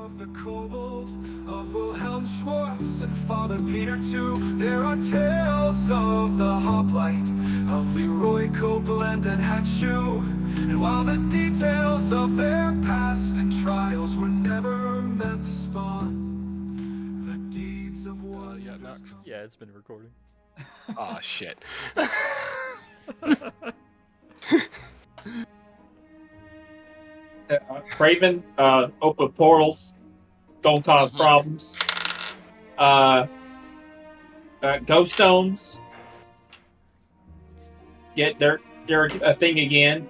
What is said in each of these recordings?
of the Kobold, of Wilhelm Schwartz and Father Peter too. There are tales of the Hoplite, of Leroy Copeland and Hatshu. And while the details of their past and trials were never meant to spawn the deeds of one. Yeah, Knox. Yeah, it's been recording. Aw, shit. Craven, open portals, don't cause problems. Ghost stones, they're a thing again,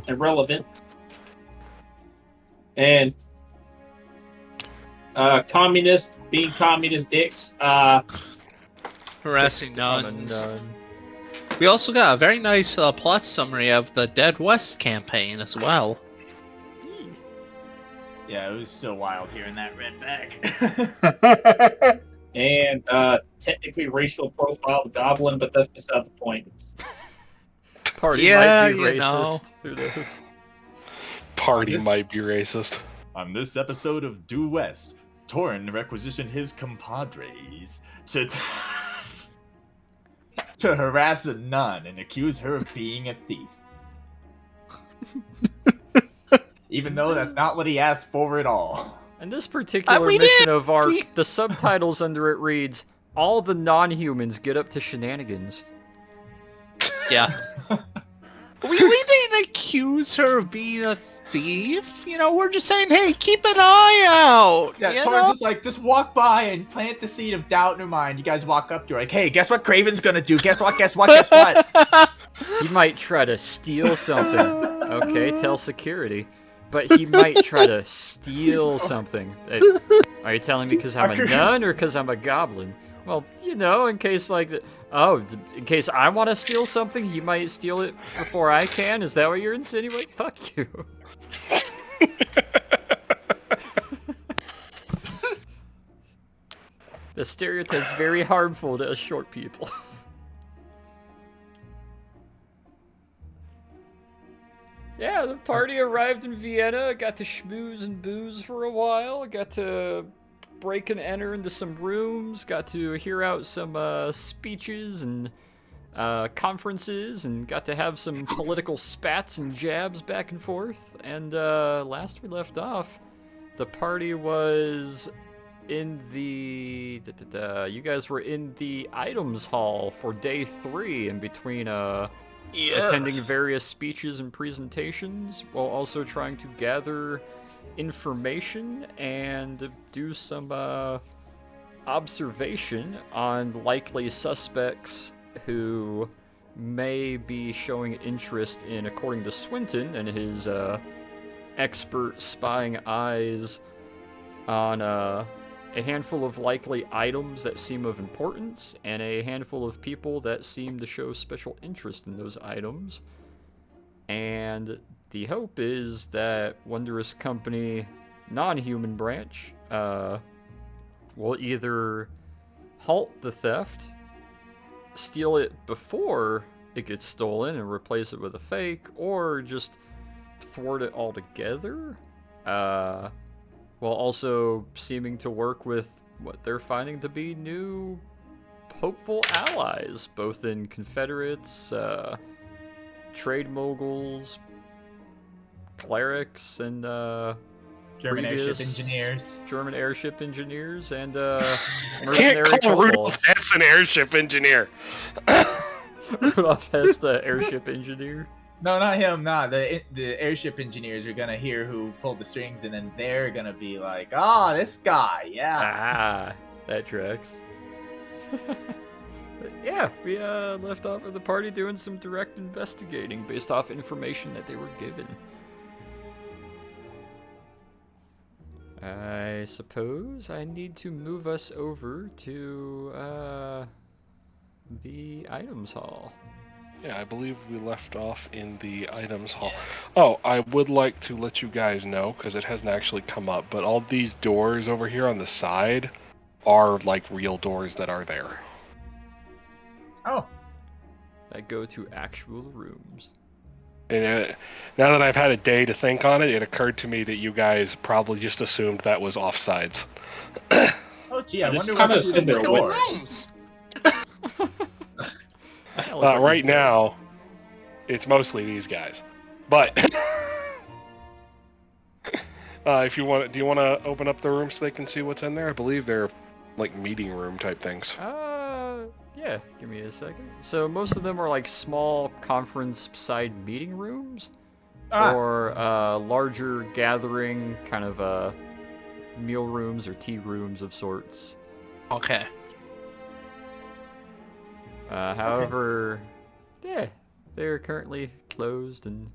irrelevant. And communist being communist dicks. Harassing I'm a nuns. nun. We also got a very nice plot summary of the Dead West campaign as well. Yeah, it was still wild hearing that red bag. And technically racial profile goblin, but that's beside the point. Party Yeah, might be you know. racist. Who knows? Party might be racist. On this episode of Due West, Torin requisitioned his compadres to to harass a nun and accuse her of being a thief. Even though that's not what he asked for at all. And this particular we mission did! of ARC, the subtitles under it reads, "All the non-humans get up to shenanigans." Yeah. we didn't accuse her of being a thief. You know, we're just saying, hey, keep an eye out. Yeah, you Torin's know? just like, just walk by and plant the seed of doubt in her mind. You guys walk up to her like, hey, guess what Craven's gonna do? Guess what, guess what, guess what? He might try to steal something. Okay, tell security. But he might try to steal something. Are you telling me because I'm a nun or because I'm a goblin? Well, you know, in case in case I want to steal something, he might steal it before I can. Is that what you're insinuating? Fuck you. The stereotype's very harmful to us short people. Yeah, the party arrived in Vienna, got to schmooze and booze for a while, got to break and enter into some rooms, got to hear out some speeches and conferences, and got to have some political spats and jabs back and forth. And last we left off, the party was in the... you guys were in the items hall for day 3 in between attending various speeches and presentations, while also trying to gather information and do some observation on likely suspects who may be showing interest in, according to Swinton and his expert spying eyes, on a handful of likely items that seem of importance, and a handful of people that seem to show special interest in those items. And the hope is that Wondrous Company non-human branch will either halt the theft, steal it before it gets stolen and replace it with a fake, or just thwart it altogether. While also seeming to work with what they're finding to be new hopeful allies, both in Confederates, trade moguls, clerics, and German airship engineers. German airship engineers, and Can't mercenary call Rudolph kobolds. Hess an airship engineer. Rudolph Hess, the airship engineer. No, not him. Nah, the airship engineers are gonna hear who pulled the strings, and then they're gonna be like, "Ah, this guy, yeah." Ah, that tracks. But yeah, we left off at the party doing some direct investigating based off information that they were given. I suppose I need to move us over to the items hall. Yeah, I believe we left off in the items hall. Oh, I would like to let you guys know, because it hasn't actually come up, but all these doors over here on the side are like real doors that are there. Oh, That go to actual rooms. And now that I've had a day to think on it, it occurred to me that you guys probably just assumed that was offsides. Oh, gee, I I just wonder kinda what's sit through the there with door. Rooms. Yeah, look what Right you've done. now, it's mostly these guys. But if you want, do you want to open up the room so they can see what's in there? I believe they're like meeting room type things. Yeah, give me a second. So most of them are like small conference-side meeting rooms, or larger gathering kind of meal rooms or tea rooms of sorts. Okay. However, yeah, they're currently closed and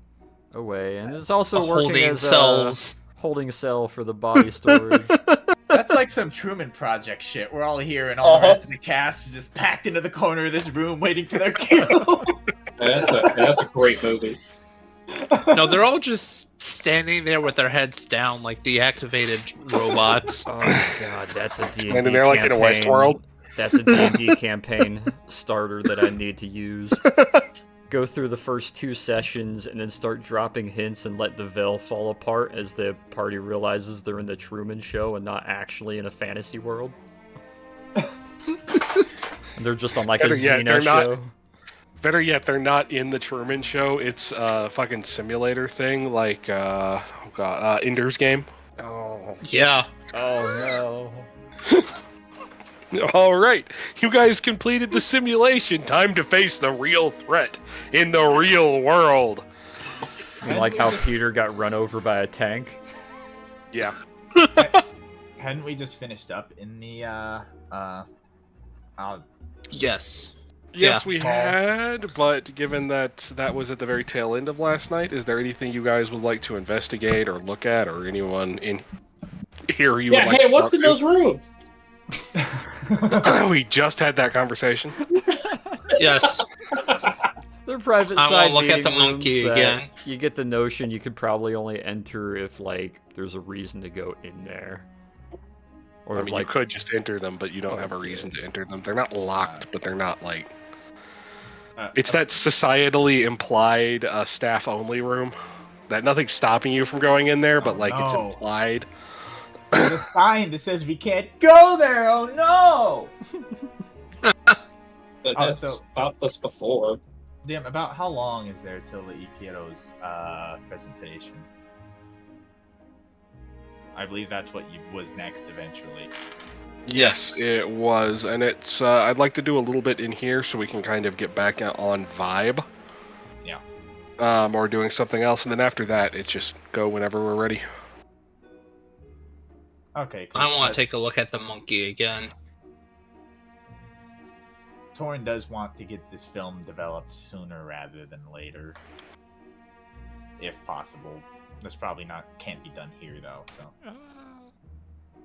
away, and it's also The working holding as cells. a holding cell for the body storage. That's like some Truman Project shit. We're all here, and all the rest of the cast is just packed into the corner of this room, waiting for their cue. That's a great movie. No, they're all just standing there with their heads down like deactivated robots. Oh god, that's a D&D Standing there like in a campaign. Westworld. That's a D&D campaign starter that I need to use. Go through the first 2 sessions and then start dropping hints and let the veil fall apart as the party realizes they're in the Truman Show and not actually in a fantasy world. And they're just on like Better a yet, Xena they're not- show. Better yet, they're not in the Truman Show. It's a fucking simulator thing, like Ender's Game. Oh, Yeah. oh no. All right, you guys completed the simulation. Time to face the real threat in the real world. You like how Peter got run over by a tank? Yeah. Hadn't we just finished up in the Yes. Yes, Yeah. we had, but given that that was at the very tail end of last night, is there anything you guys would like to investigate or look at, or anyone in here you would Yeah, like hey, to what's talk in those rooms? to? We just had that conversation. Yes. They're private I side wanna look at meeting the monkey rooms that again. you get the notion you could probably only enter if like there's a reason to go in there. Or I if mean, like you could just enter them, but you don't have a Okay. reason to enter them. They're not locked, but they're not like... It's that societally implied staff-only room. That nothing's stopping you from going in there, but Oh, like it's no. implied. There's a sign that says we can't go there. Oh no! That's so- stopped us before. Damn, about how long is there till the Ikiro's presentation? I believe that's what was next eventually. Yes, it was, and it's. I'd like to do a little bit in here so we can kind of get back on vibe. Yeah. Or doing something else, and then after that, it just go whenever we're ready. Okay. I want to take a look at the monkey again. Torin does want to get this film developed sooner rather than later, if possible. That's probably can't be done here though. So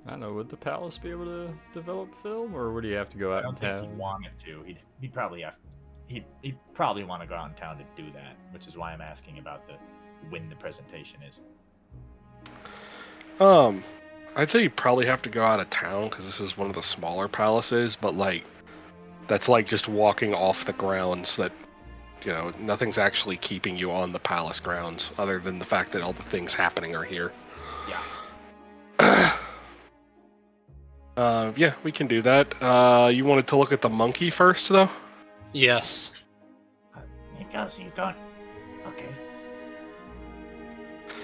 I don't know, would the palace be able to develop film, or would he have to go I out in don't think town? he'd want it to. He'd probably want to go out in town to do that, which is why I'm asking about when the presentation is. I'd say you probably have to go out of town because this is one of the smaller palaces, but like, that's like just walking off the grounds. That, you know, nothing's actually keeping you on the palace grounds other than the fact that all the things happening are here. Yeah. Yeah, we can do that. You wanted to look at the monkey first, though? Yes. Because you got. Okay.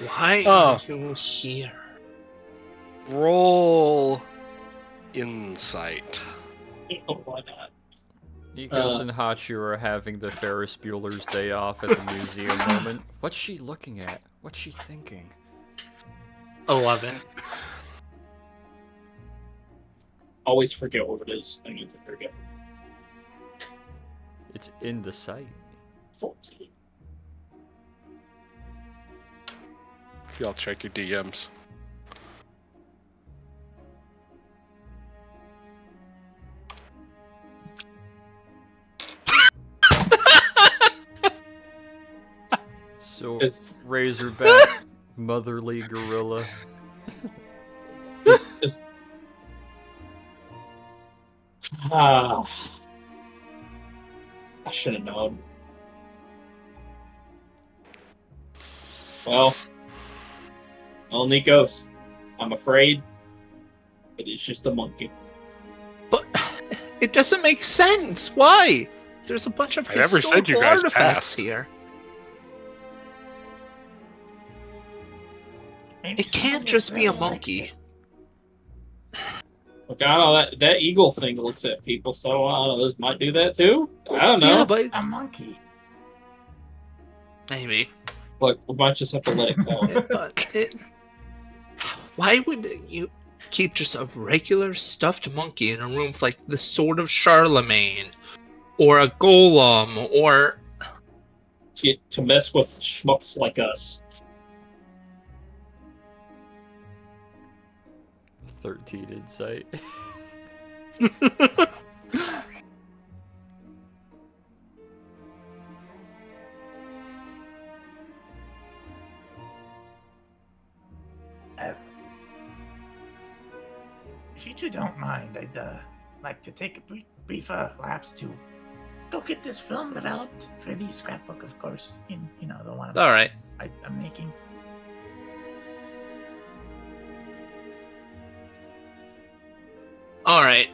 Why Oh. are you here? Roll insight. Why not? Nikos and Hachu are having the Ferris Bueller's Day Off at the museum moment. What's she looking at? What's she thinking? 11. Always forget what it is. I need to forget. It's in the site. 14. Y'all check your DMs. So, Is- Razorback, motherly gorilla. Is I should have known. Well, Nikos, I'm afraid it is just a monkey. But it doesn't make sense. Why? There's a bunch of I never said you historical guys artifacts passed. here. Maybe It can't someone just be a really likes monkey. it. Look, I don't know, that eagle thing looks at people, so I don't know, this might do that too? I don't know. Yeah, but A monkey. maybe. Look, we might just have to let it go. Why would you keep just a regular stuffed monkey in a room with like the Sword of Charlemagne, or a golem, or To mess with schmucks like us. 13 insight. If you two don't mind, I'd like to take a brief lapse to go get this film developed for the scrapbook, of course. You know, the one all right. I'm making. All right.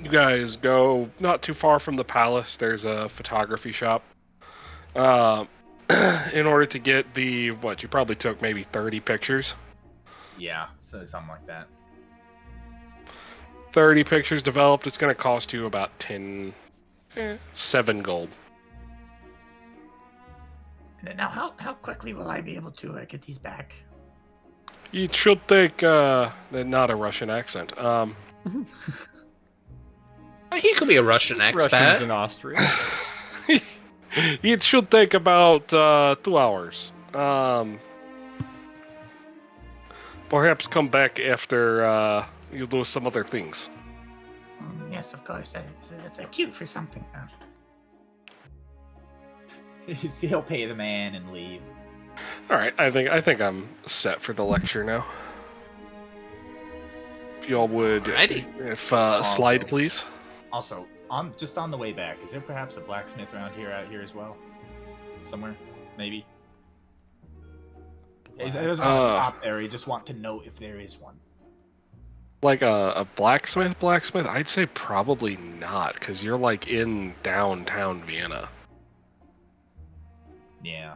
You guys go not too far from the palace. There's a photography shop. In order to get you probably took maybe 30 pictures. Yeah, so something like that. 30 pictures developed. It's going to cost you about 7 gold. Now, how quickly will I be able to get these back? It should take not a Russian accent. He could be a Russian Russians expat. in Austria. It should take about 2 hours. Perhaps come back after you do some other things. Yes, of course. That's a cue for something. He'll pay the man and leave. All right, I think I'm set for the lecture now. If y'all would, Alrighty. slide please. Also, just on the way back, is there perhaps a blacksmith out here as well? Somewhere, maybe. He doesn't want to stop there. He just want to know if there is one. Like a blacksmith? I'd say probably not, because you're like in downtown Vienna. Yeah.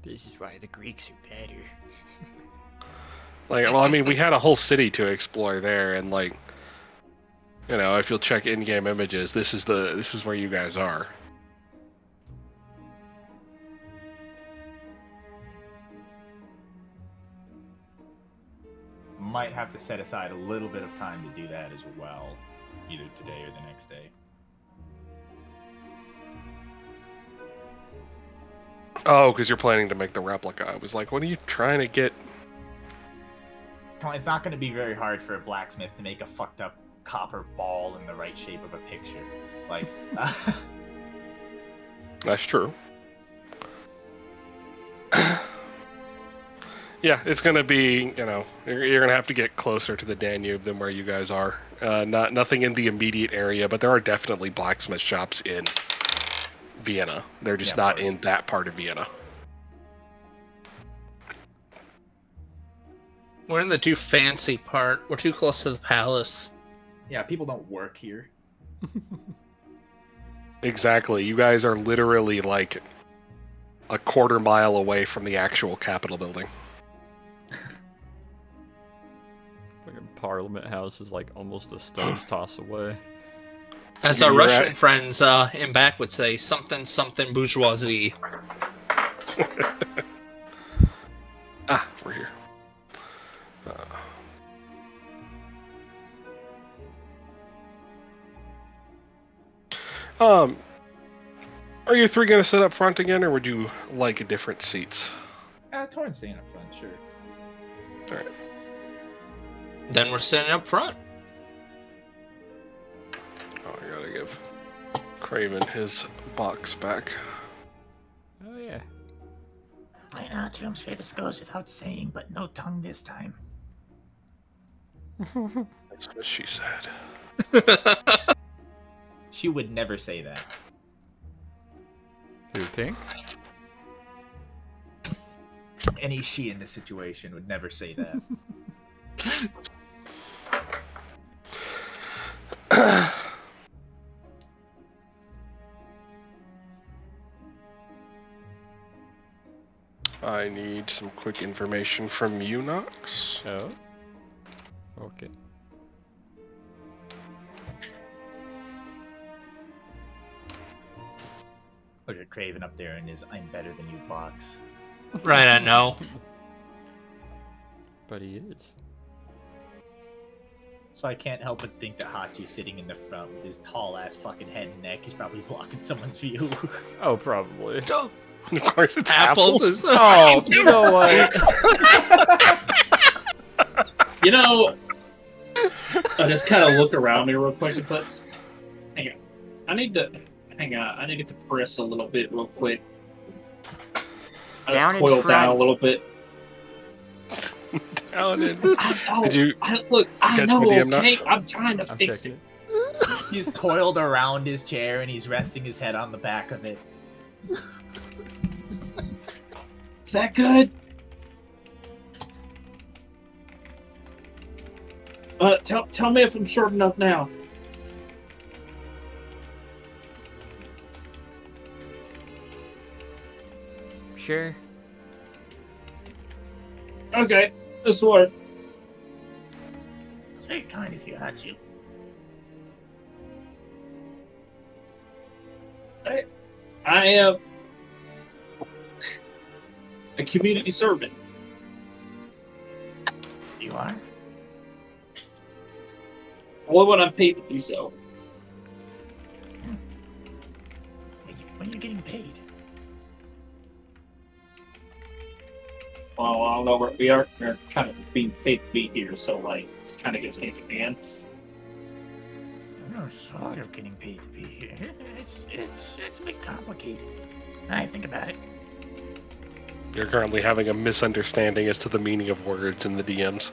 This is why the Greeks are better. Like, well, I mean, we had a whole city to explore there, and like, you know, if you'll check in-game images, this is where you guys are. Might have to set aside a little bit of time to do that as well, either today or the next day. Oh, because you're planning to make the replica. I was like, what are you trying to get? Come on, it's not going to be very hard for a blacksmith to make a fucked up copper ball in the right shape of a picture. Like, That's true. Yeah, it's gonna be, you know, you're gonna have to get closer to the Danube than where you guys are. Nothing in the immediate area, but there are definitely blacksmith shops in Vienna. They're just Yeah, of not course. in that part of Vienna. We're in the too fancy part. We're too close to the palace. yeah, people don't work here. Exactly. You guys are literally like a quarter mile away from the actual Capitol building. Fucking Parliament House is like almost a stone's toss away. As our You're Russian right. friends in back would say, something something bourgeoisie. Ah, we're here. Are you three gonna sit up front again, or would you like different seats? Torrance staying up front, sure. All right. Then we're sitting up front. Oh, I gotta give Craven his box back. Oh yeah. I know, Triumph's this goes without saying, but no tongue this time. That's what she said. She would never say that. Who, Pink? Any she in this situation would never say that. I need some quick information from you, Nox. Oh. Okay. Look at Craven up there in his "I'm better than you" box. Right, I know. But he is. So I can't help but think that Hachi's sitting in the front with his tall ass fucking head and neck. He's probably blocking someone's view. Oh, probably. Of course, it's Apples. apples. Oh, you know what? You know, I just kind of look around me real quick. It's like, hang on. I need to get to press a little bit real quick. I Down just in coil down front. a little bit. Down in. Did you I catch know, my DM okay? nuts? I'm trying to I'm fix checking it. it. He's coiled around his chair and he's resting his head on the back of it. Is that good? Tell me if I'm short enough now. Sure. Okay, this work. It's very kind of you, Hachi. I am a community servant. You are? Only when I'm paid to do so. When are you getting paid? Well, I don't know where we are. We're kind of being paid to be here, so like it's kind of goes hand in hand. I'm sort of getting paid to be here. It's a bit complicated. I think about it. You're currently having a misunderstanding as to the meaning of words in the DMs.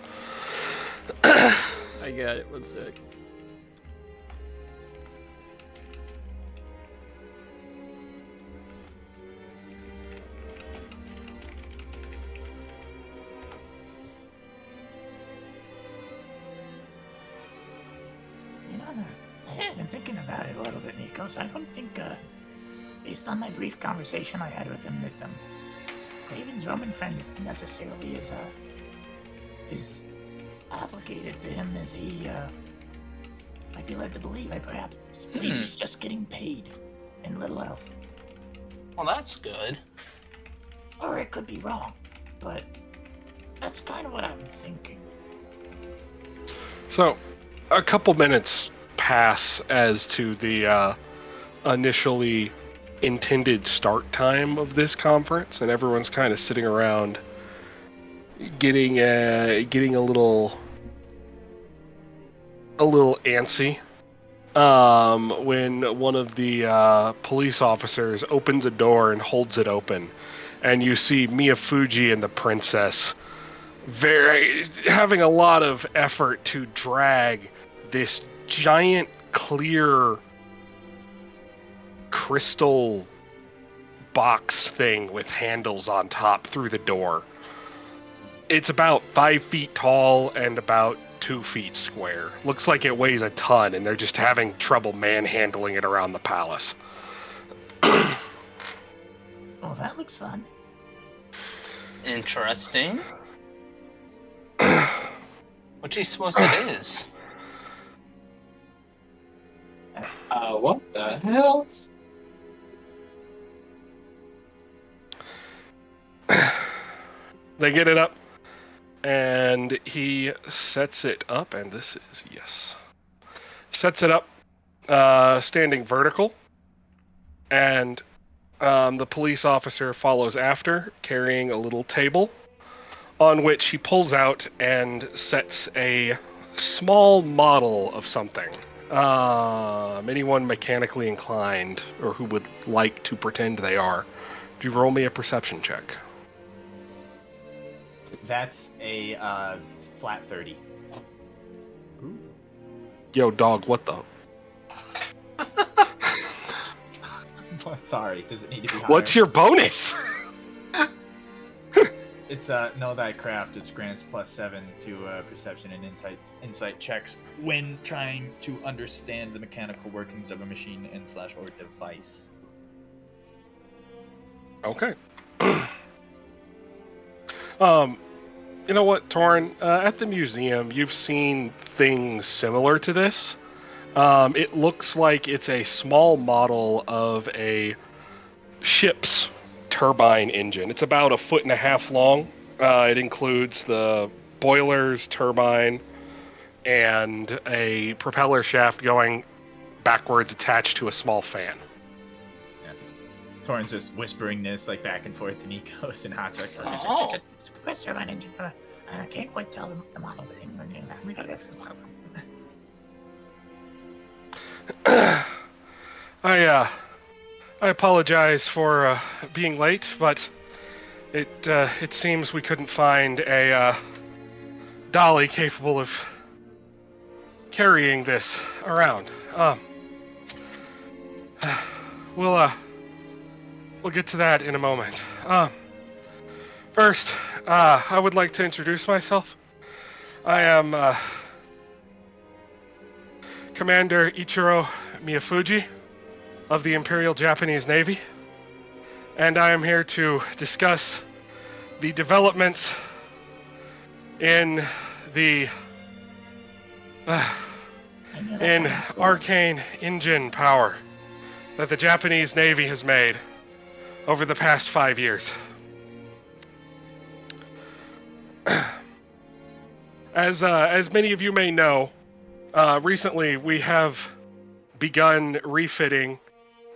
I got it. 1 sec. You know, I have been thinking about it a little bit, Nikos. I don't think, based on my brief conversation I had with him, that Craven's Roman friend isn't necessarily as obligated to him as he might be led to believe. I perhaps believe he's just getting paid and little else. Well, that's good. Or it could be wrong, but that's kind of what I'm thinking. So, a couple minutes pass as to the initially intended start time of this conference, and everyone's kind of sitting around, getting a little antsy. When one of the police officers opens a door and holds it open, and you see Miyafuji and the princess having a lot of effort to drag this giant clear crystal box thing with handles on top through the door. It's about 5 feet tall and about 2 feet square. Looks like it weighs a ton, and they're just having trouble manhandling it around the palace. Oh, that looks fun. Interesting. What do you suppose it is? What the hell? They get it up, and he sets it up, and this is, yes. Sets it up, standing vertical, and the police officer follows after, carrying a little table, on which he pulls out and sets a small model of something. Anyone mechanically inclined, or who would like to pretend they are, do you roll me a perception check? That's a flat 30. Yo, dog, what the? Sorry, does it need to be higher? What's your bonus? It's know thy craft, which grants +7 to perception and insight checks when trying to understand the mechanical workings of a machine and / or device. Okay. You know what, Torrin? At the museum, you've seen things similar to this. It looks like it's a small model of a ship's turbine engine. It's about 1.5 feet long. It includes the boilers, turbine, and a propeller shaft going backwards attached to a small fan. Torrin's just whispering this like back and forth to Nikos and Hotchuck. Oh. It's a compressed turbine engine. I can't quite tell the model, but we gotta get the model. I apologize for being late, but it seems we couldn't find a dolly capable of carrying this around. We'll get to that in a moment. First, I would like to introduce myself. I am Commander Ichiro Miyafuji of the Imperial Japanese Navy, and I am here to discuss the developments in the in arcane engine power that the Japanese Navy has made over the past 5 years. As many of you may know, recently we have begun refitting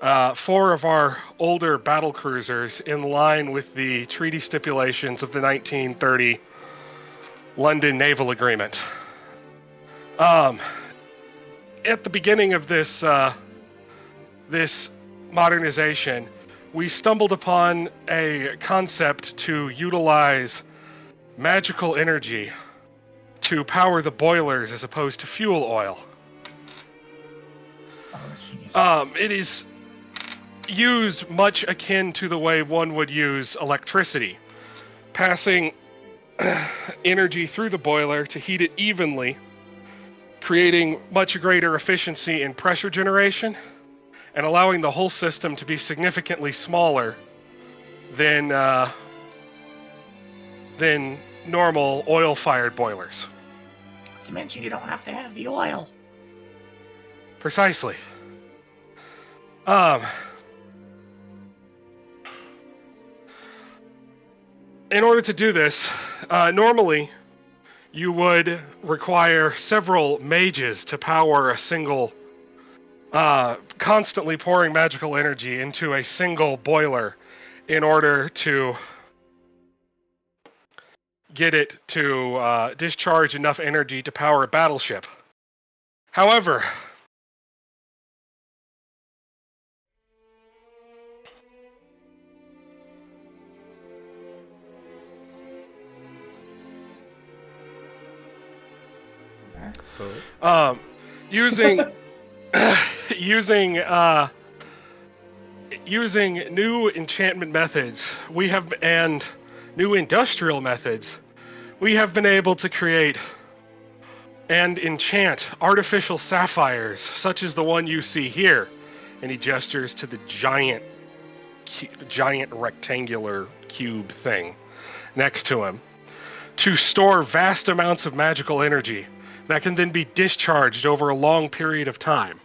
4 of our older battle cruisers in line with the treaty stipulations of the 1930 London Naval Agreement. At the beginning of this modernization, we stumbled upon a concept to utilize magical energy to power the boilers as opposed to fuel oil. It is used much akin to the way one would use electricity, passing energy through the boiler to heat it evenly, creating much greater efficiency in pressure generation, and allowing the whole system to be significantly smaller than normal oil-fired boilers. To mention, you don't have to have the oil. Precisely. In order to do this, normally you would require several mages to power a single, constantly pouring magical energy into a single boiler in order to get it to discharge enough energy to power a battleship. However, using new enchantment methods, and new industrial methods, we have been able to create and enchant artificial sapphires, such as the one you see here. And he gestures to the giant rectangular cube thing next to him, to store vast amounts of magical energy that can then be discharged over a long period of time.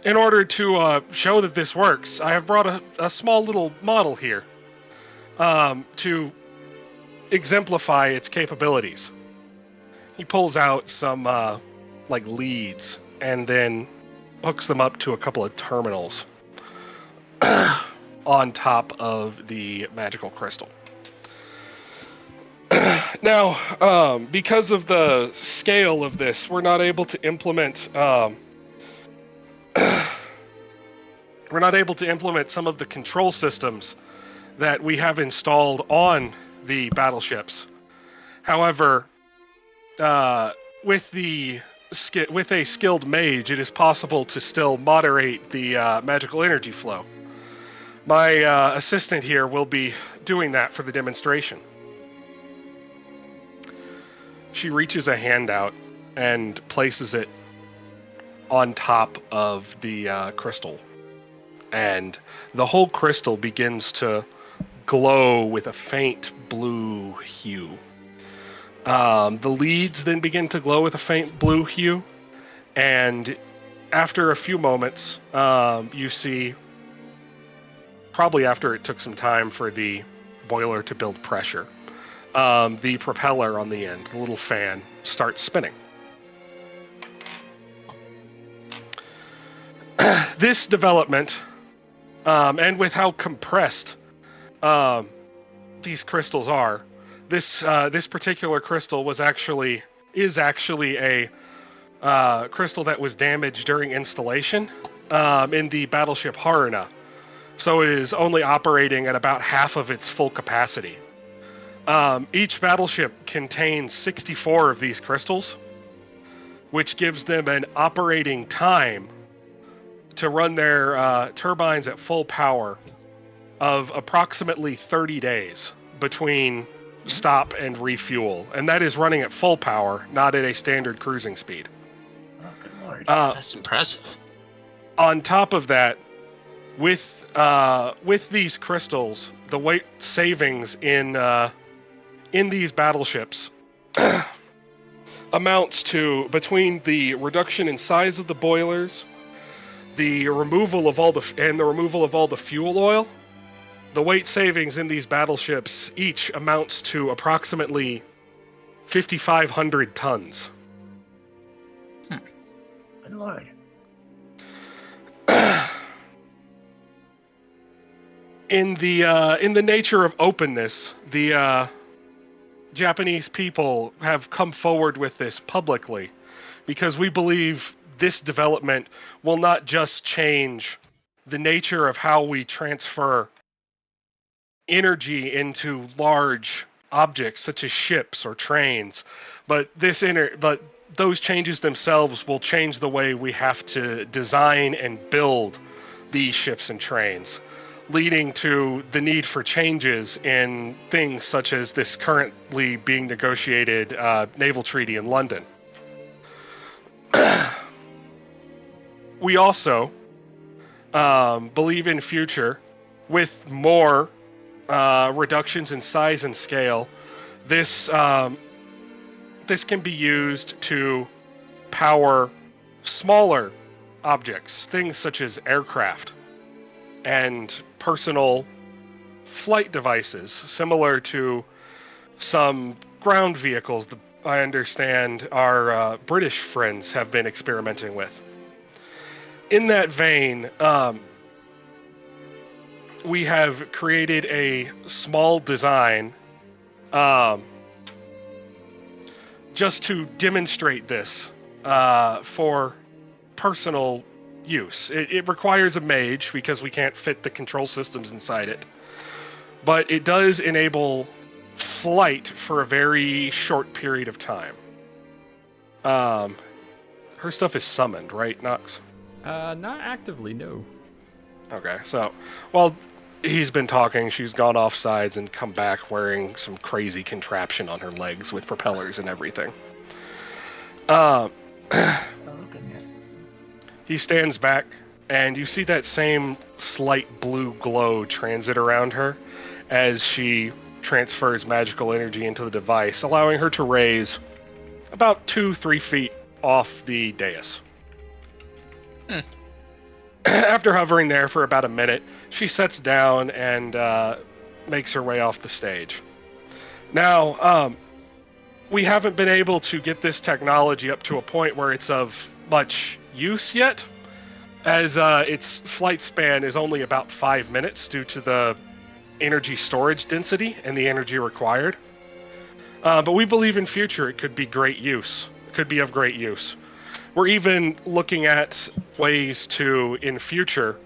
In order to show that this works, I have brought a small little model here to exemplify its capabilities. He pulls out some leads and then hooks them up to a couple of terminals on top of the magical crystal. Now, because of the scale of this, we're not able to implement some of the control systems that we have installed on the battleships. However, with a skilled mage, it is possible to still moderate the magical energy flow. My assistant here will be doing that for the demonstration. She reaches a hand out and places it on top of the crystal. And the whole crystal begins to glow with a faint blue hue. The leads then begin to glow with a faint blue hue. And after a few moments, you see, probably after it took some time for the boiler to build pressure, the propeller on the end, the little fan, starts spinning. This development, and with how compressed these crystals are, this particular crystal is actually a crystal that was damaged during installation in the battleship Haruna. So it is only operating at about half of its full capacity. Each battleship contains 64 of these crystals, which gives them an operating time to run their turbines at full power of approximately 30 days between stop and refuel. And that is running at full power, not at a standard cruising speed. Oh, good lord. That's impressive. On top of that, with these crystals, the weight savings in these battleships amounts to, between the reduction in size of the boilers, the removal of all the fuel oil, the weight savings in these battleships each amounts to approximately 5,500 tons. Good lord. In the nature of openness, the Japanese people have come forward with this publicly because we believe this development will not just change the nature of how we transfer energy into large objects such as ships or trains, but those changes themselves will change the way we have to design and build these ships and trains, leading to the need for changes in things such as this currently being negotiated naval treaty in London. We also believe in future, with more reductions in size and scale, this can be used to power smaller objects, things such as aircraft and personal flight devices, similar to some ground vehicles that I understand our British friends have been experimenting with. In that vein, we have created a small design just to demonstrate this for personal use. It requires a mage because we can't fit the control systems inside it, but it does enable flight for a very short period of time. Her stuff is summoned, right, Nox? Not actively, no. Okay, so while he's been talking, she's gone off sides and come back wearing some crazy contraption on her legs with propellers and everything. Oh, goodness. He stands back, and you see that same slight blue glow transit around her as she transfers magical energy into the device, allowing her to raise about 2-3 feet off the dais. After hovering there for about a minute, she sets down and makes her way off the stage. Now, we haven't been able to get this technology up to a point where it's of much use yet, as its flight span is only about 5 minutes due to the energy storage density and the energy required. But we believe in future it could be great use. It could be of great use. We're even looking at ways to, in future,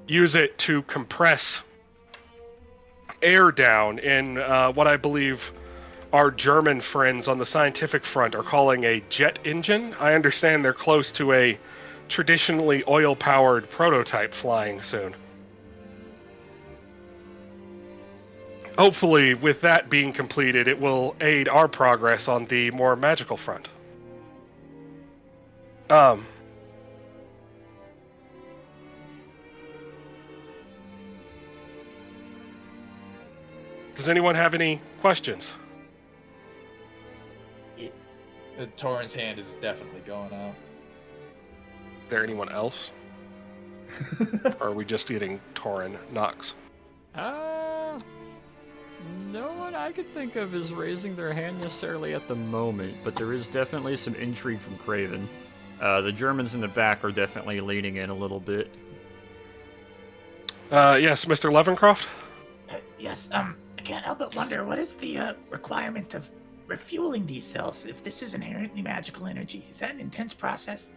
use it to compress air down in what I believe our German friends on the scientific front are calling a jet engine. I understand they're close to a traditionally oil-powered prototype flying soon. Hopefully, with that being completed, it will aid our progress on the more magical front. Does anyone have any questions? Torrent's hand is definitely going out. Is there anyone else? Or are we just getting Torin Knox? No one I could think of is raising their hand necessarily at the moment, but there is definitely some intrigue from Craven. The Germans in the back are definitely leaning in a little bit. Yes, Mr. Levencroft? Yes, I can't help but wonder, what is the requirement of refueling these cells if this is inherently magical energy? Is that an intense process?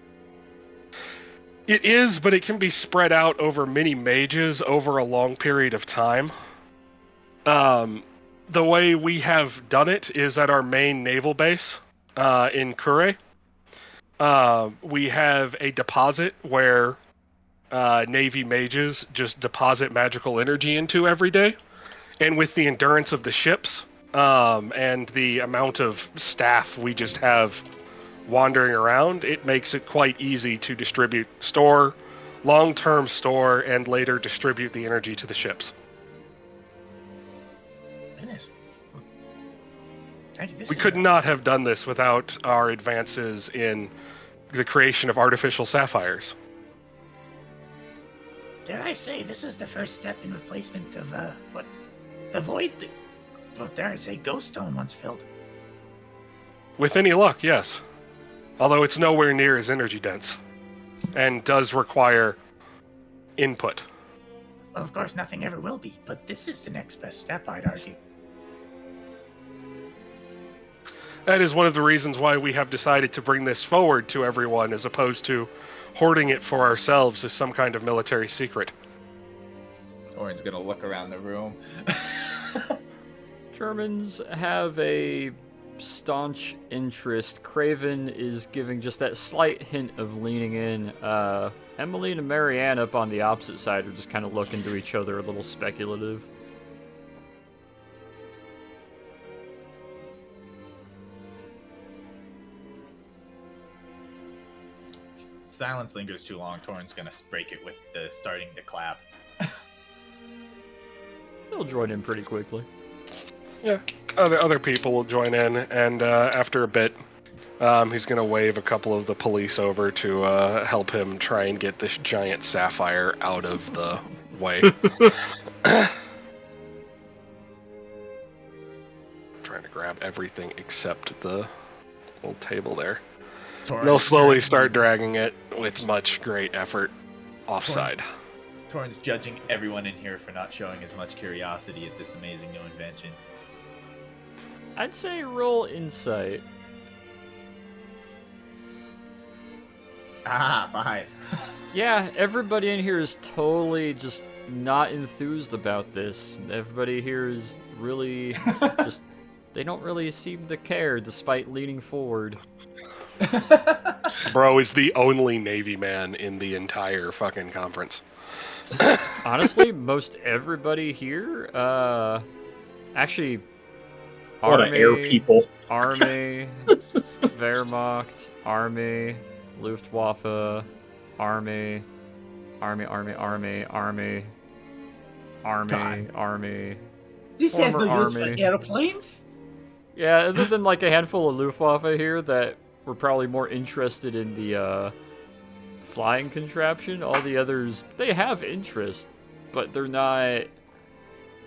It is, but it can be spread out over many mages over a long period of time. The way we have done it is at our main naval base in Kure. We have a deposit where Navy mages just deposit magical energy into every day. And with the endurance of the ships and the amount of staff we just have wandering around, it makes it quite easy to store, long-term store, and later distribute the energy to the ships. Goodness. We could not have done this without our advances in the creation of artificial sapphires. Dare I say, this is the first step in replacement of what the void, dare I say, Ghost Stone once filled. With any luck, yes. Although it's nowhere near as energy dense, and does require input. Well, of course, nothing ever will be, but this is the next best step, I'd argue. That is one of the reasons why we have decided to bring this forward to everyone, as opposed to hoarding it for ourselves as some kind of military secret. Torrent's gonna look around the room. Germans have a staunch interest. Craven is giving just that slight hint of leaning in. Emmeline and Marianne up on the opposite side are just kind of looking to each other, a little speculative. Silence lingers too long. Torrent's gonna break it with the starting to clap. They'll join in pretty quickly. Yeah, other people will join in, and after a bit, he's going to wave a couple of the police over to help him try and get this giant sapphire out of the way. Trying to grab everything except the little table there. They'll slowly start dragging it with much great effort offside. Torrent's judging everyone in here for not showing as much curiosity at this amazing new invention. I'd say roll insight. Ah, 5. Yeah, everybody in here is totally just not enthused about this. Everybody here is really just... They don't really seem to care, despite leaning forward. Bro is the only Navy man in the entire fucking conference. Honestly, most everybody here, actually, What Army, air people. Army, Wehrmacht, Army, Luftwaffe, Army, Army. This has Former no use army. for airplanes? Yeah, other than like a handful of Luftwaffe here that were probably more interested in the flying contraption, all the others, they have interest, but they're not...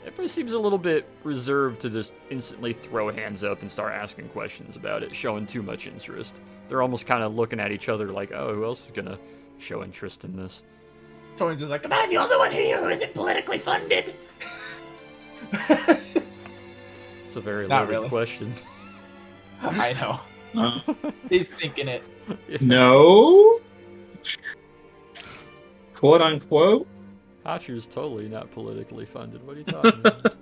Everybody seems a little bit reserved to just instantly throw hands up and start asking questions about it, showing too much interest. They're almost kind of looking at each other like, oh, who else is going to show interest in this? Torrent's just like, Am I the only one here who isn't politically funded? It's a very Not loaded really. question. I know. He's thinking it. No. Quote unquote. Hachu's totally not politically funded. What are you talking about?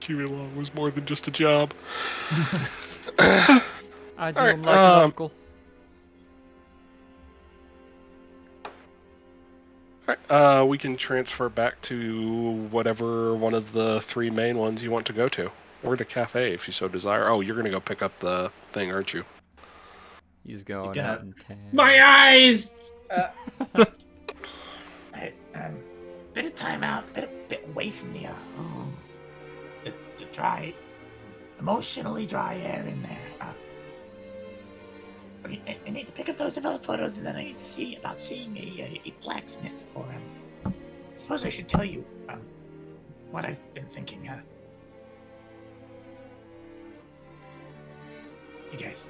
Huey Long was more than just a job. I do Alright, him like an uncle. Alright, we can transfer back to whatever one of the 3 main ones you want to go to. Or the cafe, if you so desire. Oh, you're gonna go pick up the thing, aren't you? He's going gonna- out in town. My eyes! Bit of time out, bit away from the dry, emotionally dry air in there. I need to pick up those developed photos, and then I need to see about seeing a blacksmith for him. I suppose I should tell you what I've been thinking. You guys.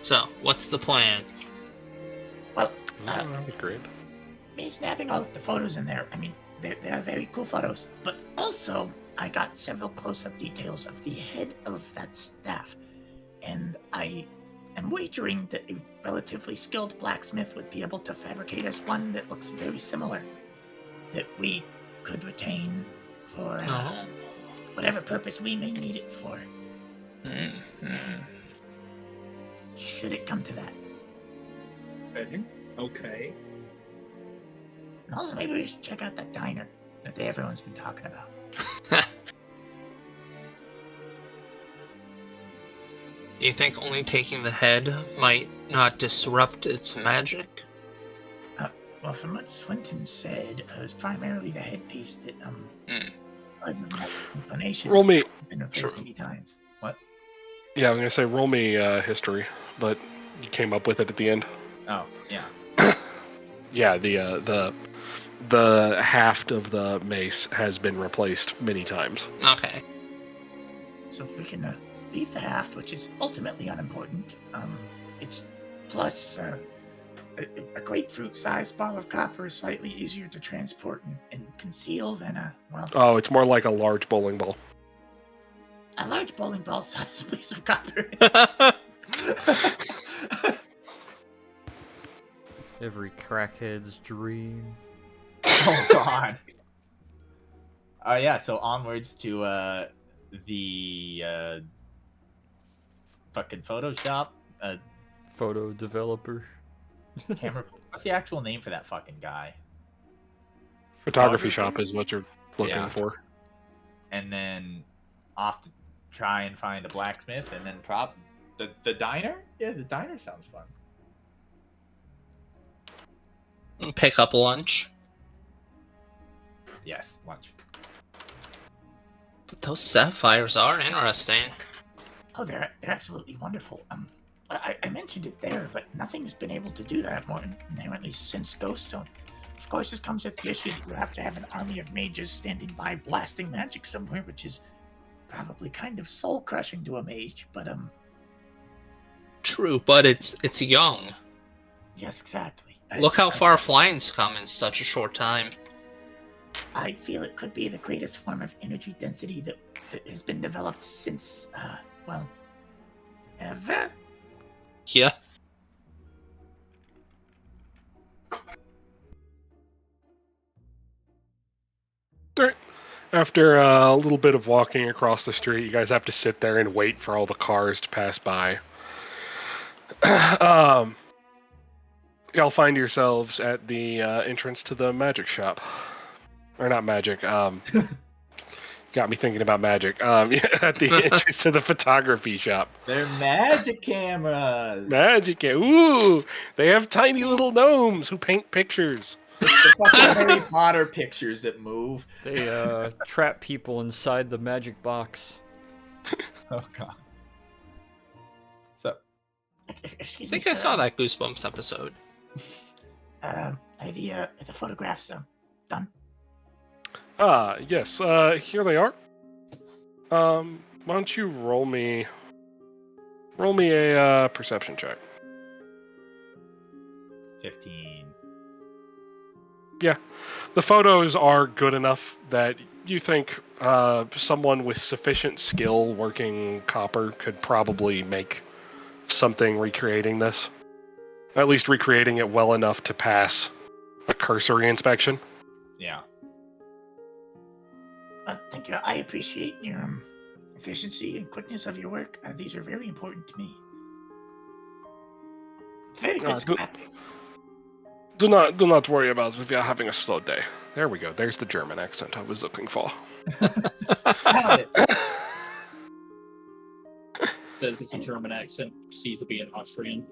So, what's the plan? Well, that was great. me snapping all of the photos in there, I mean, they are very cool photos, but also I got several close-up details of the head of that staff, and I am wagering that a relatively skilled blacksmith would be able to fabricate us one that looks very similar, that we could retain for whatever purpose we may need it for. Should it come to that. Okay. And also, maybe we should check out that diner that everyone's been talking about. Do you think only taking the head might not disrupt its magic? Well, from what Swinton said, it was primarily the headpiece that wasn't my inclination. Roll me. Been replaced many times. What? Yeah, I was gonna say roll me history, but you came up with it at the end. Oh, yeah. Yeah, the haft of the mace has been replaced many times. Okay. So if we can leave the haft, which is ultimately unimportant, it's plus a grapefruit-sized ball of copper is slightly easier to transport and conceal than Oh, it's more like a large bowling ball. a large bowling ball-sized piece of copper. Every crackhead's dream. Oh god. Yeah, so onwards to the fucking Photoshop Photo developer. camera. What's the actual name for that fucking guy? Photography shop is what you're looking Yeah. for. And then off to try and find a blacksmith, and then the diner. Yeah, the diner sounds fun. Pick up lunch. Yes, lunch. But those sapphires are interesting. Oh, they're absolutely wonderful. I mentioned it there, but nothing's been able to do that more inherently since Ghoststone. Of course, this comes with the issue that you have to have an army of mages standing by blasting magic somewhere, which is probably kind of soul-crushing to a mage, but True, but it's young. yes, exactly. Look how far flying's come in such a short time. I feel it could be the greatest form of energy density that has been developed since, well, ever. Yeah. After a little bit of walking across the street, you guys have to sit there and wait for all the cars to pass by. Y'all find yourselves at the entrance to the magic shop. Or not magic, got me thinking about magic. At the entrance to the photography shop. They're magic cameras. Magic, ooh! They have tiny little gnomes who paint pictures. It's the fucking Harry Potter pictures that move. They trap people inside the magic box. Oh god. So Excuse I me, think I sir. saw that Goosebumps episode. Are the photographs done? Yes, here they are. Why don't you roll me a perception check. 15. Yeah, the photos are good enough that you think someone with sufficient skill working copper could probably make something recreating this. At least recreating it well enough to pass a cursory inspection. Yeah. Thank you. I appreciate your efficiency and quickness of your work. These are very important to me. Very good scrap. Do not worry about it if you're having a slow day. There we go. There's the German accent I was looking for. Found it. Says it's a German accent, seems to be an Austrian.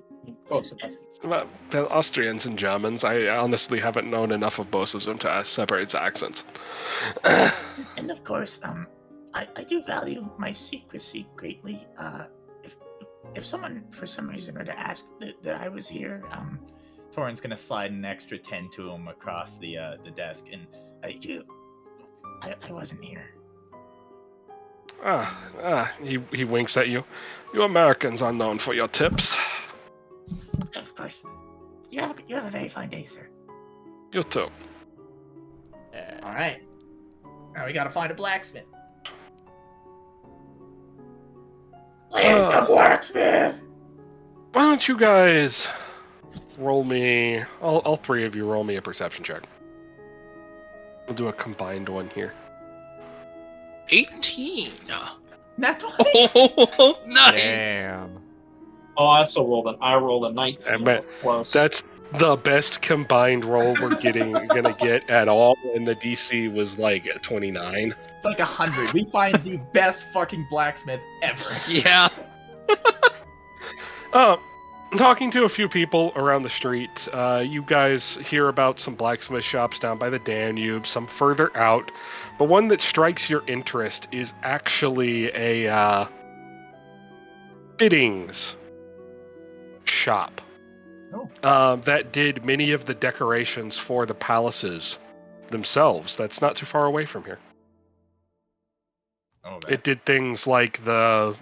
Close enough. Well, the Austrians and Germans, I honestly haven't known enough of both of them to separate the accents. And of course, I do value my secrecy greatly. If someone for some reason were to ask that I was here, Torin's gonna slide an extra 10 to him across the desk, and I wasn't here. He winks at you. You Americans are known for your tips. Of course. You have a very fine day, sir. You too. all right. Now we gotta find a blacksmith. Where's the blacksmith? Why don't you guys roll me... all three of you roll me a perception check. We'll do a combined one here. 18. Not 20. Oh, nice. Damn. Oh, I rolled a 19. I bet Close. that's the best combined roll we're gonna get at all, and the DC was like 29. It's like 100. We find the best fucking blacksmith ever. Yeah. Talking to a few people around the street, you guys hear about some blacksmith shops down by the Danube, some further out, but one that strikes your interest is actually a fittings shop. That did many of the decorations for the palaces themselves. That's not too far away from here. Oh, It did things like the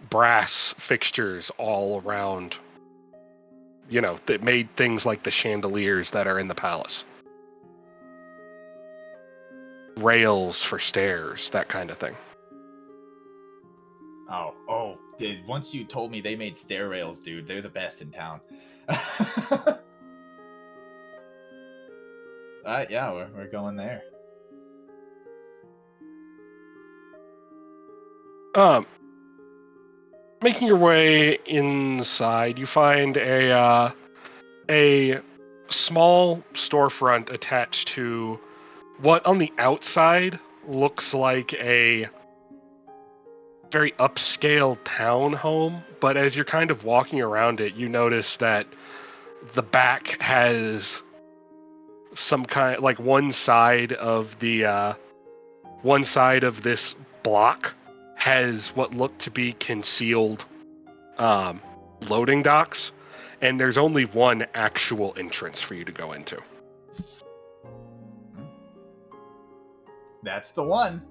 brass fixtures all around. You know, that made things like the chandeliers that are in the palace. Rails for stairs, that kind of thing. Oh, dude, once you told me they made stair rails, dude, they're the best in town. Alright, yeah, we're going there. Making your way inside, you find a small storefront attached to what on the outside looks like a very upscale townhome, but as you're kind of walking around it, you notice that the back has some kind, like one side of this block has what look to be concealed loading docks, and there's only one actual entrance for you to go into. That's the one.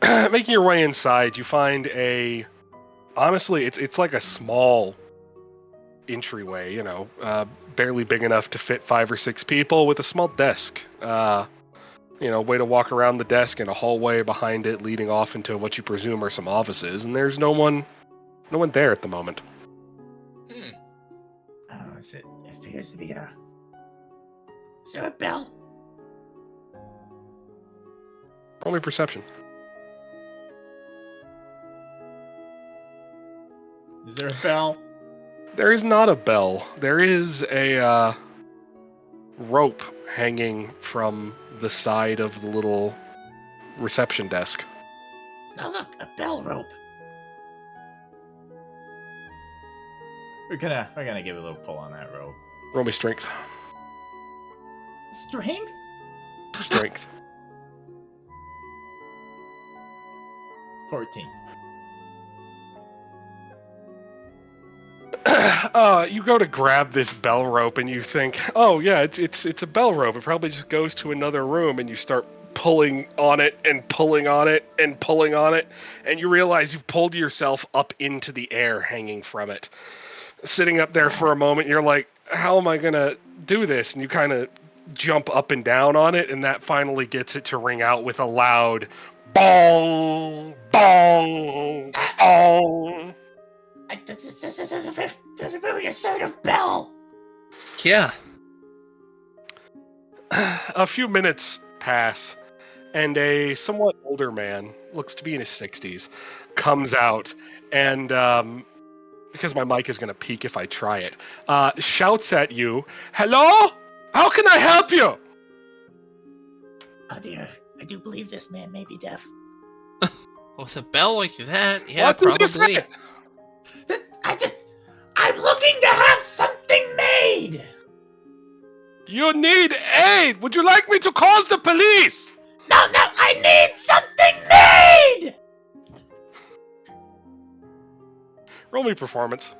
Making your way inside, you find honestly, it's like a small entryway, you know, barely big enough to fit 5 or 6 people with a small desk. Way to walk around the desk and a hallway behind it leading off into what you presume are some offices, and there's no one there at the moment. Oh, it appears to be a... Is there a bell? Roll me perception. Is there a bell? There is not a bell. There is a rope hanging from the side of the little reception desk. No, look, a bell rope. We're gonna give a little pull on that rope. Roll me strength. Strength? Strength. 14. You go to grab this bell rope and you think, oh yeah, it's a bell rope. It probably just goes to another room, and you start pulling on it and pulling on it and pulling on it, and you realize you've pulled yourself up into the air hanging from it. Sitting up there for a moment, you're like, how am I gonna do this? And you kind of jump up and down on it, and that finally gets it to ring out with a loud bong, bong, bong. This is a very assertive bell. Yeah. A few minutes pass, and a somewhat older man, looks to be in his 60s, comes out and, because my mic is going to peak if I try it, shouts at you, "Hello? How can I help you?" Oh dear, I do believe this man may be deaf. With a bell like that, yeah, What did you probably. say? I'm looking to have something made! You need aid. Would you like me to call the police? No, I need something made! Roll me performance.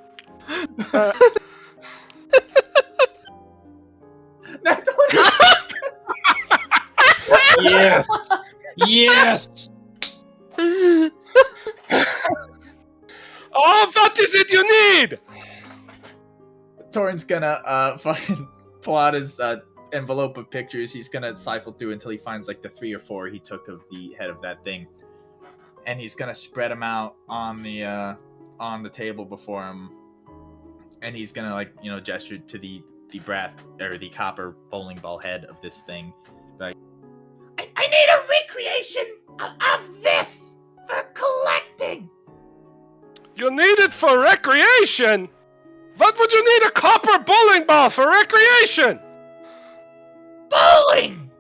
That's what Yes. Yes. Oh, what is it you need? Torrent's gonna fucking pull out his envelope of pictures. He's gonna siphon through until he finds like the 3 or 4 he took of the head of that thing, and he's gonna spread them out on the table before him, and he's gonna like gesture to the brass or the copper bowling ball head of this thing. Like, I need a recreation of this for collecting! You need it for recreation? What would you need a copper bowling ball for recreation? Bowling!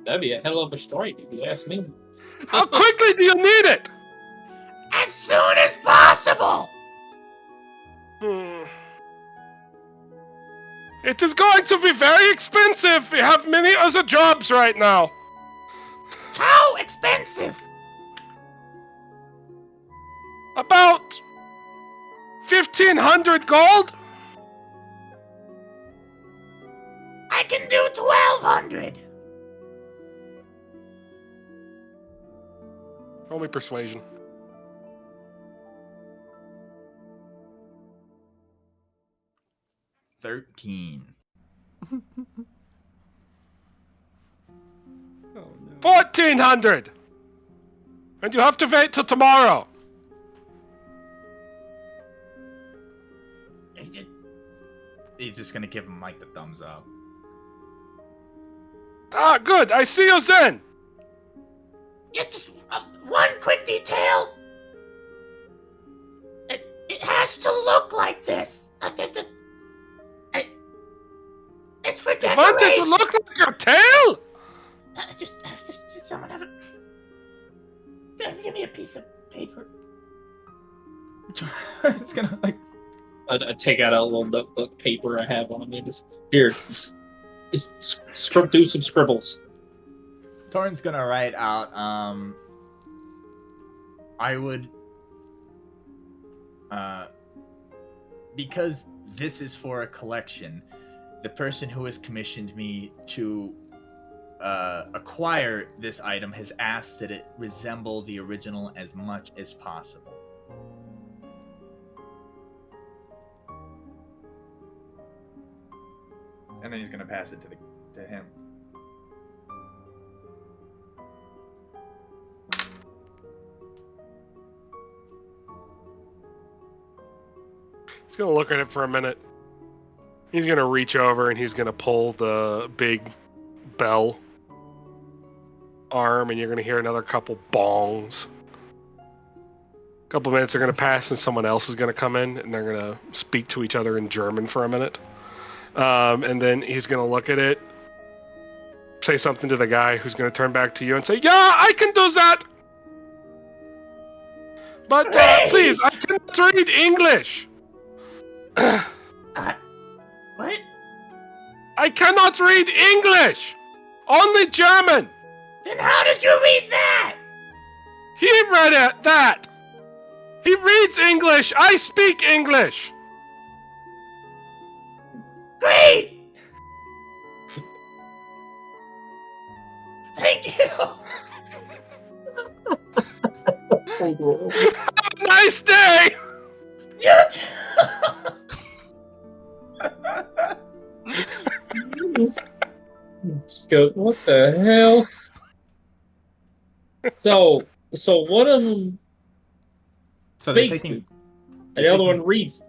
That'd be a hell of a strike if you ask me. How quickly do you need it? As soon as possible! It is going to be very expensive. We have many other jobs right now. How expensive? About 1,500 gold? I can do 1,200. Roll me persuasion. $13. Oh no. 1,400. And you have to wait till tomorrow. He's just gonna give him like the thumbs up. Ah, good. I see you then. Yeah, just one quick detail. It has to look like this. It's for You want it to decoration. look like your tail? Just someone have it. Give me a piece of paper. It's gonna like. I take out a little notebook paper I have on me. Just here, just do some scribbles. Torrent's gonna write out. I would. Because this is for a collection, the person who has commissioned me to acquire this item has asked that it resemble the original as much as possible. And then he's gonna pass it to him. He's gonna look at it for a minute. He's gonna reach over and he's gonna pull the big bell arm, and you're gonna hear another couple bongs. A couple minutes are gonna pass, and someone else is gonna come in, and they're gonna speak to each other in German for a minute. And then he's gonna look at it, say something to the guy who's gonna turn back to you and say, "Yeah, I can do that. But please, I cannot read English." What? I cannot read English! Only German! Then how did you read that? He read it, that! He reads English! I speak English! Great! Thank you! Have a nice day! You too! Just goes, what the hell? So one of them So they're speaks taking. it, and the other one reads.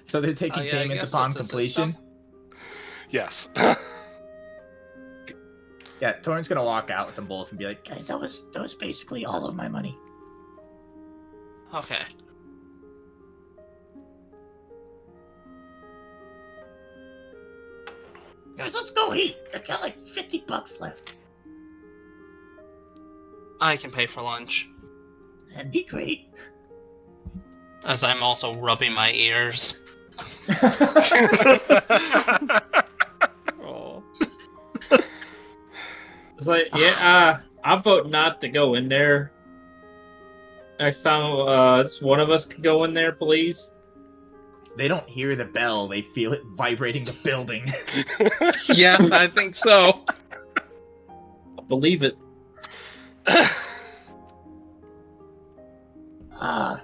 So they're taking yeah, I payment guess upon that's a completion? system. Yes. Yeah, Torrin's gonna walk out with them both and be like, Guys, that was basically all of my money. Okay. Guys, let's go eat. I've got like $50 left. I can pay for lunch. That'd be great. As I'm also rubbing my ears. Oh. It's like, yeah, I vote not to go in there. Next time, just one of us could go in there, please. they don't hear the bell, they feel it vibrating the building. Yeah, I think so. I believe it. Ah,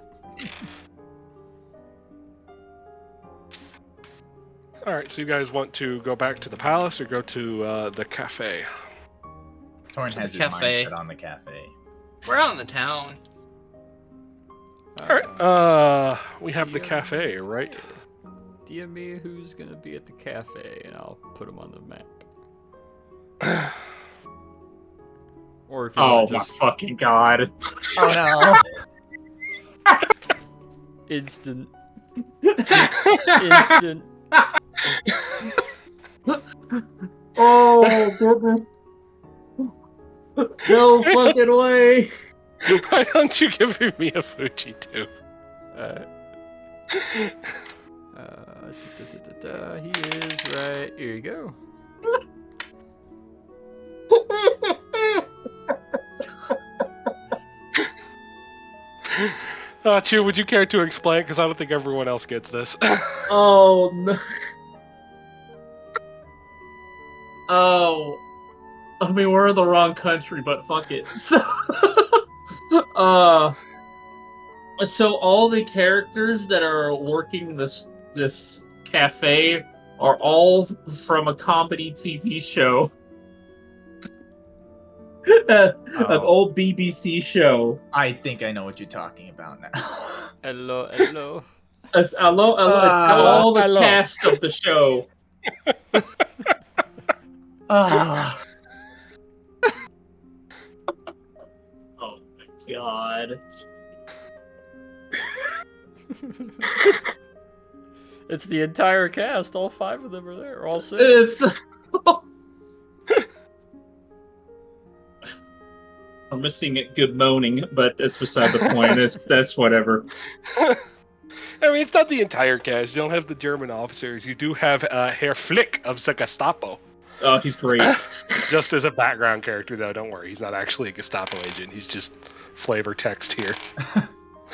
All right, so you guys want to go back to the palace or go to the cafe? Torrin To has the his cafe. mindset on the cafe. We're out in the town. All right, we have the DM cafe, right? DM me who's gonna be at the cafe, and I'll put them on the map. Or if you Oh want my just fucking god. Oh no! instant, instant. Oh goodness. No fucking way. Why don't you give me a Fuji too? He is right. Here you go. Chu, would you care to explain? Because I don't think everyone else gets this. Oh no. Oh. I mean, we're in the wrong country, but fuck it. So all the characters that are working this cafe are all from a comedy TV show. An old BBC show. I think I know what you're talking about now. Hello, hello. It's all the hello. cast of the show. Ah. Oh my god. It's the entire cast. All 5 of them are there. All 6. It's. I'm missing it good moaning, but that's beside the point. That's whatever. I mean, it's not the entire cast. You don't have the German officers. You do have Herr Flick of the Gestapo. Oh, he's great. Just as a background character, though, don't worry. He's not actually a Gestapo agent. He's just flavor text here.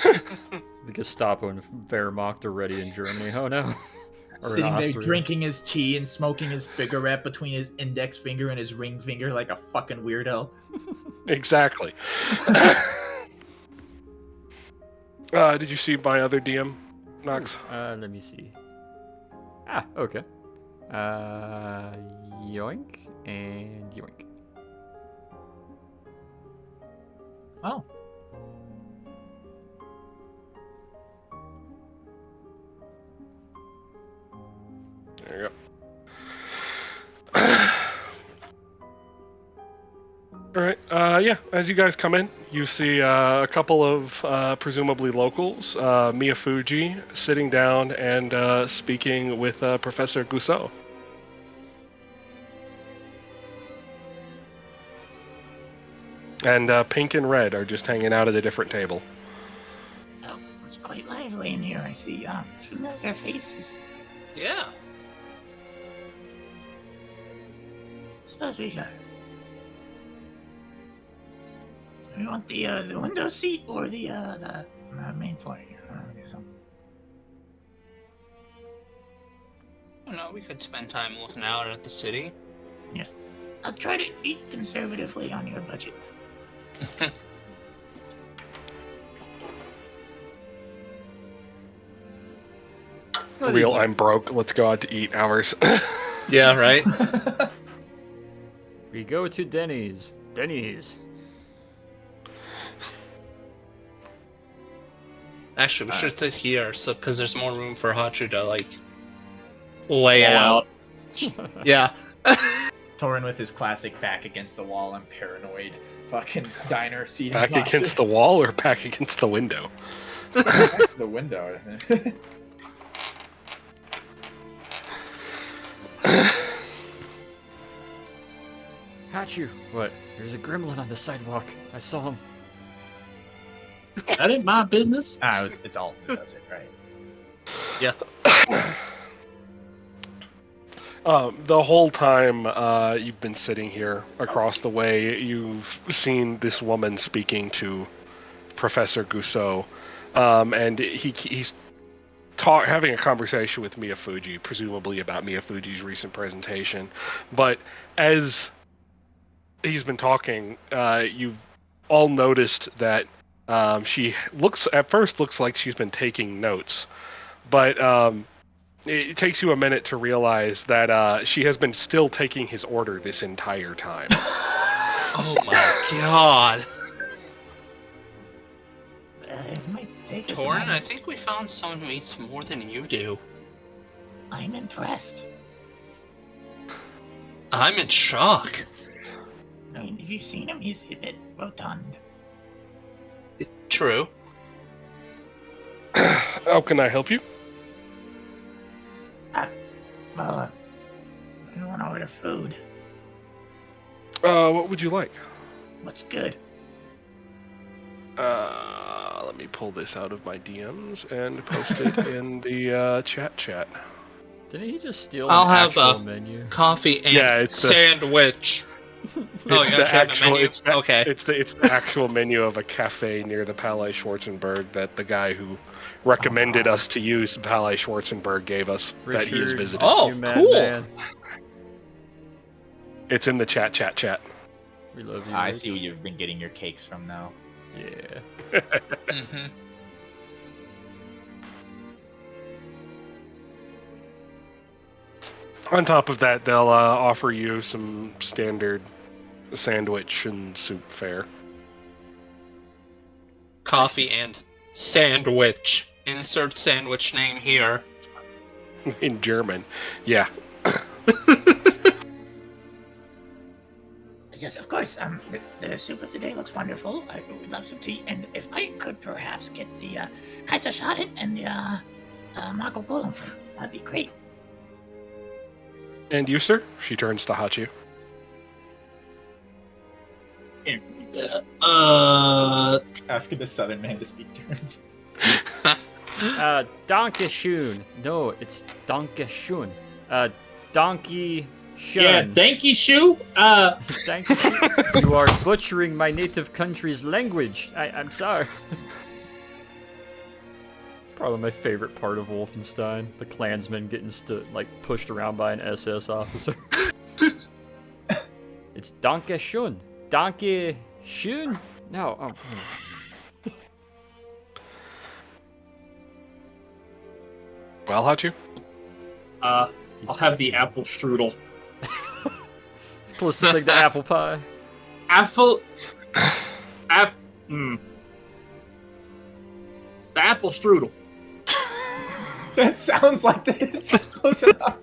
The Gestapo and Wehrmacht are ready in Germany. Oh no. Or in Sitting there Austria. drinking his tea and smoking his cigarette between his index finger and his ring finger like a fucking weirdo. Exactly. Did you see my other DM, Knox? Let me see. Ah, okay. Yoink and yoink. Oh. There you go. Alright, yeah, as you guys come in, you see a couple of presumably locals, Mia Fuji, sitting down and speaking with Professor Gusseau. And Pink and Red are just hanging out at a different table. oh, it's quite lively in here. I see familiar faces. Yeah. Suppose we go. We want the window seat or the main floor here. No, we could spend time looking out at the city. Yes. I'll try to eat conservatively on your budget. Real, I'm broke. Let's go out to eat hours. Yeah, right? We go to Denny's. Denny's. Actually, we should sit here, so because there's more room for Hachu to like lay out. Yeah. Torin with his classic back against the wall and paranoid fucking diner seating Back posture. against the wall or back against the window? Back to the window. Hachu, what? There's a gremlin on the sidewalk. I saw him. That ain't my business. It's all that does it, right? Yeah. The whole time you've been sitting here across the way, you've seen this woman speaking to Professor Gusou, and he's having a conversation with Miyafuji, presumably about Miyafuji's recent presentation. But as he's been talking, you've all noticed that she at first looks like she's been taking notes, but it takes you a minute to realize that she has been still taking his order this entire time. Oh my god. It might take us a Torin, I moment. think we found someone who eats more than you do. I'm impressed. I'm in shock. I mean, have you seen him? He's a bit rotund. True. How can I help you? Well, I want to order food. What would you like? What's good? Let me pull this out of my DMs and post it in the chat. Didn't he just steal I'll an have actual a menu? coffee and Yeah, it's the- sandwich. Oh, It's you the actually have a actual. menu? It's the, Okay. It's the actual menu of a cafe near the Palais Schwarzenberg that the guy who recommended us to use Palais Schwarzenberg gave us that he has Richard, visited. Oh, you cool. madman. It's in the chat. We love you. I Rich. see where you've been getting your cakes from now. Yeah. Mm-hmm. On top of that, they'll offer you some standard sandwich and soup fare. Coffee and sandwich. Insert sandwich name here. In German. Yeah. Yes, of course. The soup of the day looks wonderful. I would love some tea, and if I could perhaps get the Kaiserschalen and the Marco Golem, that'd be great. And you, sir? She turns to Hachu. Asking the southern man to speak to him. Danke schön. No, it's Danke schön. Donkey shun. Yeah, Danky Shoe. Danke schön. You are butchering my native country's language. I'm sorry. Probably my favorite part of Wolfenstein. The Klansmen getting pushed around by an SS officer. It's Danke schön. Danke schön? No. Oh. Well, Hachu? I'll have the apple strudel. It's closest thing to apple pie. The apple strudel. That sounds like this. Close enough.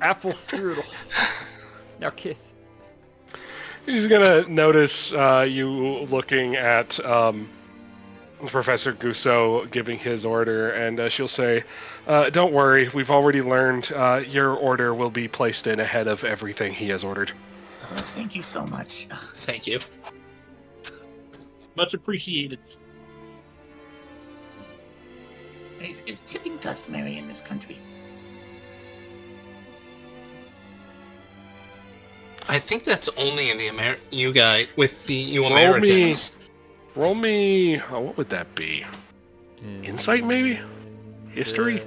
Apple strudel. Now kiss. He's gonna notice you looking at Professor Gusou giving his order, and she'll say, "Don't worry, we've already learned your order will be placed in ahead of everything he has ordered." Oh, thank you so much. Thank you. Much appreciated. Is tipping customary in this country? I think that's only in the you guys with you Americans. Roll me. What would that be? Insight, maybe? History?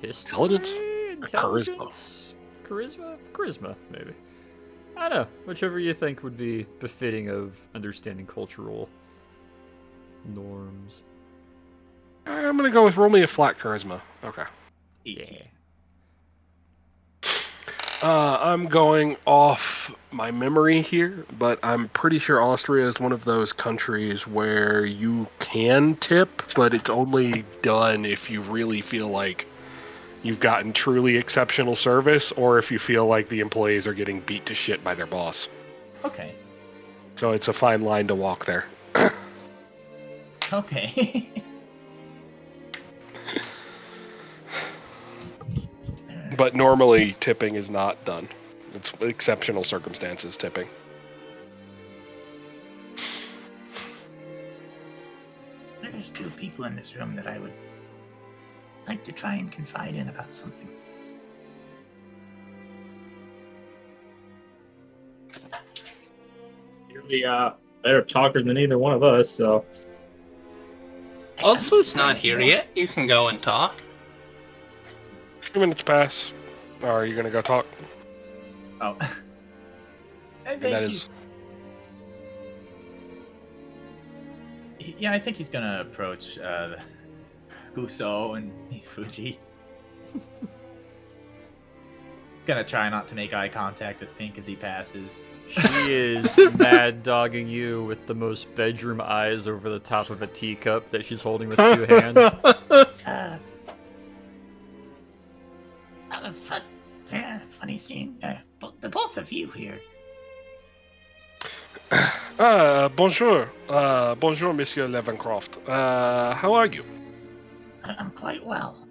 History? Intelligence? Intelligence? Charisma? Charisma, maybe. I don't know. Whichever you think would be befitting of understanding cultural norms. I'm gonna go with roll me a flat charisma. Okay. Yeah. I'm going off my memory here, but I'm pretty sure Austria is one of those countries where you can tip, but it's only done if you really feel like you've gotten truly exceptional service, or if you feel like the employees are getting beat to shit by their boss. Okay. So it's a fine line to walk there. Okay. But normally, tipping is not done. It's exceptional circumstances tipping. There's two people in this room that I would like to try and confide in about something. You're the better talker than either one of us, so. Oh, the food's not here yet. You can go and talk. 2 minutes pass. Or are you going to go talk? Oh. I And think that he's... is. Yeah, I think he's gonna approach Guso and Fuji. Gonna try not to make eye contact with Pink as he passes. She is mad dogging you with the most bedroom eyes over the top of a teacup that she's holding with two hands. Funny seeing the both of you here. Bonjour. Bonjour, Monsieur Levencroft. How are you? I'm quite well.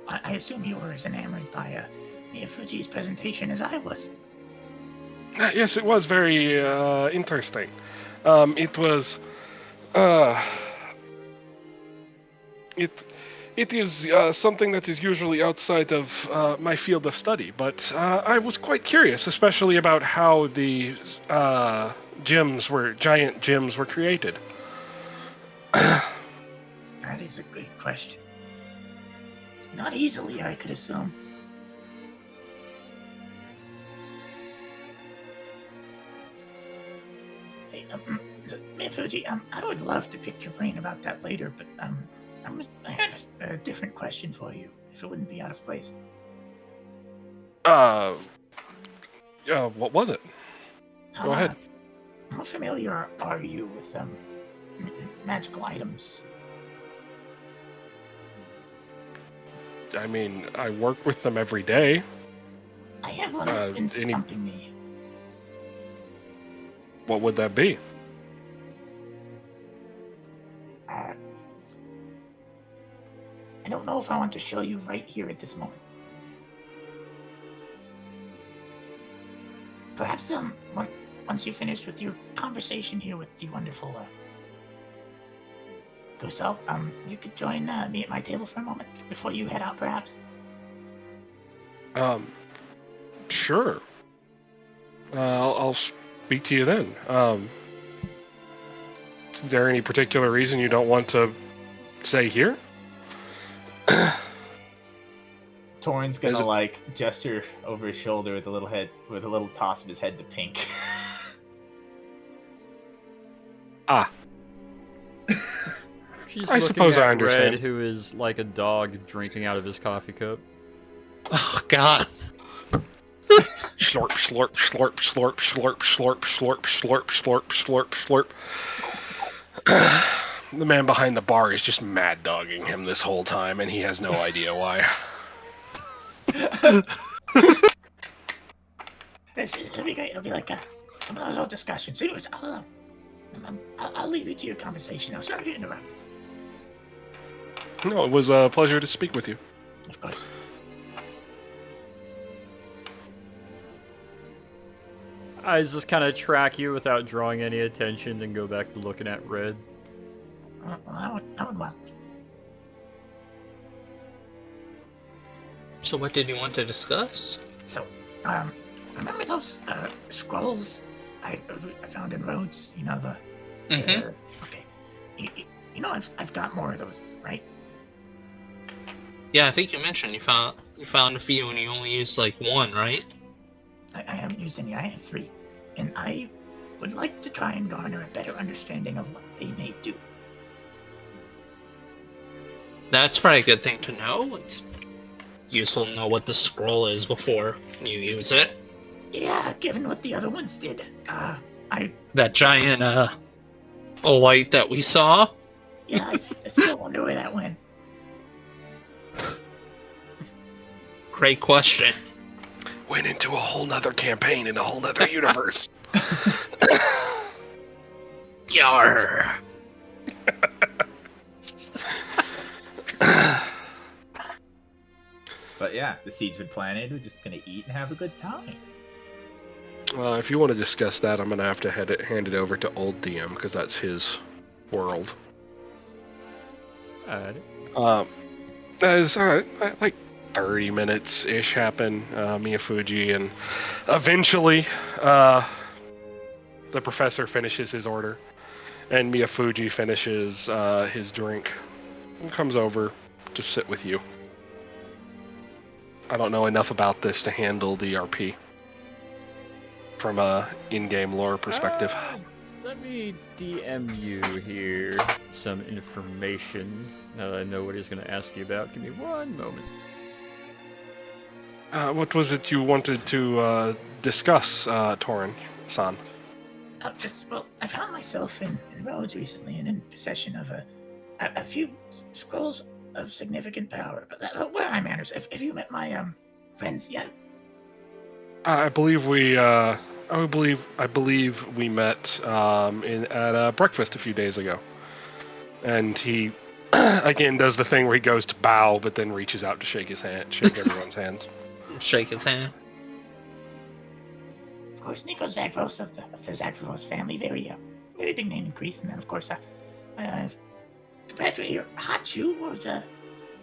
I assume you were as enamored by Fuji's presentation as I was. Yes, it was very interesting. It was. It is something that is usually outside of my field of study, but I was quite curious, especially about how the giant gyms were created. That is a good question. Not easily, I could assume. Hey, Fuji, I would love to pick your brain about that later, but I had a different question for you, if it wouldn't be out of place. What was it? Go ahead. How familiar are you with magical items? I mean, I work with them every day. I have one that's been stumping me. What would that be? I don't know if I want to show you right here at this moment. Perhaps once you're finished with your conversation here with the wonderful Guso, you could join me at my table for a moment before you head out, perhaps. Sure. I'll speak to you then. Is there any particular reason you don't want to stay here? Torrin's gonna gesture over his shoulder with a little toss of his head to Pink. She's I suppose at I understand. Red, who is like a dog drinking out of his coffee cup. Oh, God. Slurp, slurp, slurp, slurp, slurp, slurp, slurp, slurp, slurp, slurp, slurp. The man behind the bar is just mad dogging him this whole time, and he has no idea why. It'll be great. It'll be like some of those old discussions. Anyways, I'll leave you to your conversation now. Sorry to interrupt. No, it was a pleasure to speak with you. Of course. Eyes just kind of track you without drawing any attention and go back to looking at Red. Well, that would well. So what did you want to discuss? So, remember those scrolls I found in Rhodes? You know, Mm-hmm. okay. You know, I've got more of those, right? Yeah, I think you mentioned you found a few and you only used like one, right? I haven't used any. I have 3. And I would like to try and garner a better understanding of what they may do. That's probably a good thing to know. useful to know what the scroll is before you use it. Yeah, given what the other ones did. That giant, light that we saw? I still wonder where that went. Great question. Went into a whole nother campaign in a whole nother universe. Yarr. But yeah, the seed's been planted. We're just gonna eat and have a good time. If you want to discuss that, I'm going to have to hand it over to old DM, because that's his world. As like 30 minutes-ish happen, Miyafuji, and eventually the professor finishes his order, and Miyafuji finishes his drink and comes over to sit with you. I don't know enough about this to handle the RP from a in-game lore perspective. Let me DM you here some information. Now that I know what he's going to ask you about, give me one moment. What was it you wanted to discuss, Torin-san? I found myself in Rhodes recently and in possession of a few scrolls of significant power. But where are my manners? Have you met my friends yet? I believe we met at breakfast a few days ago, and he again does the thing where he goes to bow, but then reaches out to shake everyone's hands. Shake his hand. Of course, Nico Zagros of the Zagros family, very big name in Greece, and then of course, compared to your Hachu,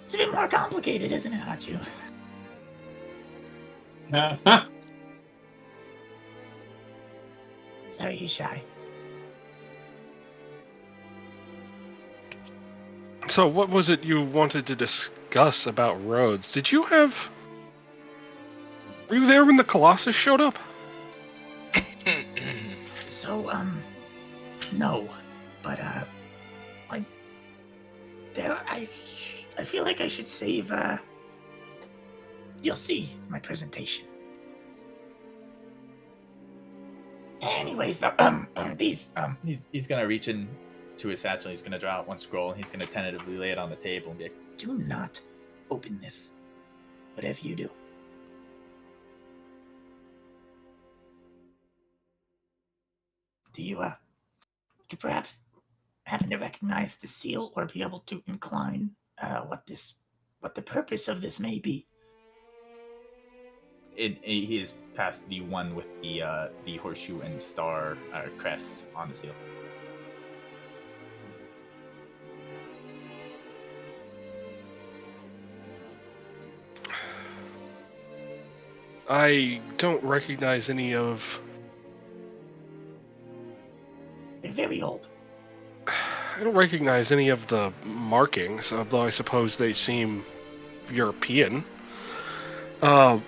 it's a bit more complicated, isn't it, Hachu? Sorry, he's shy. So, what was it you wanted to discuss about Rhodes? Were you there when the Colossus showed up? So, no, but I feel like I should save. You'll see my presentation. Anyways, He's gonna reach in to his satchel. He's gonna draw out one scroll, and he's gonna tentatively lay it on the table and be like, do not open this. Whatever you do. Do you perhaps happen to recognize the seal or be able to incline what the purpose of this may be? he is past the one with the horseshoe and star crest on the seal. I don't recognize any of... They're very old. I don't recognize any of the markings, although I suppose they seem European. The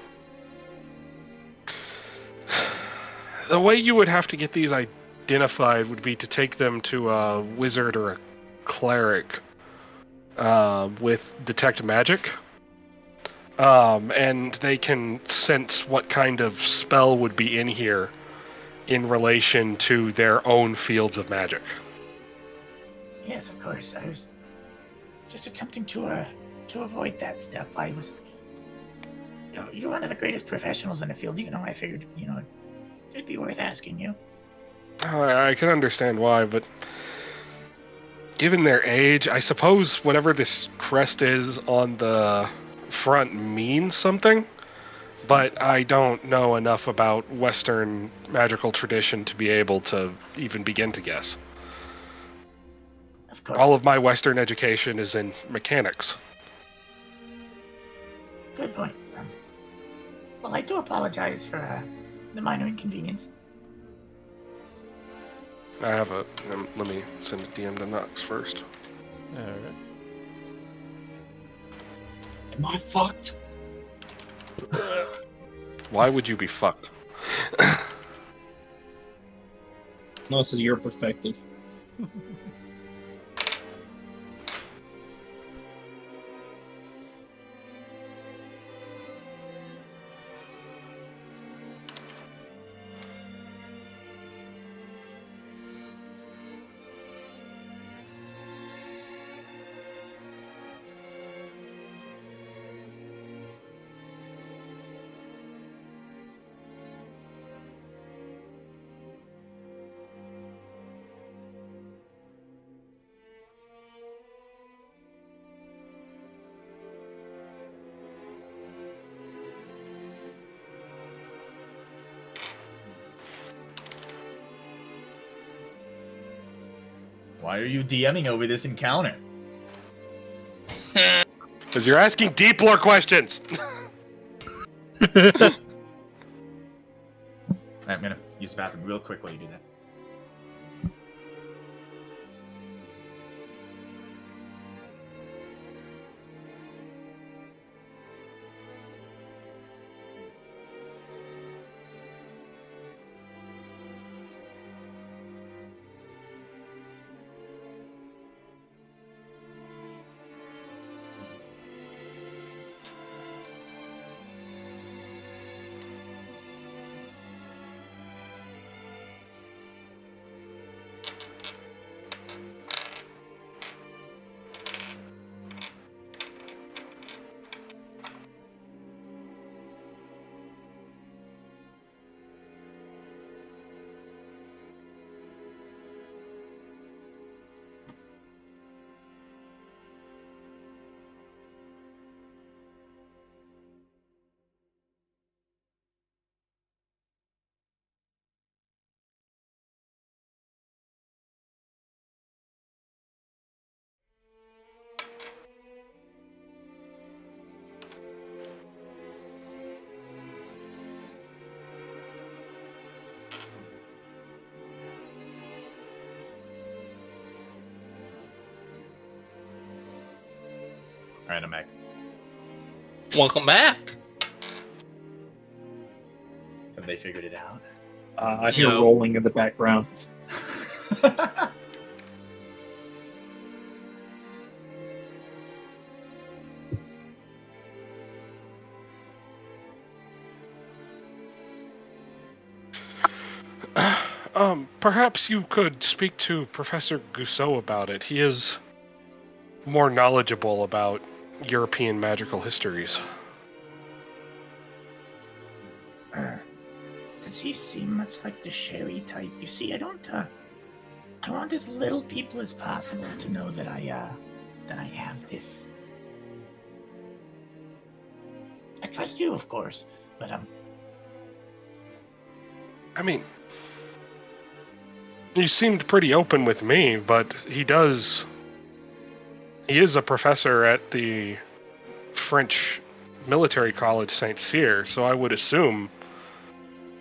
way you would have to get these identified would be to take them to a wizard or a cleric with detect magic. And they can sense what kind of spell would be in here in relation to their own fields of magic. Yes, of course. I was just attempting to avoid that step. I was, you're one of the greatest professionals in the field. I figured, it'd be worth asking you. I can understand why, but given their age, I suppose whatever this crest is on the front means something, but I don't know enough about Western magical tradition to be able to even begin to guess. Of course. All of my Western education is in mechanics. Good point. Well, I do apologize for the minor inconvenience. I have a... let me send a DM to Nux first. Alright. Am I fucked? Why would you be fucked? No, this is your perspective. Why are you DMing over this encounter? Because you're asking deep lore questions. Alright, I'm gonna use the bathroom real quick while you do that. Alright, I'm back. Welcome back. Have they figured it out? I hear No. rolling in the background. Perhaps you could speak to Professor Gousseau about it. He is more knowledgeable about European magical histories. Does he seem much like the Sherry type? You see, I want as little people as possible to know that I have this. I trust you, of course, but I mean, he seemed pretty open with me, but he is a professor at the French military college Saint Cyr, so I would assume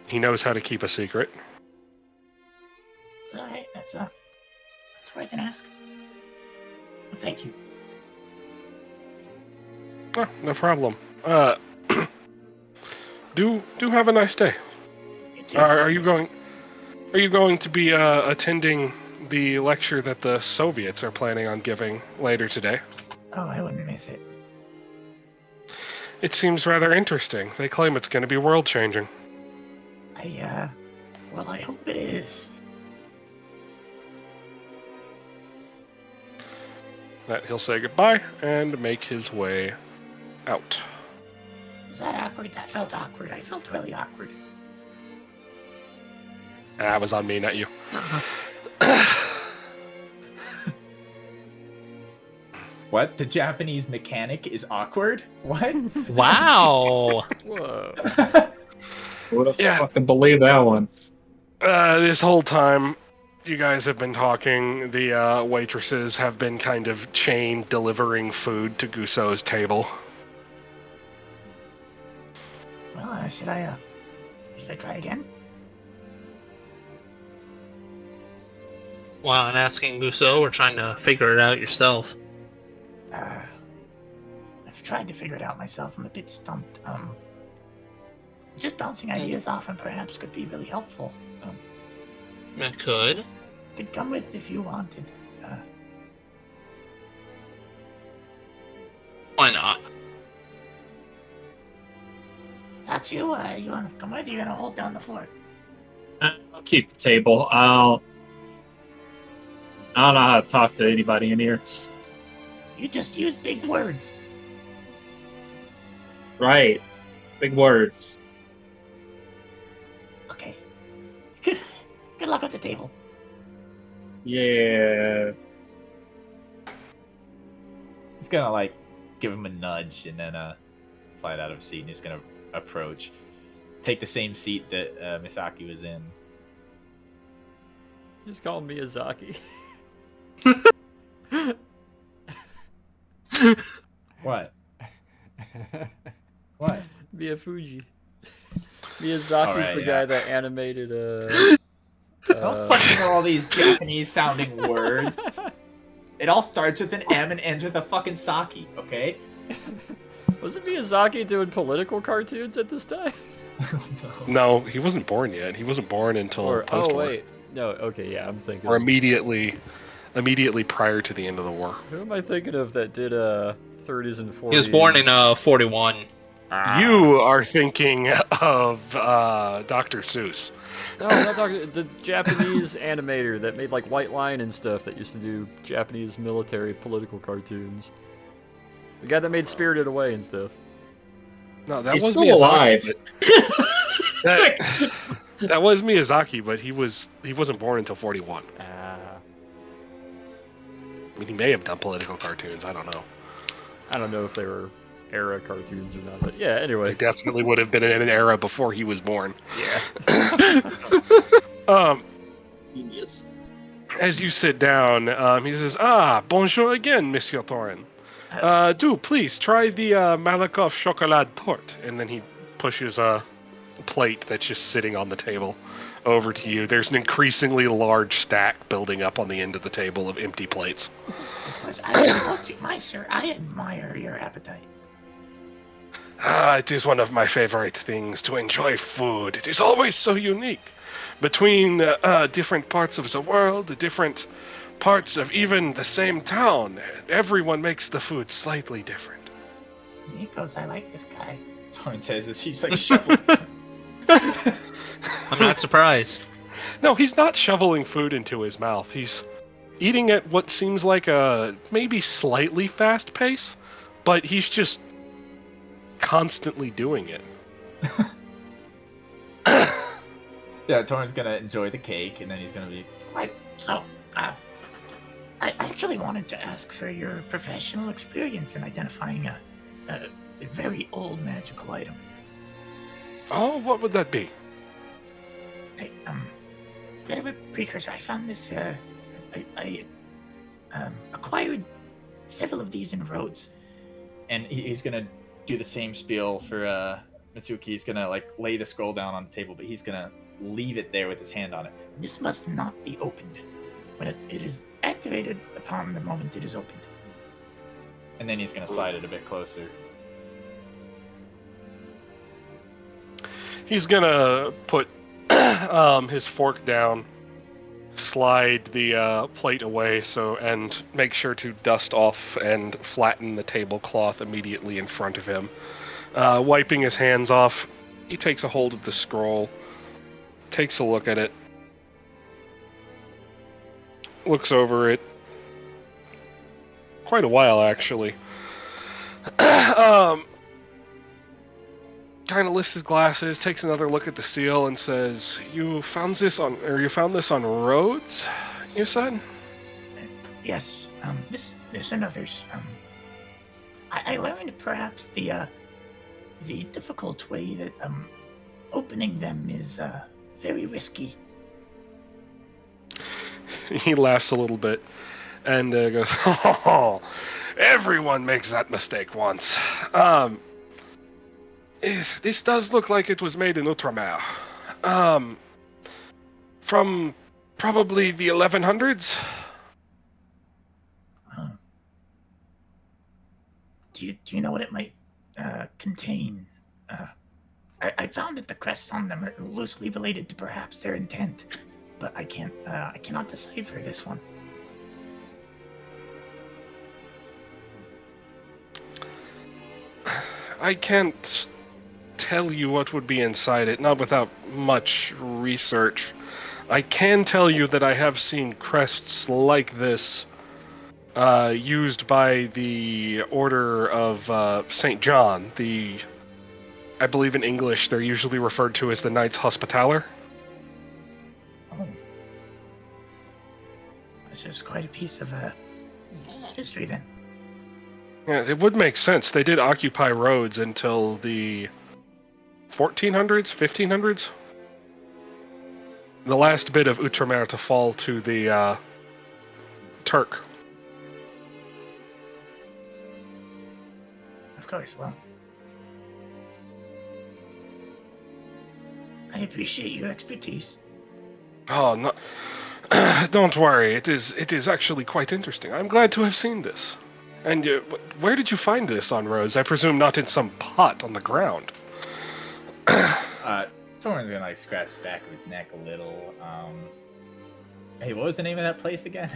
he knows how to keep a secret. all right. That's worth an ask. Well, thank you. Oh, no problem. Do have a nice day. You too. Are you going to be attending the lecture that the Soviets are planning on giving later today? Oh, I wouldn't miss it. It seems rather interesting. They claim it's going to be world-changing. Well, I hope it is. That he'll say goodbye and make his way out. Was that awkward? That felt awkward. I felt really awkward. That was on me, not you. What? The Japanese mechanic is awkward? What? Wow. Whoa. Would have Yeah. fucking believed that one. This whole time, you guys have been talking. The waitresses have been kind of chain delivering food to Gousseau's table. Well, should I try again? Wow, and asking Gousseau or trying to figure it out yourself? I've tried to figure it out myself. I'm a bit stumped. Just bouncing ideas off and perhaps could be really helpful. It could. Could come with if you wanted. Why not? That's you. You wanna come with? You're gonna hold down the fort. I'll keep the table. I don't know how to talk to anybody in here. You just use big words. Right. Big words. Okay. Good luck with the table. Yeah. He's gonna like give him a nudge and then slide out of his seat and he's gonna approach. Take the same seat that Misaki was in. Just call him Miyazaki. What? What? Miyafuji. Miyazaki's Alright, the yeah. guy that animated Don't fucking know all these Japanese sounding words. It all starts with an M and ends with a fucking sake, okay? Wasn't Miyazaki doing political cartoons at this time? No, he wasn't born yet. He wasn't born until Or post-war. oh wait, no, okay, yeah, I'm thinking. Or Of, immediately prior to the end of the war. who am I thinking of that did 30s and 40s? He was born in 41. You are thinking of Dr. Seuss. No, I'm not talking the Japanese animator that made like White Line and stuff that used to do Japanese military political cartoons. The guy that made Spirited Away and stuff. No, that He's was still Miyazaki. alive. That was Miyazaki, but he wasn't born until 41. Ah, I mean, he may have done political cartoons. I don't know. I don't know if they were era cartoons or not, but yeah. Anyway, They definitely would have been in an era before he was born. yeah. Genius. As you sit down, he says, bonjour again, Monsieur Thorin. Do please try the Malakoff chocolat tort. And then he pushes a plate that's just sitting on the table over to you. There's an increasingly large stack building up on the end of the table of empty plates. Of course, my sir, I admire your appetite. It is one of my favorite things to enjoy food. It is always so unique. Between different parts of the world, different parts of even the same town, everyone makes the food slightly different. Nikos, I like this guy. Torrin says as she's like shuffling. I'm not surprised. No, he's not shoveling food into his mouth. He's eating at what seems like a maybe slightly fast pace, but he's just constantly doing it. Yeah, Torrin's gonna enjoy the cake, and then he's gonna be. Right, so, I actually wanted to ask for your professional experience in identifying a very old magical item. Oh, what would that be? Bit of a precursor. I found this, I acquired several of these in Rhodes. And he's gonna do the same spiel for Mitsuki. He's gonna like lay the scroll down on the table, but he's gonna leave it there with his hand on it. This must not be opened, but it is activated upon the moment it is opened. And then he's gonna slide it a bit closer. He's gonna put his fork down, slide the plate away, and make sure to dust off and flatten the tablecloth immediately in front of him. Wiping his hands off, he takes a hold of the scroll, takes a look at it, looks over it. Quite a while, actually. Kind of lifts his glasses, takes another look at the seal, and says, "You found this on Rhodes? You said." Yes, this and others. I learned perhaps the difficult way that opening them is very risky. He laughs a little bit and goes, "Oh, everyone makes that mistake once. This does look like it was made in Outremer. From probably the 1100s. Do you know what it might contain? I found that the crests on them are loosely related to perhaps their intent, but I cannot decipher this one. I can't tell you what would be inside it, not without much research. I can tell you that I have seen crests like this used by the Order of St. John. I believe in English they're usually referred to as the Knights Hospitaller. Oh, this is quite a piece of history then. Yeah, it would make sense. They did occupy Rhodes until the 1400s, 1500s. The last bit of Outremer to fall to the Turk. Of course, well. I appreciate your expertise. Oh, no. Don't worry. It is actually quite interesting. I'm glad to have seen this. And where did you find this on roads? I presume not in some pot on the ground. Torin's gonna like scratch the back of his neck a little. Hey, what was the name of that place again?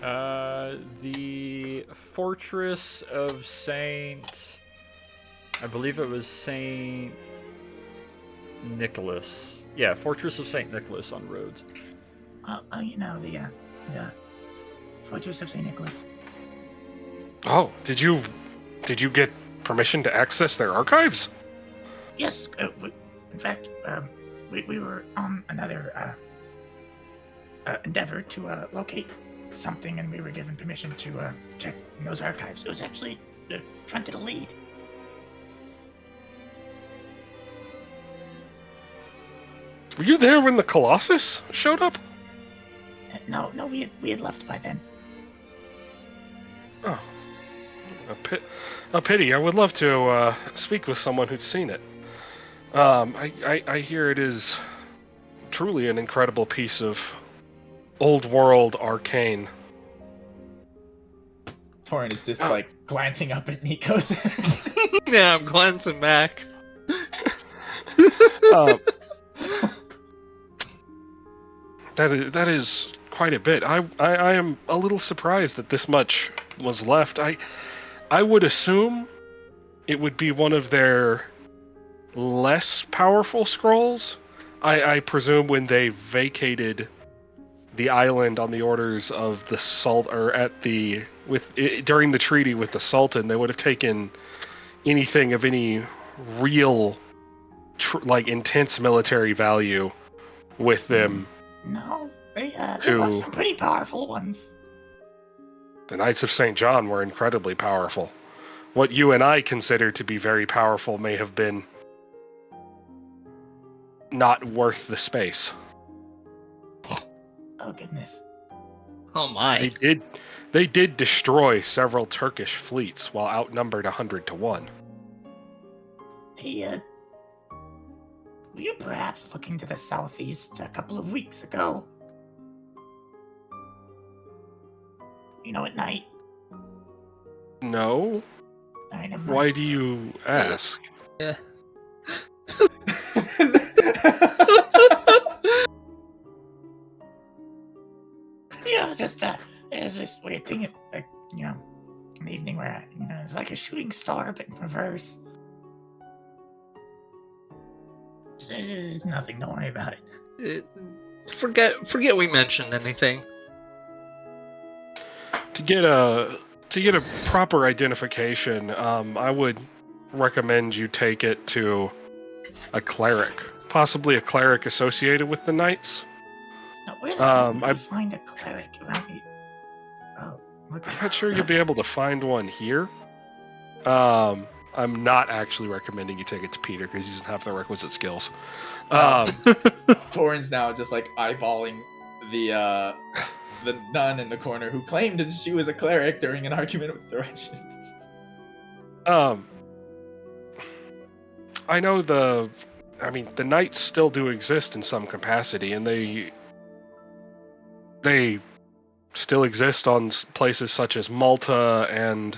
The Fortress of Saint... I believe it was Saint Nicholas. Yeah, Fortress of Saint Nicholas on Rhodes. The Fortress of St. Nicholas. Oh, did you get permission to access their archives? Yes, in fact, we were on another endeavor to locate something, and we were given permission to check in those archives. It was actually Trent did a lead. Were you there when the Colossus showed up? No, we had left by then. Oh, a pity. I would love to speak with someone who'd seen it. I hear it is truly an incredible piece of old world arcane. Torin is just like glancing up at Nikos. Yeah, I'm glancing back. That is quite a bit. I am a little surprised that this much was left. I would assume it would be one of their less powerful scrolls. I presume when they vacated the island on the orders of the during the treaty with the Sultan, they would have taken anything of any real intense military value with them. No, they left some pretty powerful ones. The Knights of St. John were incredibly powerful. What you and I consider to be very powerful may have been not worth the space. Oh goodness. Oh my. They did destroy several Turkish fleets while outnumbered 100 to 1. Hey, were you perhaps looking to the southeast a couple of weeks ago? At night? No? Alright, never mind. Why do you ask? Yeah. Just there's this weird thing, like, an evening where, it's like a shooting star, but in reverse. It's nothing, don't worry about it. Forget we mentioned anything. To get a proper identification, I would recommend you take it to a cleric, possibly a cleric associated with the Knights. Now, where the hell would I find a cleric around me? Oh, look. I'm not sure you'll be able to find one here. I'm not actually recommending you take it to Peter because he doesn't have the requisite skills. Torin's now just like eyeballing the nun in the corner who claimed that she was a cleric during an argument with the Russians. I know the Knights still do exist in some capacity, and they still exist on places such as Malta, and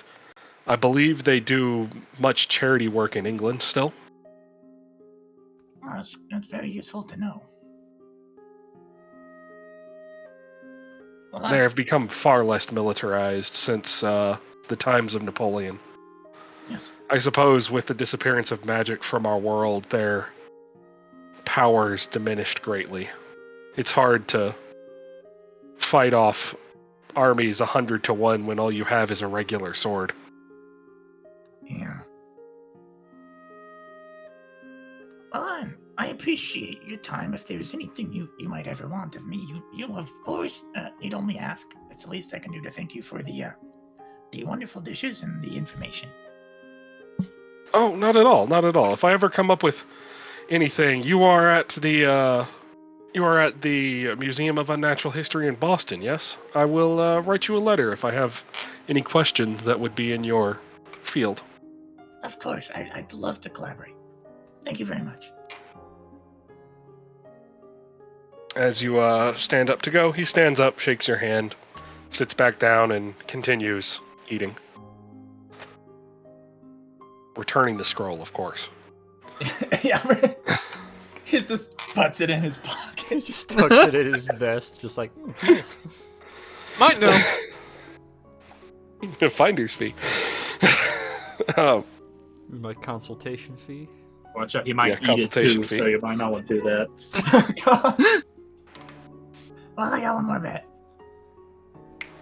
I believe they do much charity work in England still. Oh, that's very useful to know. Well, They have become far less militarized since the times of Napoleon. Yes. I suppose with the disappearance of magic from our world, their powers diminished greatly. It's hard to fight off armies 100 to 1 when all you have is a regular sword. Yeah. Well, I appreciate your time. If there's anything you might ever want of me, you of course need only ask. It's the least I can do to thank you for the wonderful dishes and the information. Oh, not at all, not at all. If I ever come up with anything, you are at the You are at the Museum of Unnatural History in Boston, yes? I will write you a letter if I have any questions that would be in your field. Of course, I'd love to collaborate. Thank you very much. As you stand up to go, he stands up, shakes your hand, sits back down, and continues eating. Returning the scroll, of course. Yeah, he just puts it in his pocket. Just tucks it in his vest, just like, nice. Might know. Finder's fee. My consultation fee. Watch out, he might Yeah, eat it consultation too, fee. so you might not want to do that. Well, I got one more bet.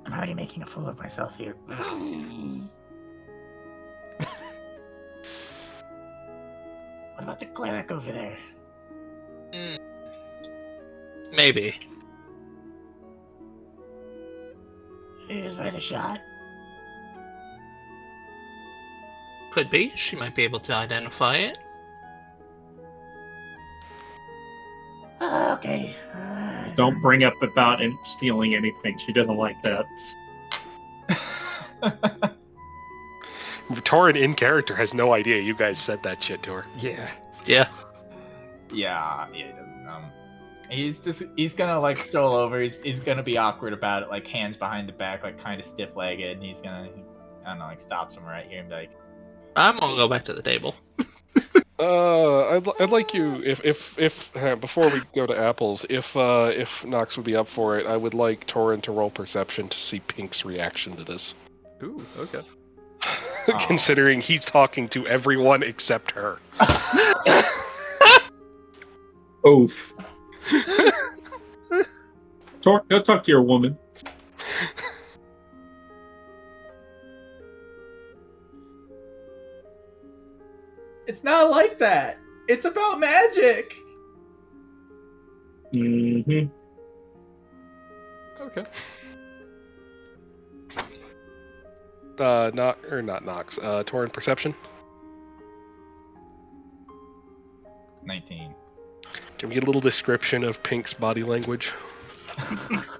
I'm already making a fool of myself here. What about the cleric over there? Maybe. Is worth a shot. Could be. She might be able to identify it. Okay. Don't bring up about him stealing anything. She doesn't like that. Torin in character has no idea you guys said that shit to her. Yeah. Yeah. Yeah, he doesn't. He's gonna like stroll over. He's gonna be awkward about it, like hands behind the back, like kind of stiff legged, and he's gonna, I don't know, like stop somewhere right here and be like, I'm gonna go back to the table. I'd like you if before we go to apples, if Nox would be up for it, I would like Torin to roll perception to see Pink's reaction to this. Ooh, okay. Considering he's talking to everyone except her. Oof. Go talk to your woman. it's not like that. It's about magic. Mm-hmm. Okay. Not Nox. Torin perception. 19. Give me a little description of Pink's body language.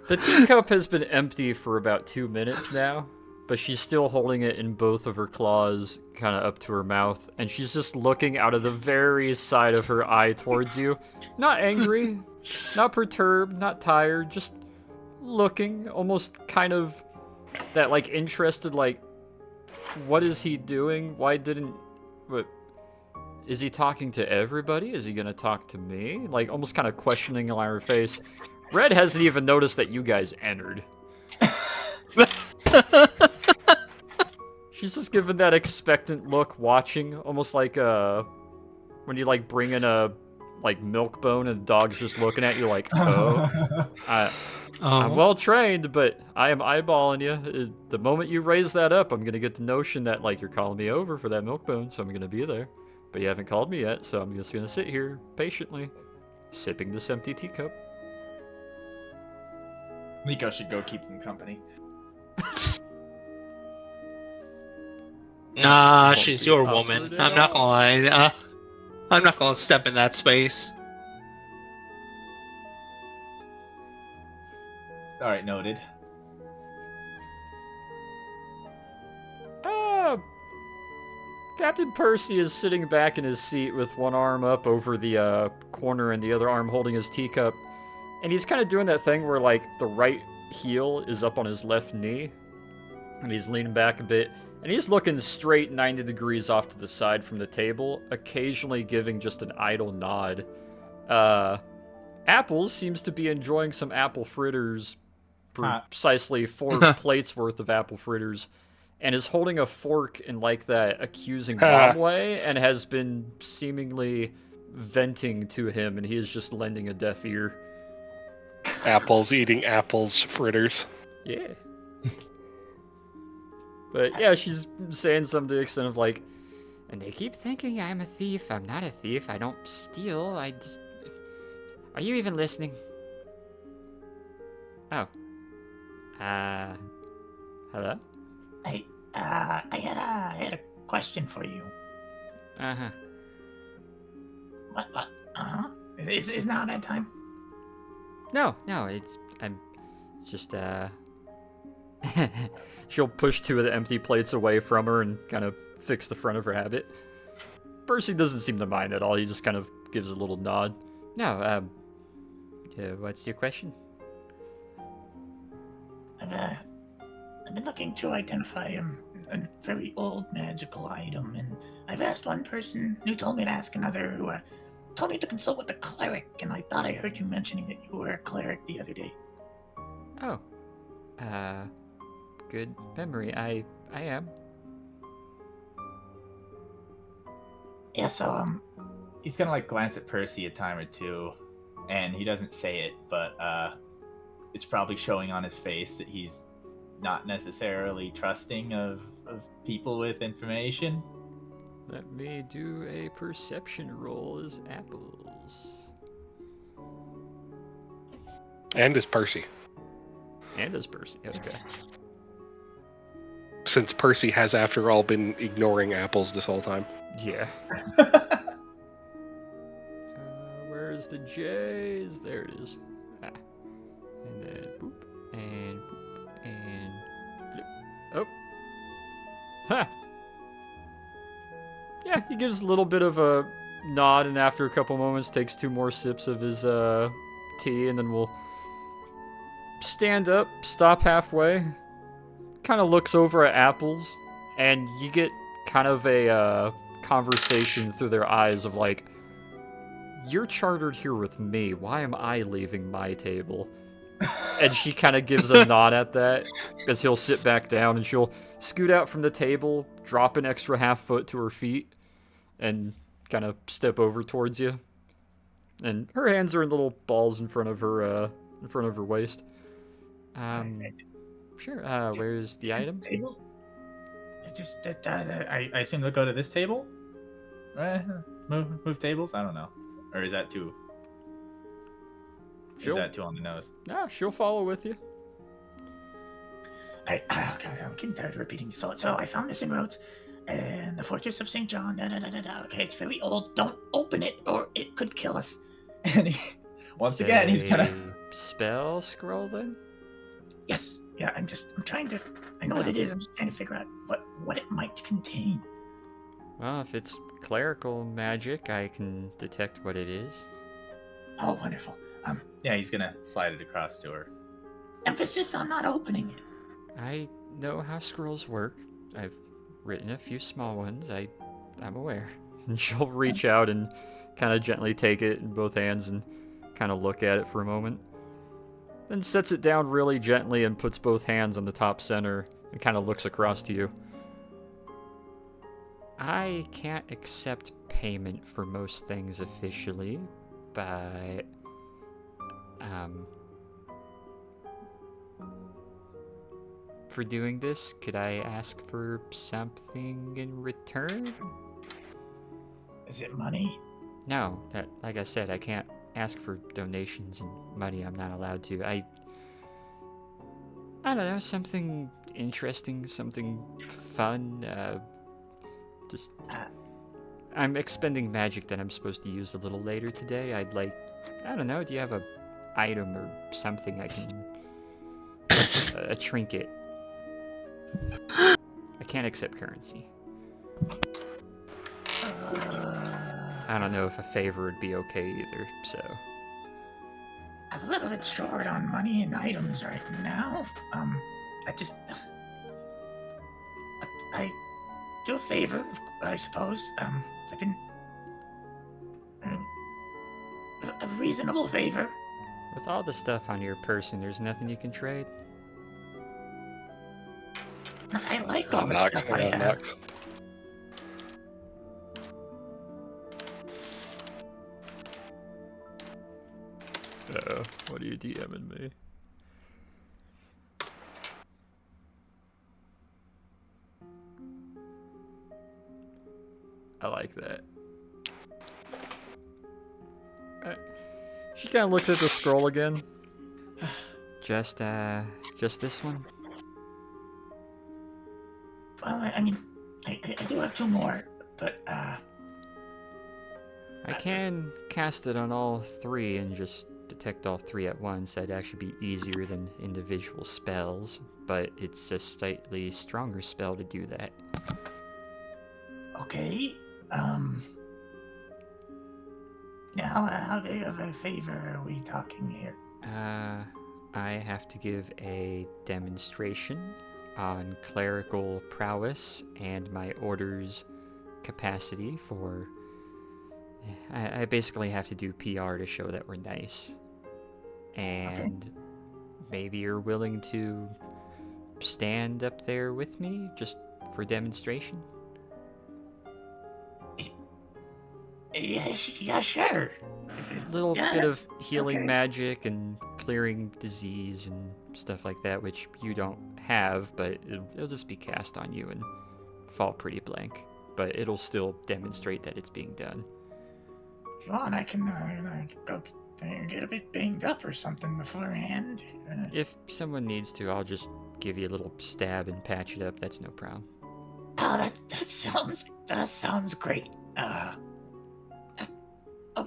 The teacup has been empty for about 2 minutes now, but she's still holding it in both of her claws, kind of up to her mouth, and she's just looking out of the very side of her eye towards you. Not angry, not perturbed, not tired, just looking, almost kind of that, like, interested, like, what is he doing? Why didn't... What... Is he talking to everybody? Is he gonna talk to me? Like, almost kind of questioning on her face. Red hasn't even noticed that you guys entered. She's just giving that expectant look, watching, almost like when you like bring in a like milk bone and the dog's just looking at you like, oh, I'm well trained, but I am eyeballing you. The moment you raise that up, I'm gonna get the notion that like you're calling me over for that milk bone, so I'm gonna be there. But you haven't called me yet, so I'm just gonna sit here patiently, sipping this empty teacup. Nico should go keep them company. Nah, Won't she's be your awkward woman. at I'm not all. gonna lie. I'm not gonna step in that space. All right, noted. Captain Percy is sitting back in his seat with one arm up over the corner and the other arm holding his teacup. And he's kind of doing that thing where, like, the right heel is up on his left knee. And he's leaning back a bit. And he's looking straight 90 degrees off to the side from the table, occasionally giving just an idle nod. Apples seems to be enjoying some apple fritters, precisely 4 plates worth of apple fritters, and is holding a fork in like that accusing mom way, and has been seemingly venting to him, and he is just lending a deaf ear. Apples eating apples, fritters. Yeah. But yeah, she's saying something to the extent of like, and they keep thinking I'm a thief. I'm not a thief. I don't steal. I just... Are you even listening? Oh. Hello? Hey, I had a question for you. Uh-huh. What? Uh-huh. Is now a bad time? No, I'm just, She'll push two of the empty plates away from her and kind of fix the front of her habit. Percy doesn't seem to mind at all. He just kind of gives a little nod. No, what's your question? I've been looking to identify a very old magical item, and I've asked one person who told me to ask another who told me to consult with a cleric, and I thought I heard you mentioning that you were a cleric the other day. Oh, good memory. I am. Yeah, so, He's gonna like glance at Percy a time or two, and he doesn't say it, but it's probably showing on his face that he's not necessarily trusting of people with information. Let me do a perception roll as apples. And as Percy. And as Percy, okay. Since Percy has, after all, been ignoring apples this whole time. Yeah. Where's the J's? There it is. Ah. And then boop, and boop, and blip. Oh. Ha! Yeah, he gives a little bit of a nod, and after a couple moments takes 2 more sips of his tea, and then we'll stand up, stop halfway, kind of looks over at apples, and you get kind of a conversation through their eyes of like, you're chartered here with me, why am I leaving my table? And she kind of gives a nod at that as he'll sit back down, and she'll scoot out from the table, drop an extra half foot to her feet, and kind of step over towards you. And her hands are in little balls in front of her waist. Sure. Where's the item? Table? Just I assume they'll go to this table. Move tables. I don't know, or is that too? Is that too on the nose? Nah, she'll follow with you. Okay, I'm getting tired of repeating. So I found this in Rhodes, and the Fortress of St. John. Okay, it's very old. Don't open it, or it could kill us. And once again, he's gonna spell scroll then. Yes. Yeah. I'm trying to. I know what it is. I'm just trying to figure out what it might contain. Well, if it's clerical magic, I can detect what it is. Oh, wonderful. Yeah, he's gonna slide it across to her. Emphasis on not opening it. I know how scrolls work. I've written a few small ones. I'm aware. And she'll reach out and kind of gently take it in both hands and kind of look at it for a moment. Then sets it down really gently and puts both hands on the top center and kind of looks across to you. I can't accept payment for most things officially, but for doing this, could I ask for something in return? Is it money? No, like I said, I can't ask for donations and money. I'm not allowed to. I don't know, something interesting, something fun. I'm expending magic that I'm supposed to use a little later today. I don't know, do you have a item or something I can... a trinket? I can't accept currency. I don't know if a favor would be okay either, so... I'm a little bit short on money and items right now. I do a favor, I suppose. I've been... a reasonable favor. With all the stuff on your person, there's nothing you can trade? I like all the stuff I have. Knocks. What are you DMing me? I like that. She kind of looks at the scroll again. Just this one? Well, I mean, I do have 2 more, but, I can cast it on all 3 and just detect all three at once, that'd actually be easier than individual spells, but it's a slightly stronger spell to do that. Okay. Now, how big of a favor are we talking here? I have to give a demonstration on clerical prowess and my order's capacity for... I basically have to do PR to show that we're nice. And maybe you're willing to stand up there with me just for demonstration? Yeah, sure. A little bit of healing magic and clearing disease and stuff like that, which you don't have, but it'll just be cast on you and fall pretty blank. But it'll still demonstrate that it's being done. If you want, I can go get a bit banged up or something beforehand. If someone needs to, I'll just give you a little stab and patch it up. That's no problem. Oh, that sounds great.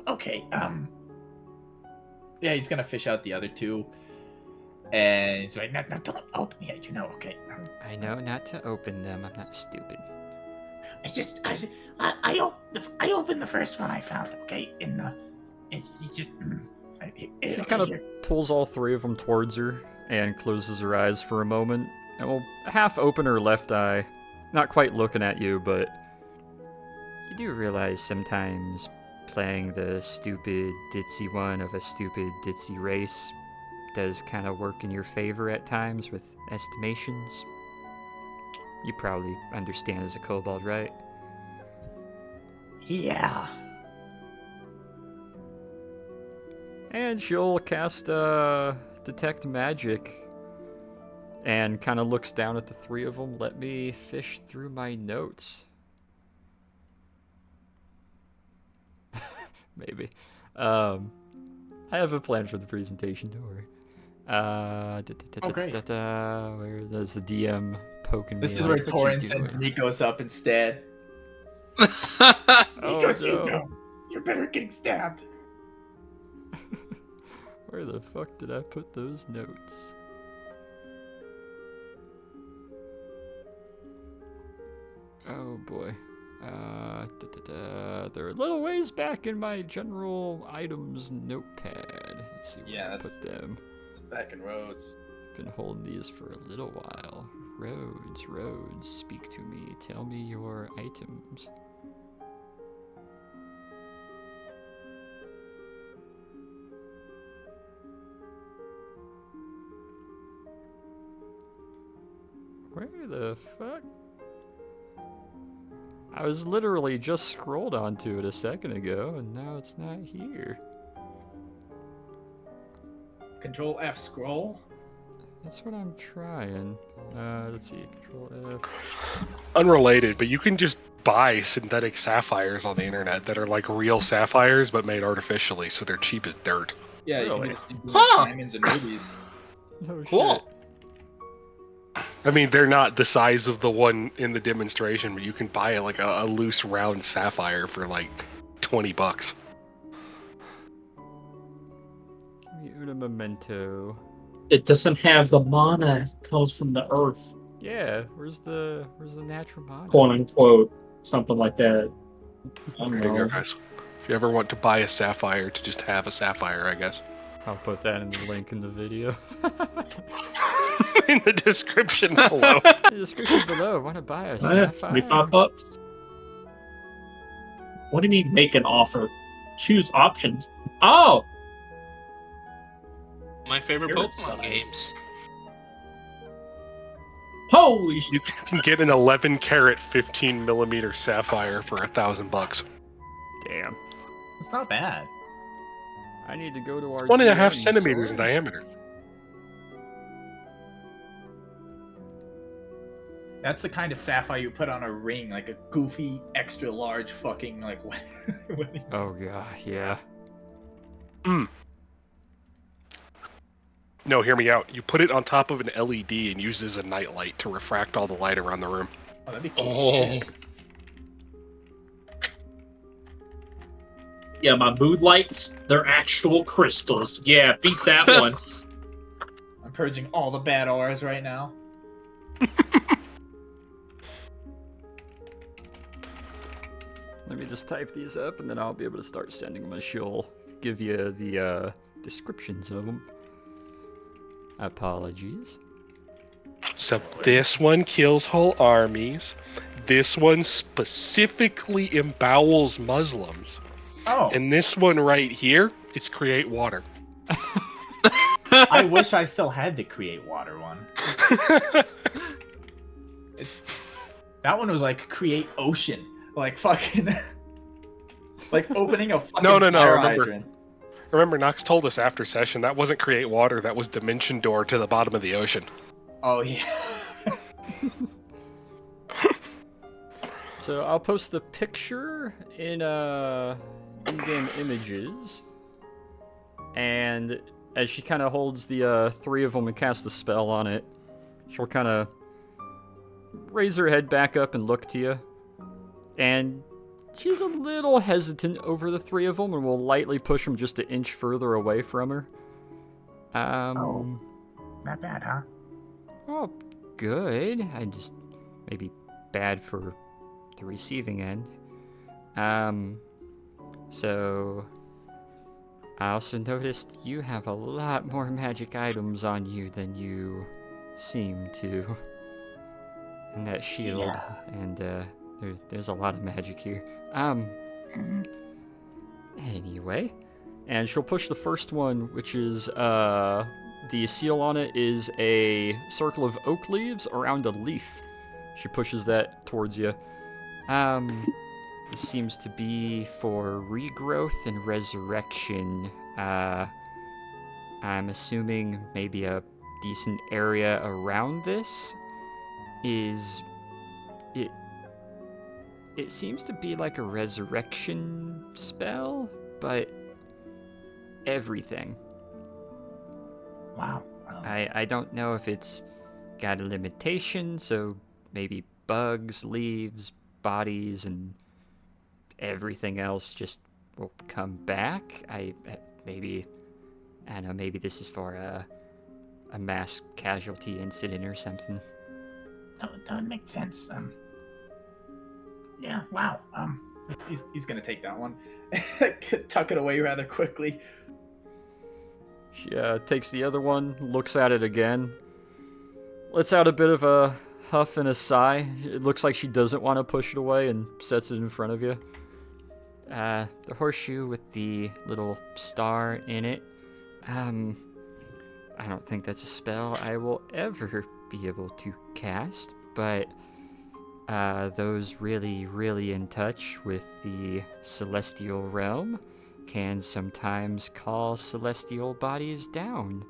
Okay. Yeah, he's gonna fish out the other two, and he's Wait, now don't open yet. Okay. I know not to open them. I'm not stupid. It's just I opened the first one I found. Okay, She kind of pulls all three of them towards her and closes her eyes for a moment, and will half open her left eye, not quite looking at you, but you do realize sometimes playing the stupid ditzy one of a stupid ditzy race does kind of work in your favor at times with estimations. You probably understand as a kobold, right? Yeah. And she'll cast Detect Magic and kind of looks down at the three of them. Let me fish through my notes. Maybe. I have a plan for the presentation, don't worry. great. Where does the DM poking me? This is like, where "What you Torin sends doing?" Nikos up instead. Oh, Nikos, no. you're better getting stabbed. Where the fuck did I put those notes? Oh boy. They're a little ways back in my general items notepad. Let's see where I put them. It's back in Rhodes. Been holding these for a little while. Roads, speak to me. Tell me your items. Where the fuck? I was literally just scrolled onto it a second ago, and now it's not here. Control F scroll. That's what I'm trying. Let's see, Control F. Unrelated, but you can just buy synthetic sapphires on the internet that are like real sapphires but made artificially, so they're cheap as dirt. Yeah, you Really? can just do Huh. diamonds and rubies. No Cool. shit. I mean, they're not the size of the one in the demonstration, but you can buy like a loose round sapphire for like $20. Give me una memento. It doesn't have the mana that comes from the earth, Yeah, where's the natural mana? quote unquote, something like that. I don't There you go, know. guys. If you ever want to buy a sapphire, to just have a sapphire, I guess. I'll put that in the link in the video. In the description below. In the description below, want to buy a sapphire? $25. What do you mean make an offer? Choose options. Oh, My favorite Carrot Pokemon size. games. holy You shit. can get an 11 karat 15 millimeter sapphire for $1,000. Damn. It's not bad. I need to go to our 1.5 DM, centimeters in sorry. diameter. That's the kind of sapphire you put on a ring, like a goofy, extra large fucking like what? Oh god, yeah. No, hear me out. You put it on top of an LED and use it as a nightlight to refract all the light around the room. Oh, that'd be cool. Oh. Shit. Yeah, my mood lights, they're actual crystals. Yeah, beat that one. I'm purging all the bad auras right now. Let me just type these up, and then I'll be able to start sending them, and she'll give you the descriptions of them. Apologies. So this one kills whole armies. This one specifically embowels Muslims. Oh, And this one right here, it's create water. I wish I still had the create water one. That one was like create ocean, like fucking, like opening a fucking No, fire remember. hydrant. Remember, Nox told us after session that wasn't create water, that was dimension door to the bottom of the ocean. Oh yeah. So I'll post the picture in in-game images, and as she kind of holds the three of them and casts the spell on it, she'll kind of raise her head back up and look to you, and she's a little hesitant over the three of them and will lightly push them just an inch further away from her. Oh. Not bad, huh? Oh, good. I just maybe bad for the receiving end. So I also noticed you have a lot more magic items on you than you seem to. And that shield, Yeah. and there's a lot of magic here. Mhm. Anyway, and she'll push the first one, which is the seal on it is a circle of oak leaves around a leaf. She pushes that towards you. This seems to be for regrowth and resurrection. I'm assuming maybe a decent area around this is it seems to be like a resurrection spell, but everything. Wow. Oh. I don't know if it's got a limitation, so maybe bugs, leaves, bodies, and everything else just will come back. Maybe I don't know, maybe this is for a mass casualty incident or something. That would make sense. Yeah, wow. He's gonna take that one, tuck it away rather quickly. She takes the other one, looks at it again, lets out a bit of a huff and a sigh. It looks like she doesn't want to push it away and sets it in front of you. The horseshoe with the little star in it. I don't think that's a spell I will ever be able to cast, but those really in touch with the celestial realm can sometimes call celestial bodies down.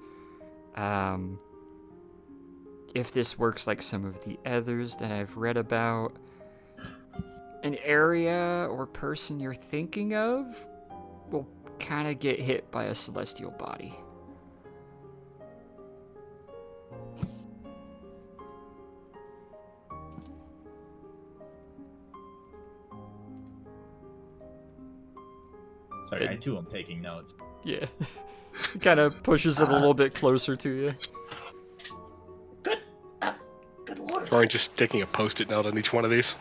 If this works like some of the others that I've read about, an area or person you're thinking of will kind of get hit by a celestial body. Sorry, I too am taking notes. Yeah. Kind of pushes it a little bit closer to you. Good lord. Or just sticking a post-it note on each one of these.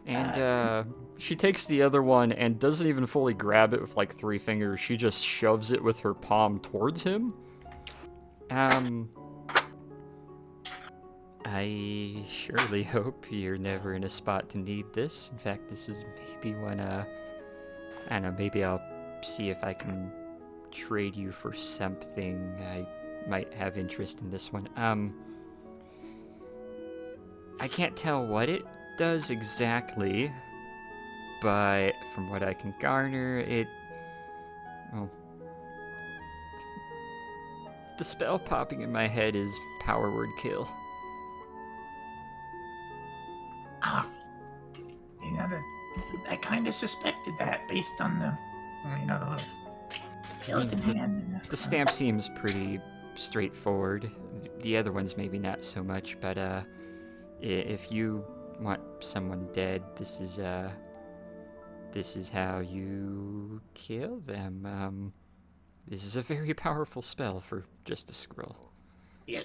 And she takes the other one and doesn't even fully grab it with like 3 fingers. She just shoves it with her palm towards him. I surely hope you're never in a spot to need this. In fact, this is maybe when, I don't know, maybe I'll see if I can trade you for something. I might have interest in this one. I can't tell what it does exactly, but from what I can garner, the spell popping in my head is power word kill. You know, I kind of suspected that based on the little skeleton hand. And The stamp seems pretty straightforward. The other ones maybe not so much, but if you want someone dead, this is this is how you kill them. This is a very powerful spell for just a scroll. Yeah,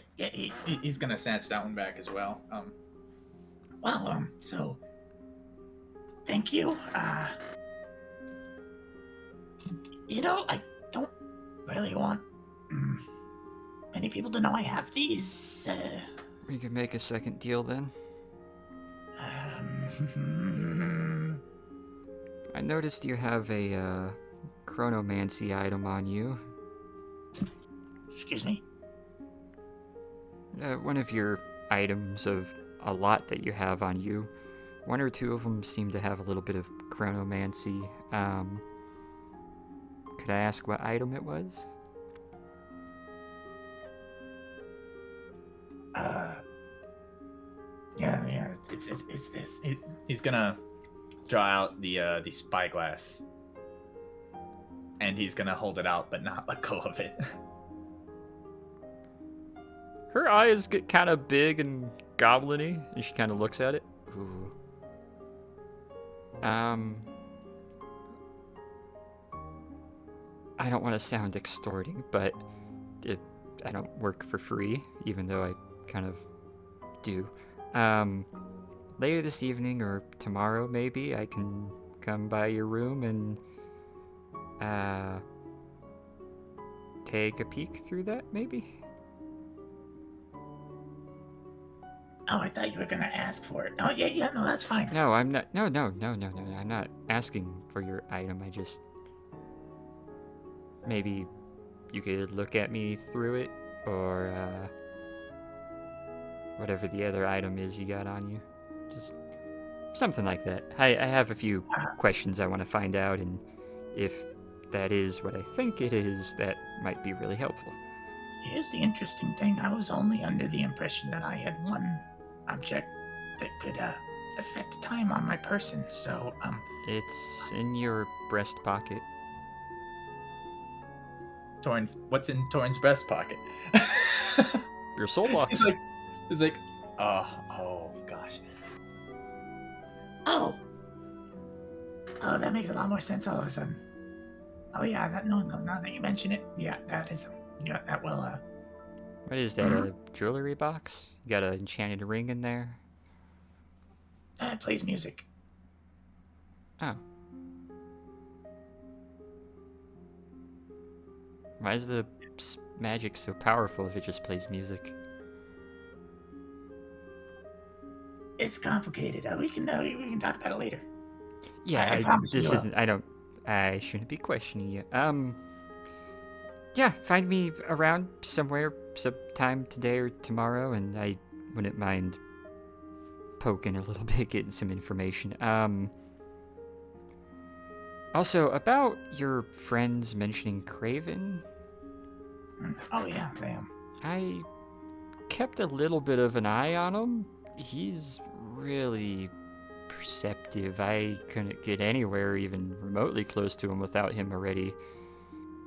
He's gonna snatch that one back as well. well, so thank you. I don't really want many people to know I have these. We could make a second deal then. I noticed you have a chronomancy item on you. Excuse me? One of your items of a lot that you have on you. One or two of them seem to have a little bit of chronomancy. Could I ask what item it was? Yeah, it's this. He's gonna draw out the spyglass, and he's gonna hold it out, but not let go of it. Her eyes get kind of big and goblin-y, and she kind of looks at it. Ooh. I don't want to sound extorting, but I don't work for free, even though I kind of do. Later this evening or tomorrow, maybe, I can come by your room and take a peek through that, maybe? Oh, I thought you were gonna ask for it. Oh, yeah, no, that's fine. No, I'm not. No. I'm not asking for your item. I just. Maybe you could look at me through it, or whatever the other item is you got on you. Just something like that. I have a few questions I want to find out, and if that is what I think it is, that might be really helpful. Here's the interesting thing. I was only under the impression that I had one object that could affect time on my person, so It's in your breast pocket. Torn, what's in Torn's breast pocket? Your soul box. He's like, oh gosh. Oh, that makes a lot more sense all of a sudden. Oh yeah, no, now that you mention it, yeah, that will What is that, a jewelry box? You got an enchanted ring in there? it plays music. Oh. Why is the magic so powerful if it just plays music? It's complicated. We can talk about it later. Yeah, I promise we this will. isn't. I shouldn't be questioning you. Yeah, find me around somewhere, sometime today or tomorrow, and I wouldn't mind poking a little bit, getting some information. Also, about your friends mentioning Craven, Oh yeah, damn. I kept a little bit of an eye on him. He's really perceptive. I couldn't get anywhere even remotely close to him without him already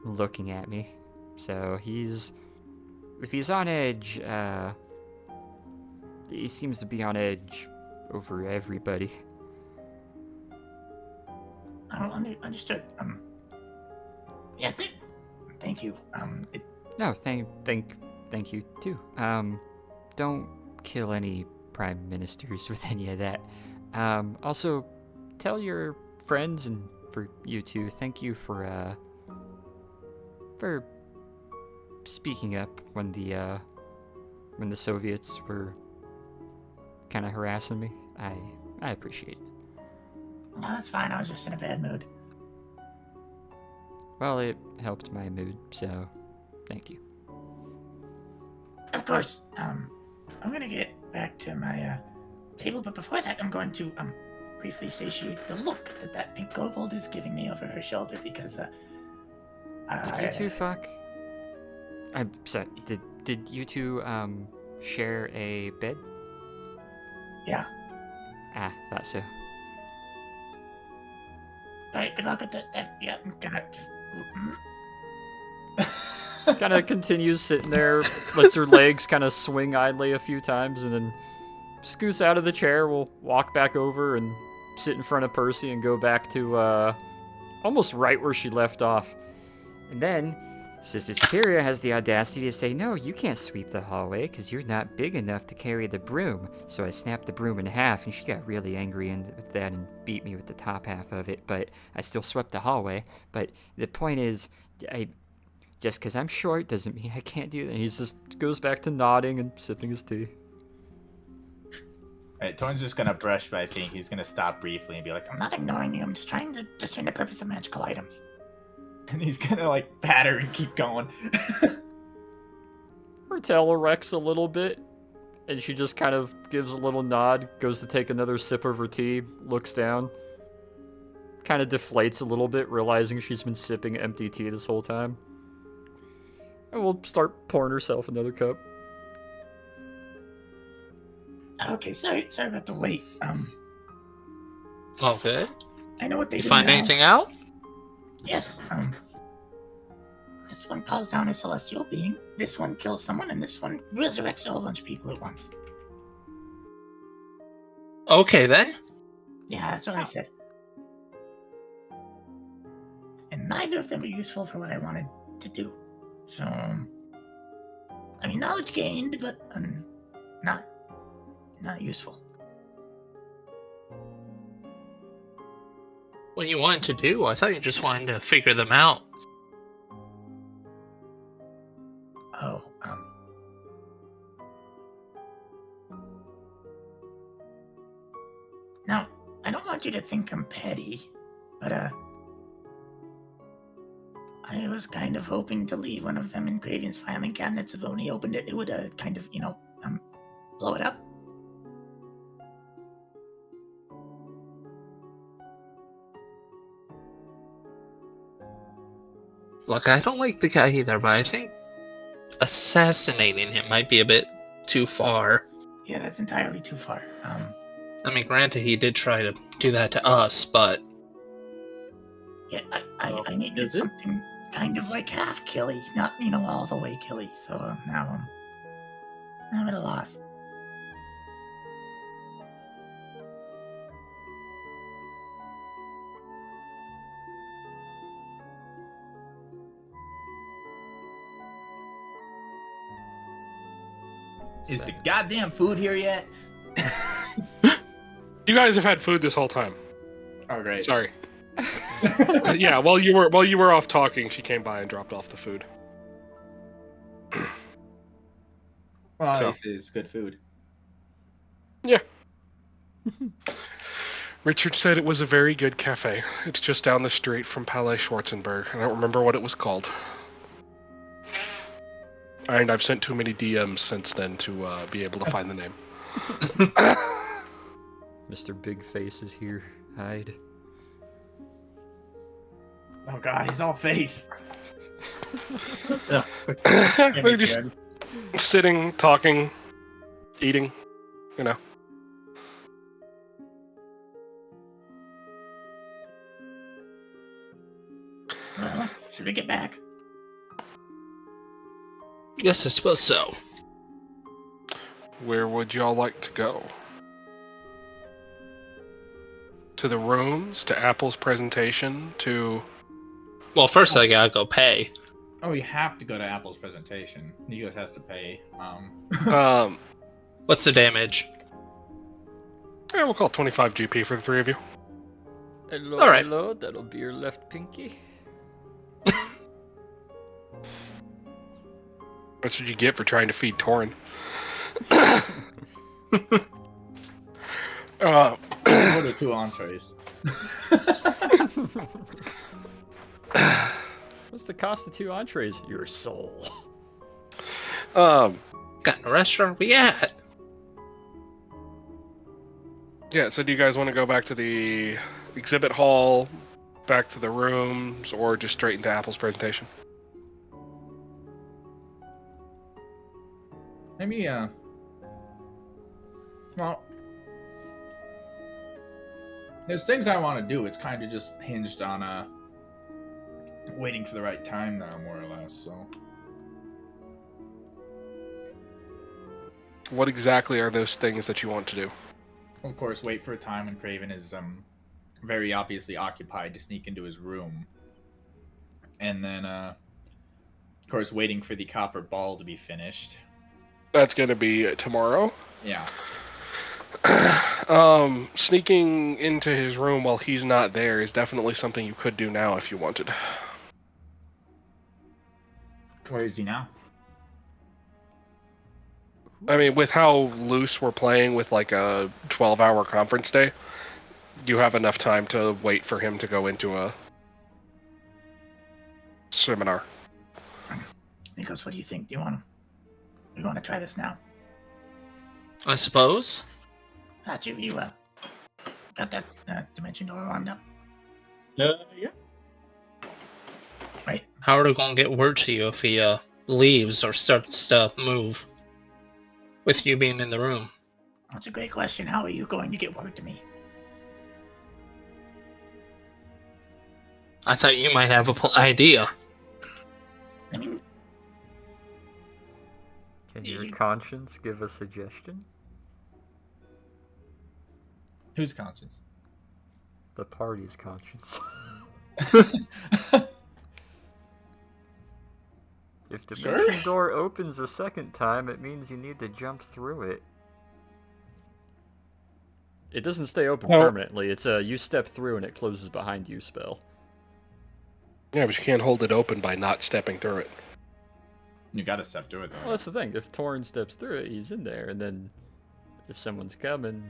looking at me. So if he's on edge, he seems to be on edge over everybody. Understood. Yeah, thank you. No, thank you too. Don't kill any prime ministers with any of that. Also, tell your friends, and for you too, thank you for speaking up when the Soviets were kind of harassing me. I appreciate it. No, that's fine. I was just in a bad mood. Well, it helped my mood, so thank you. Of course. I'm gonna get back to my table, but before that, I'm going to briefly satiate the look that pink kobold is giving me over her shoulder because Did you two fuck? I'm sorry. Did you two share a bed? Yeah. Thought so. All right. Good luck with that. Yeah, I'm gonna just. Kind of continues sitting there, lets her legs kind of swing idly a few times, and then scoots out of the chair. Will walk back over and sit in front of Percy and go back to almost right where she left off. And then Sister Superior has the audacity to say, no, you can't sweep the hallway because you're not big enough to carry the broom. So I snapped the broom in half, and she got really angry with that and beat me with the top half of it. But I still swept the hallway. But the point is, just because I'm short doesn't mean I can't do that. And he just goes back to nodding and sipping his tea. Alright, Torn's just gonna brush by Pink. He's gonna stop briefly and be like, I'm not ignoring you. I'm just trying to discern the purpose of magical items. and he's gonna like pat her and keep going. Her tail erects a little bit, and she just kind of gives a little nod, goes to take another sip of her tea, looks down, kind of deflates a little bit, realizing she's been sipping empty tea this whole time. And will start pouring herself another cup. Okay, sorry about the wait. Okay. I know what they You do find now. anything out? Yes. This one calls down a celestial being. This one kills someone, and this one resurrects a whole bunch of people at once. Okay then. Yeah, that's what I said. And neither of them are useful for what I wanted to do. So, I mean, knowledge gained, but not useful. What you wanted to do? I thought you just wanted to figure them out. Oh, Now, I don't want you to think I'm petty, but, I was kind of hoping to leave one of them in Craven's filing cabinet, so when he opened it, it would, kind of, blow it up. Look, I don't like the guy either, but I think assassinating him might be a bit too far. Yeah, that's entirely too far. I mean, granted, he did try to do that to us, but Yeah, I needed something kind of like half killy, not, all the way killy, so, now I'm at a loss. Is the goddamn food here yet? You guys have had food this whole time. Oh, great. Sorry. Yeah, while you were off talking, she came by and dropped off the food. Well, So. this is good food. Yeah. Richard said it was a very good cafe. It's just down the street from Palais Schwarzenberg. I don't remember what it was called. And I've sent too many DMs since then to be able to find the name. Mr. Big Face is here. Hide. Oh god, he's all face. They're just sitting, talking, eating, Well, should we get back? yes, I suppose so. Where would y'all like to go? To the rooms? To Apple's presentation? To... Well, first I gotta go pay. Oh, we have to go to Apple's presentation. Nikos has to pay. What's the damage? Yeah, we'll call 25 GP for the three of you. Hello, All right. hello. That'll be your left pinky. That's what you get for trying to feed Torin. Order 2 entrees. What's the cost of 2 entrees? Your soul. What kind of restaurant we at? Yeah, so do you guys want to go back to the exhibit hall, back to the rooms, or just straight into Apple's presentation? Maybe, well, there's things I want to do. It's kind of just hinged on, waiting for the right time now, more or less, so. What exactly are those things that you want to do? Of course, wait for a time when Craven is very obviously occupied to sneak into his room. And then, of course, waiting for the copper ball to be finished. That's going to be tomorrow. Yeah. Sneaking into his room while he's not there is definitely something you could do now if you wanted. Where is he now? I mean, with how loose we're playing with like a 12-hour conference day, you have enough time to wait for him to go into a seminar. Nikos, what do you think? Do you want to try this now? I suppose. You got that dimension door warmed up? Yeah. Right. How are we gonna get word to you if he leaves or starts to move? With you being in the room. That's a great question. How are you going to get word to me? I thought you might have an idea. I mean, Can your conscience give a suggestion? Whose conscience? The party's conscience. If Dimension Door opens a second time, it means you need to jump through it. It doesn't stay open permanently. It's a you step through and it closes behind you spell. Yeah, but you can't hold it open by not stepping through it. You gotta step through it, though. Well, that's the thing. If Torn steps through it, he's in there, and then if someone's coming,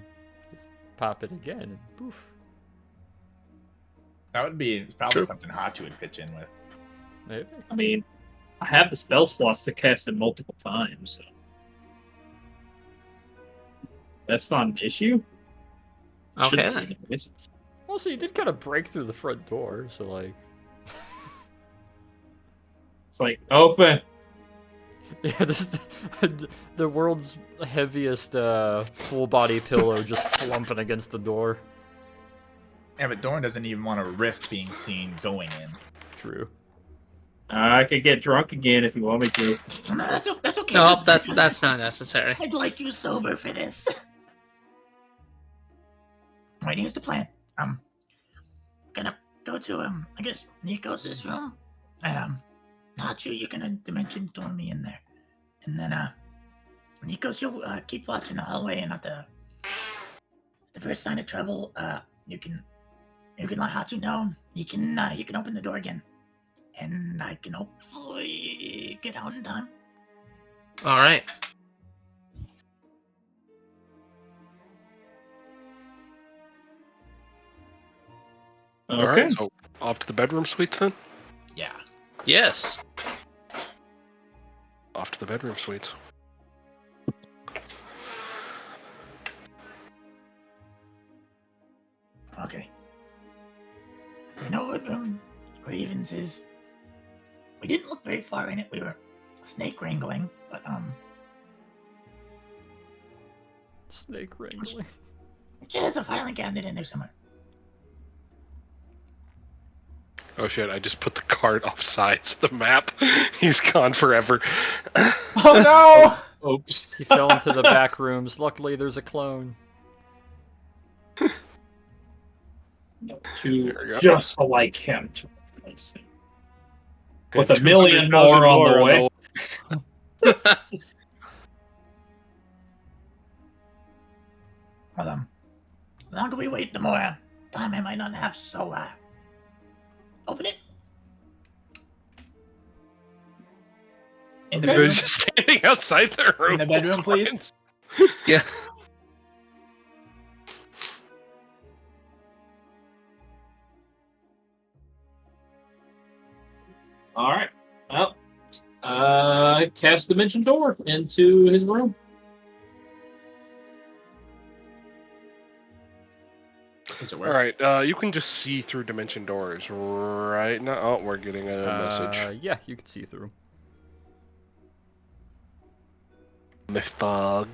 pop it again, and poof. That would be probably something Hachu would pitch in with. Maybe. I mean, I have the spell slots to cast it multiple times, so that's not an issue. Okay. Shouldn't be anyways. Also, you did kind of break through the front door, so like. It's like open. Yeah, this the world's heaviest full body pillow just flumping against the door. Yeah, but Dorn doesn't even want to risk being seen going in. True. I could get drunk again if you want me to. No, that's okay. No, that's not necessary. I'd like you sober for this. Right, here's the plan. Gonna go to I guess Nikos' room, and Hachu, you're gonna dimension door me in there, and then Nikos, you'll keep watching the hallway, and at the first sign of trouble, you can let Hachu know. He can open the door again, and I can hopefully get out in time. All right. Okay. Alright, so off to the bedroom suites then? Yeah. Yes. Off to the bedroom suites. Okay. You know what Ravens is? We didn't look very far in it. We were snake wrangling, but Snake wrangling. there's a filing cabinet in there somewhere. Oh shit, I just put the card off sides of the map. He's gone forever. Oh no! Oops. He fell into the back rooms. Luckily, there's a clone. To There we go. just like him to replace him. With Okay, a million 200,000 more on the way. Well, the longer we wait, the more time I might not have. So, open it. In the They're bedroom. just standing outside their room. In the bedroom, all please. times. Yeah. All right. Well, cast Dimension Door into his room. Does it work? Alright, you can just see through dimension doors right now. Oh, we're getting a message. Yeah, you can see through. The fog.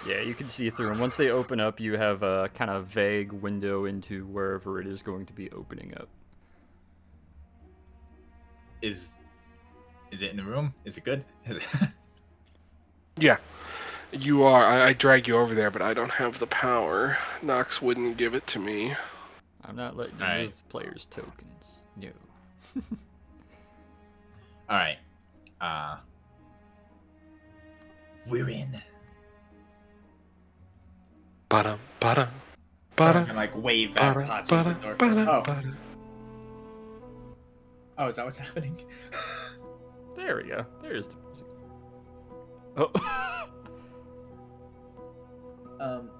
Yeah, you can see through. And once they open up, you have a kind of vague window into wherever it is going to be opening up. Is it in the room? Is it good? Yeah. You are. I drag you over there, but I don't have the power. Nox wouldn't give it to me. I'm not letting you Alright. move players' tokens. No. All right. We're in. Ba-dum, ba-dum, Someone's ba-dum, gonna like wave back ba-dum, Hachi as ba-dum, the door ba-dum, closes. Oh. ba-dum. Oh, is that what's happening? There we go. There's the music. Oh. um.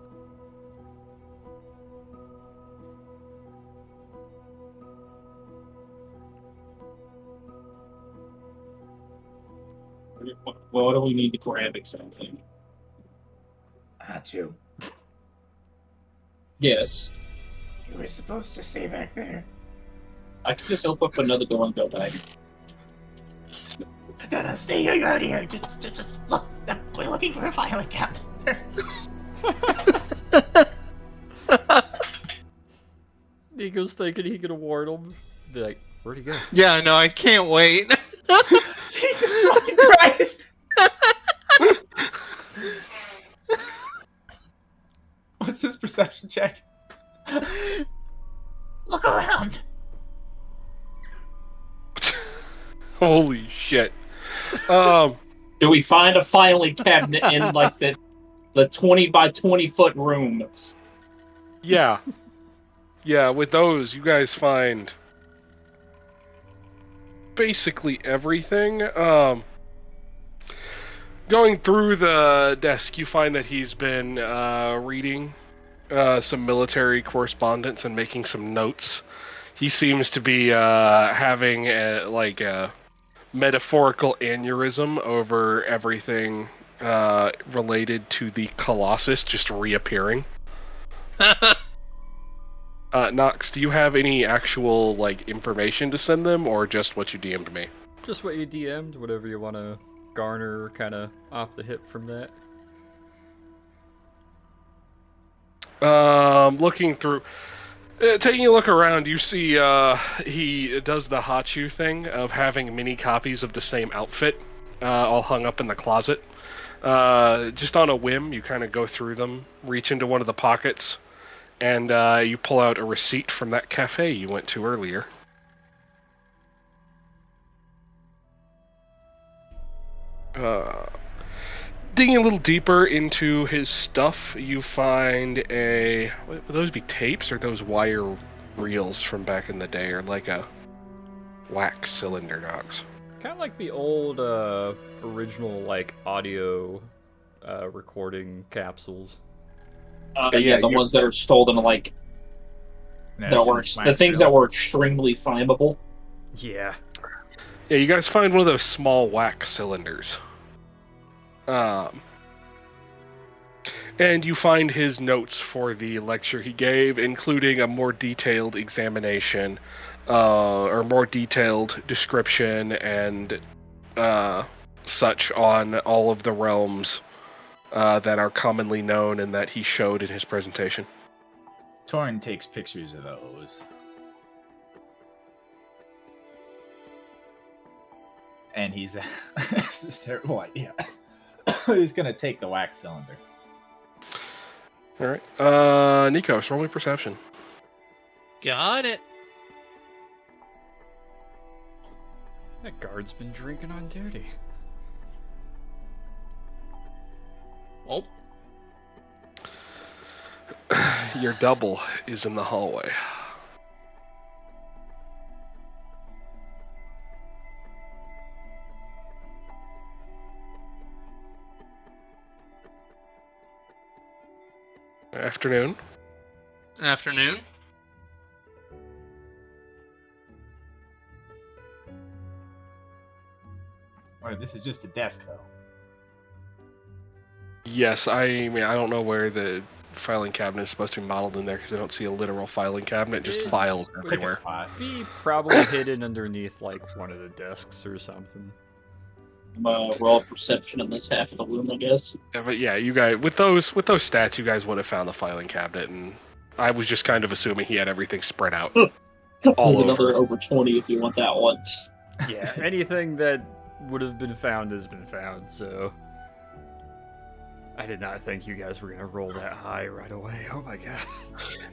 What do we need to grab exactly? Hachu, Yes. you were supposed to stay back there. I could just open up another door and go back. No, stay here. You're already here. Just look. We're looking for a filing cabinet. Nico's thinking he can warn him. Be like, where'd he go? Yeah, no, I can't wait. Jesus fucking Christ! What's his perception check? Look around. Holy shit. Do we find a filing cabinet in like the 20 by 20 foot room? Yeah. Yeah, with those, you guys find basically everything. Going through the desk, you find that he's been reading some military correspondence and making some notes. He seems to be having a metaphorical aneurysm over everything related to the Colossus just reappearing. Nox, do you have any actual information to send them, or just what you DM'd me? Just what you DM'd, whatever you want to garner kind of off the hip from that. Looking through, taking a look around, you see he does the Hachu thing of having many copies of the same outfit all hung up in the closet. Just on a whim, you kind of go through them, reach into one of the pockets, and you pull out a receipt from that cafe you went to earlier. Digging a little deeper into his stuff, you find would those be tapes or those wire reels from back in the day, or like a wax cylinder, Nox? Kind of like the old original audio recording capsules. Yeah, the ones that are stolen, the things that were extremely flammable. Yeah. Yeah, you guys find one of those small wax cylinders. And you find his notes for the lecture he gave, including a more detailed examination, or more detailed description and such on all of the realms that are commonly known and that he showed in his presentation. Torin takes pictures of those. And he's this is a terrible idea. He's gonna take the wax cylinder. Alright. Nikos, roll me perception. Got it. That guard's been drinking on duty. Well, Your double is in the hallway. Afternoon. afternoon. Or this is just a desk, though. Yes, I mean, I don't know where the filing cabinet is supposed to be modeled in there because I don't see a literal filing cabinet, just It- files Pick a Pick a everywhere. spot. Be probably hidden underneath one of the desks or something. Roll perception in this half of the room, I guess. Yeah, but yeah, you guys with those stats, you guys would have found the filing cabinet, and I was just kind of assuming he had everything spread out all There's over. another over 20 if you want that one. Yeah, anything that would have been found has been found, so. I did not think you guys were gonna roll that high right away. Oh my god.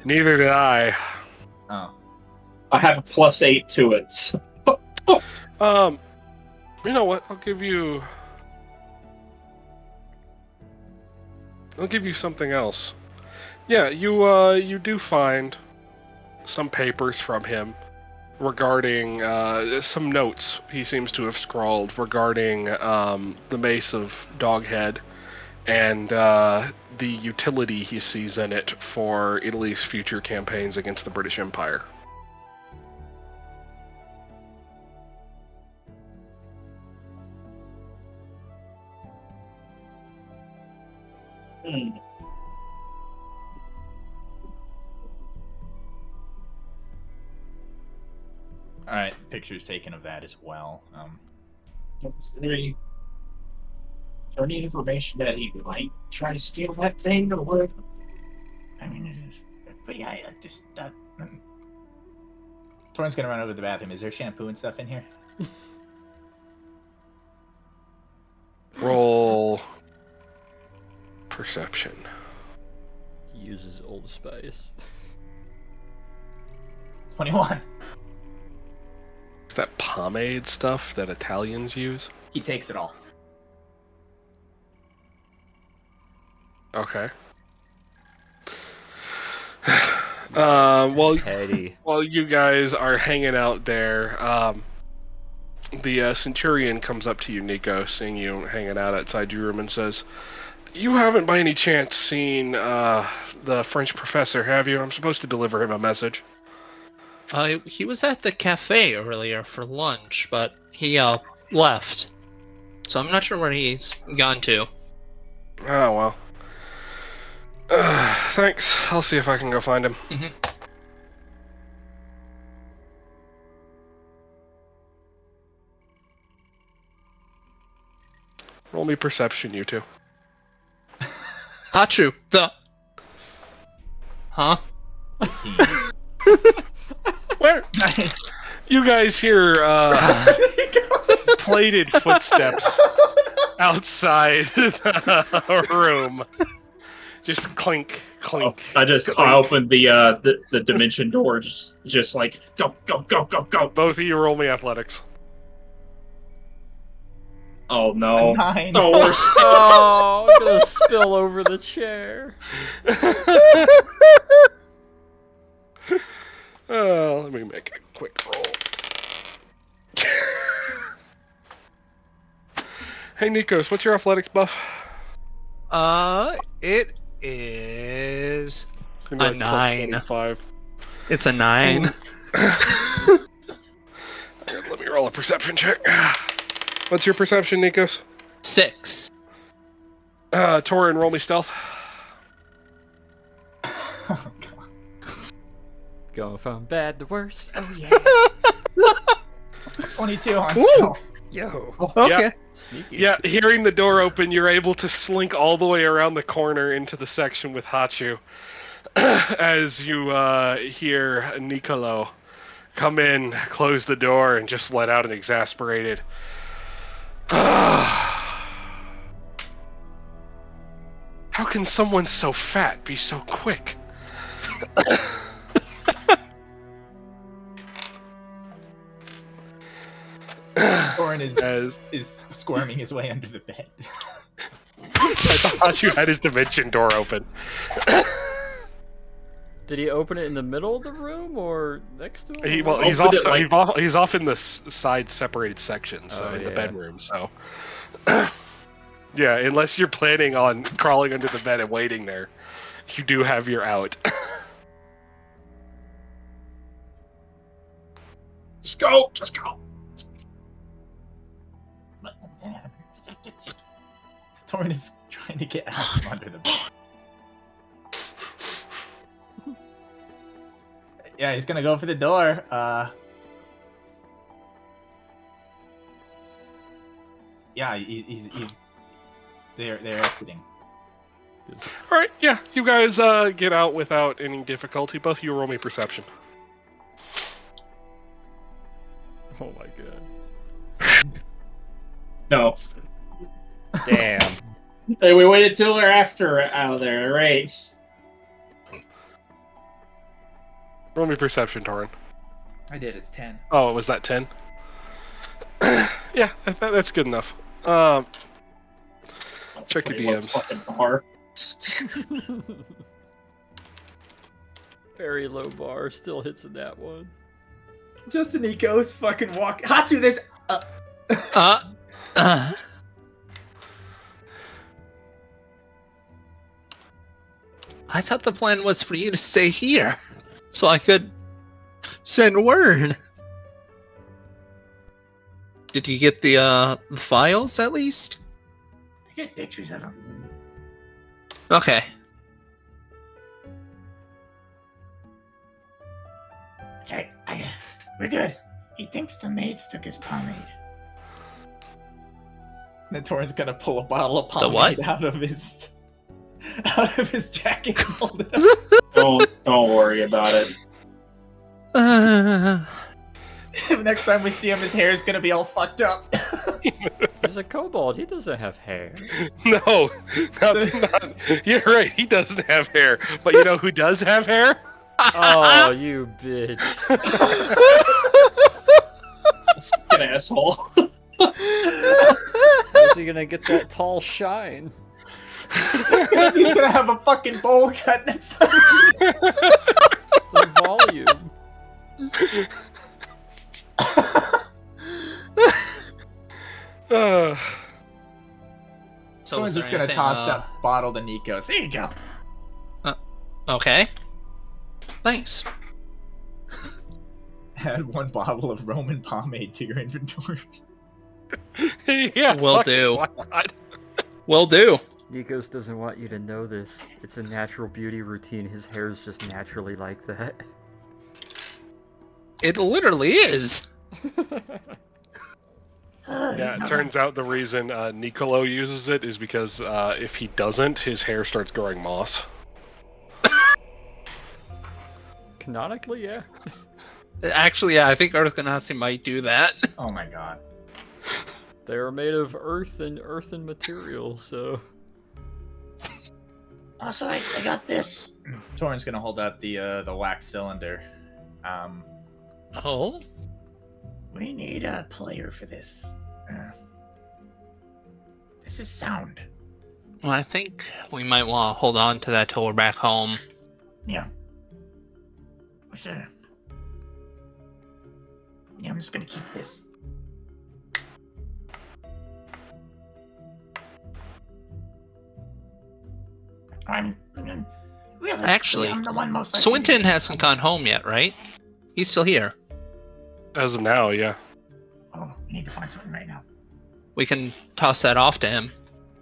Neither did I. Oh. I have a +8 to it. So. You know what? I'll give you something else. Yeah, you do find some papers from him regarding some notes he seems to have scrawled regarding the Mace of Doghead and the utility he sees in it for Italy's future campaigns against the British Empire. Hmm. All right, pictures taken of that as well. Is there any information that he might try to steal that thing or what? I mean, it's pretty high. Just Torrin's gonna run over to the bathroom. Is there shampoo and stuff in here? Roll perception. He uses Old Spice. 21. Is that pomade stuff that Italians use? He takes it all. Okay. Well, Petty. while you guys are hanging out there, the Centurion comes up to you, Nico, seeing you hanging out outside your room, and says, "You haven't by any chance seen the French professor, have you? I'm supposed to deliver him a message." He was at the cafe earlier for lunch, but he left. So I'm not sure where he's gone to. Oh, well. Thanks. I'll see if I can go find him. Mhm. Roll me perception, you two. Hachu, the... Huh? 15. Where? You guys hear plated footsteps outside the room. Just clink, clink. I clink. opened the dimension door, just like go. Both of you roll me athletics. Oh no! 9. Oh, we're Oh, I'm gonna spill over the chair. Let me make a quick roll. Hey, Nikos, what's your athletics buff? It is Maybe a like plus 9. 25. It's a 9. Let me roll a perception check. What's your perception, Nikos? 6. Torin, roll me stealth. Oh, God. Going from bad to worse. Oh yeah. 22 on Ooh. stealth. Yo. Okay. Yeah. Sneaky. Yeah, hearing the door open, you're able to slink all the way around the corner into the section with Hachu. As you hear Nicolo come in, close the door, and just let out an exasperated... How can someone so fat be so quick? Torrin As is squirming his way under the bed. I thought you had his dimension door open. Did he open it in the middle of the room or next to him? He's Opened off. it like- He's off in the side separated section, so Oh, in the yeah. bedroom. So, yeah, unless you're planning on crawling under the bed and waiting there, you do have your out. just go. Torrin is trying to get out from under the bed. Yeah, he's gonna go for the door. Yeah, he's they're exiting. All right, yeah, you guys get out without any difficulty. Both of you roll me perception. Oh my god. No. Damn. Hey, we waited till we're after out of there, right? Roll me perception, Torin. I did. It's 10. Oh, was that 10? Yeah, that's good enough. Check your Pretty low DMs. fucking bar. Very low bar, still hits in that one. Just Nico's fucking walk. Hatu, there's. Uh, I thought the plan was for you to stay here, so I could send word. Did you get the files at least? I get pictures of him. Okay. Okay, we're good. He thinks the maids took his pomade. Then Torin's gonna pull a bottle of The what? pomade out of his jacket and hold it up. Don't worry about it. Next time we see him, his hair is gonna be all fucked up. He's a kobold, he doesn't have hair. No, not, you're right. He doesn't have hair, but you know who does have hair? Oh, you bitch. Fucking asshole. How's he gonna get that tall shine? He's gonna have a fucking bowl cut next time. The volume. So Torin's is there just gonna anything, toss that bottle to Nico. There you go. Okay. Thanks. Add one bottle of Roman pomade to your inventory. Yeah, Will fucking do. why not? Will do. Nikos doesn't want you to know this. It's a natural beauty routine. His hair's just naturally like that. It literally is. Yeah, it turns out the reason Nicolo uses it is because if he doesn't, his hair starts growing moss. Canonically, yeah. Actually, yeah, I think Earth Ganassi might do that. Oh my god. They are made of earthen material, so... Also, I got this. Torin's gonna hold out the wax cylinder. Oh? We need a player for this. This is sound. Well, I think we might want to hold on to that till we're back home. Yeah. Sure. Yeah, I'm just gonna keep this. Realistically, Actually, I'm the one most likely to Swinton get hasn't gone home yet, right? He's still here. As of now, yeah. Oh, we need to find something right now. We can toss that off to him.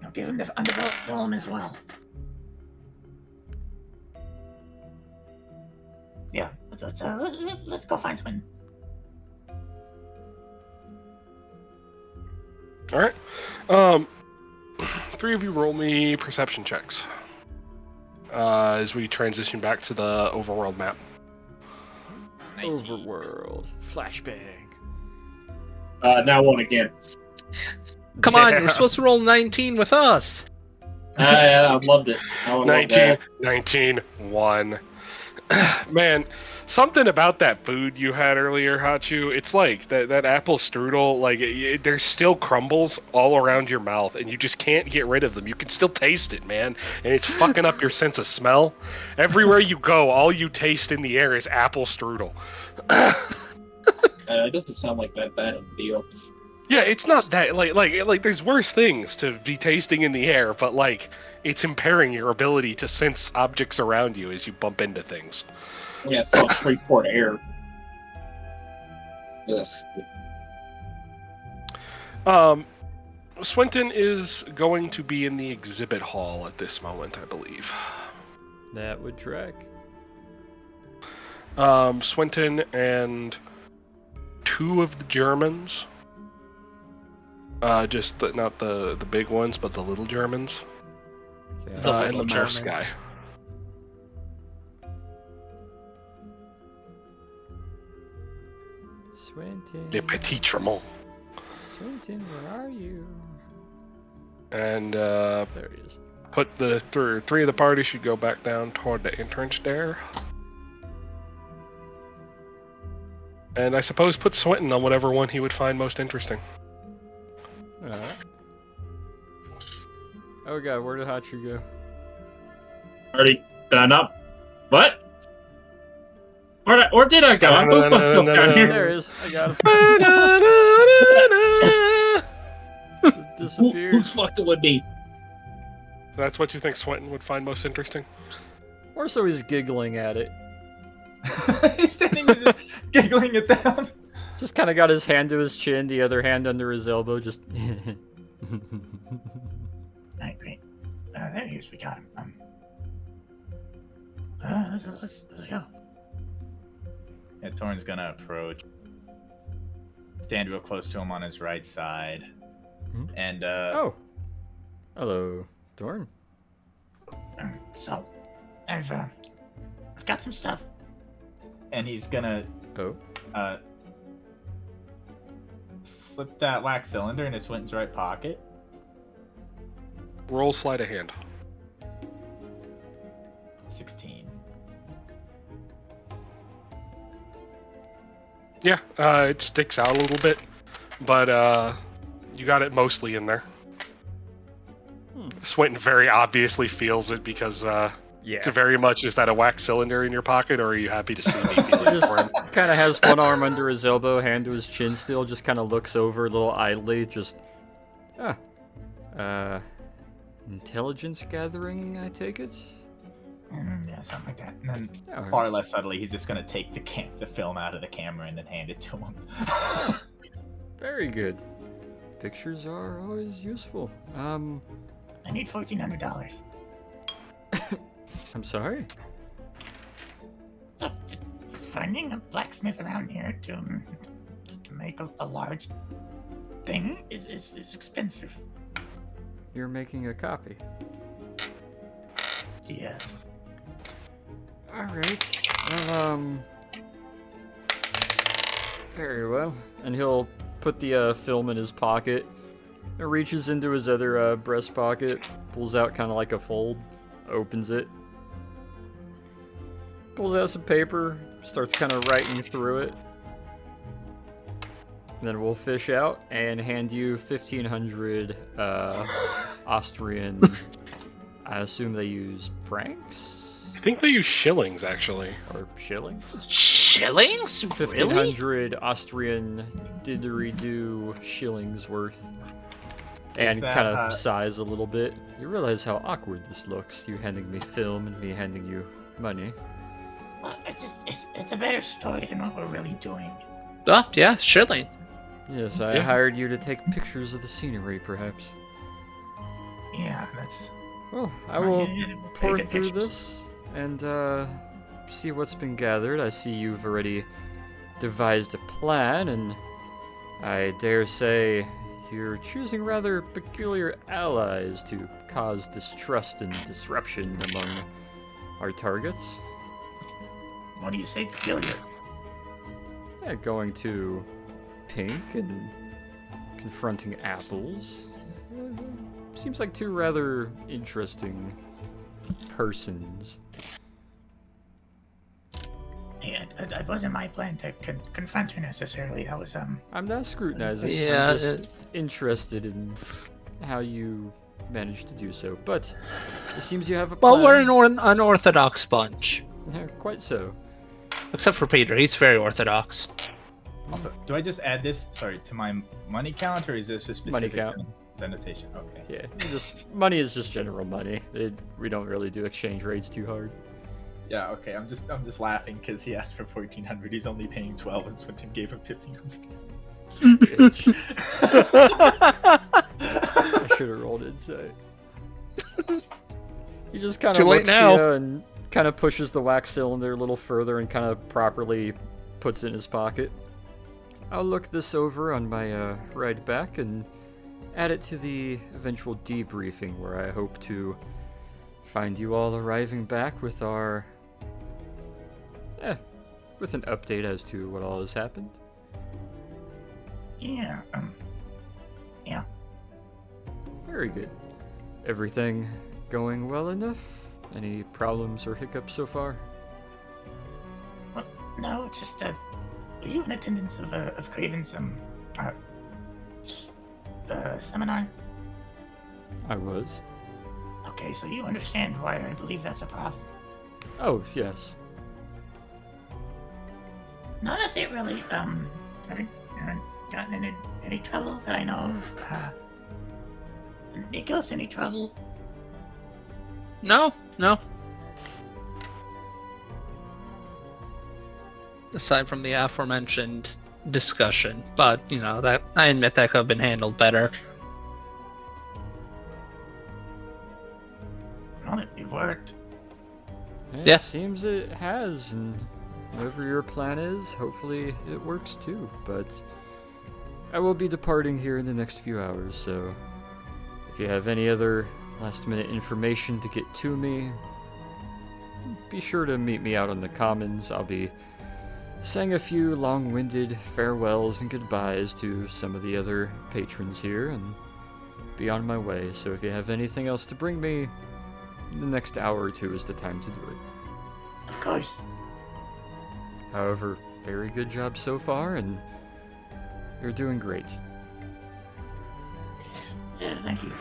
I'll give him the undeveloped film as well. Yeah, let's go find Swinton. All right. Three of you roll me perception checks as we transition back to the overworld map. 19. Overworld. Flashbang. Now one again. Come on, Yeah. you're supposed to roll 19 with us. I loved it. I would love 19, that. 19, 1. Man, something about that food you had earlier, Hachu, it's like that apple strudel, like there's still crumbles all around your mouth and you just can't get rid of them. You can still taste it, man, and it's fucking up your sense of smell. Everywhere you go, all you taste in the air is apple strudel. It doesn't sound like that bad of a deal. Yeah, it's not that like there's worse things to be tasting in the air, but like it's impairing your ability to sense objects around you as you bump into things. Yeah, it's called Shreveport Air. Ugh. Swinton is going to be in the exhibit hall at this moment, I believe. That would track. Swinton and two of the Germans. Not the big ones, but the little Germans. Okay. The And little the mouse guy. Germans. Swinton. The Petit Tremont. Swinton, where are you? And There he is. put the three of the party should go back down toward the entrance there. And I suppose put Swinton on whatever one he would find most interesting. Alright. Oh god, where did Hachu go? Already did I not? What? Where did I go? I moved myself down here. There he is. I got him. Disappeared. Who's fucking with me? That's what you think Swinton would find most interesting? Or so he's giggling at it. He's standing there just giggling it down. Just kind of got his hand to his chin, the other hand under his elbow, just... Alright, great. There he is. We got him. Let's go. Yeah, Torn's gonna approach. Stand real close to him on his right side. And, Oh. Hello, Dorn. So, I've got some stuff. And he's gonna, Oh. slip that wax cylinder into Swinton's right pocket. Roll sleight of hand. 16. Yeah, it sticks out a little bit, but you got it mostly in there. Swinton very obviously feels it because Yeah. it's very much, is that a wax cylinder in your pocket, or are you happy to see me feel He it just for him? kind of has one arm under his elbow, hand to his chin still, just kind of looks over a little idly, just... intelligence gathering, I take it? Yeah, something like that. And then Alright. Far less subtly, he's just gonna take the film out of the camera and then hand it to him. Very good. Pictures are always useful. I need $1,400. I'm sorry? Look, finding a blacksmith around here to make a large thing is expensive. You're making a copy. Yes. Alright. Very well. And he'll put the film in his pocket. And reaches into his other breast pocket, pulls out kind of like a fold, opens it. Pulls out some paper, starts kind of writing through it. And then we'll fish out and hand you 1,500 Austrian. I assume they use francs I think they use shillings, actually. or shillings. Shillings? Really? 1,500 Austrian didgeridoo shillings worth. And that, kind of sighs a little bit. You realize how awkward this looks, you handing me film and me handing you money. Well, it's a better story than what we're really doing. Oh, yeah, shilling. Yes, I Yeah. hired you to take pictures of the scenery, perhaps. Yeah, that's. Well, I will Very pour good through pictures. this and see what's been gathered. I see you've already devised a plan, and I dare say you're choosing rather peculiar allies to cause distrust and disruption among our targets. What do you say, peculiar? Yeah, going to Pink and confronting Apples. Seems like two rather interesting persons. Yeah, it wasn't my plan to confront her necessarily. That was I'm not scrutinizing. Yeah, I'm just interested in how you managed to do so. But it seems you have a plan. Well, we're an unorthodox bunch. Yeah, quite so. Except for Peter, he's very orthodox. Also, do I just add this, to my money count, or is this a specific count. denotation? Okay. Yeah, money is just general money. We don't really do exchange rates too hard. Yeah, okay. I'm just laughing because he asked for 1,400. He's only paying 12, and Swinton gave him 1,500. Bitch. I should have rolled insight. He just kind Too of late looks now. to you and kind of pushes the wax cylinder a little further and kind of properly puts it in his pocket. I'll look this over on my ride back and add it to the eventual debriefing where I hope to find you all arriving back with our... with an update as to what all has happened. yeah, yeah. Very good. everything going well enough? Any problems or hiccups so far? Well, no, it's just, were you in attendance of Craven's, seminar? I was. Okay, so you understand why I believe that's a problem. Oh, yes. Not that they really, haven't gotten in any trouble that I know of. Nikos, any trouble? No. Aside from the aforementioned discussion, but that I admit that could have been handled better. Well, it worked. It Yeah. seems it has, and whatever your plan is, hopefully it works too. But I will be departing here in the next few hours, so if you have any other last-minute information to get to me, be sure to meet me out on the commons. I'll be saying a few long-winded farewells and goodbyes to some of the other patrons here, and be on my way. So if you have anything else to bring me, the next hour or two is the time to do it. Of course. However, very good job so far, and you're doing great. Yeah, thank you.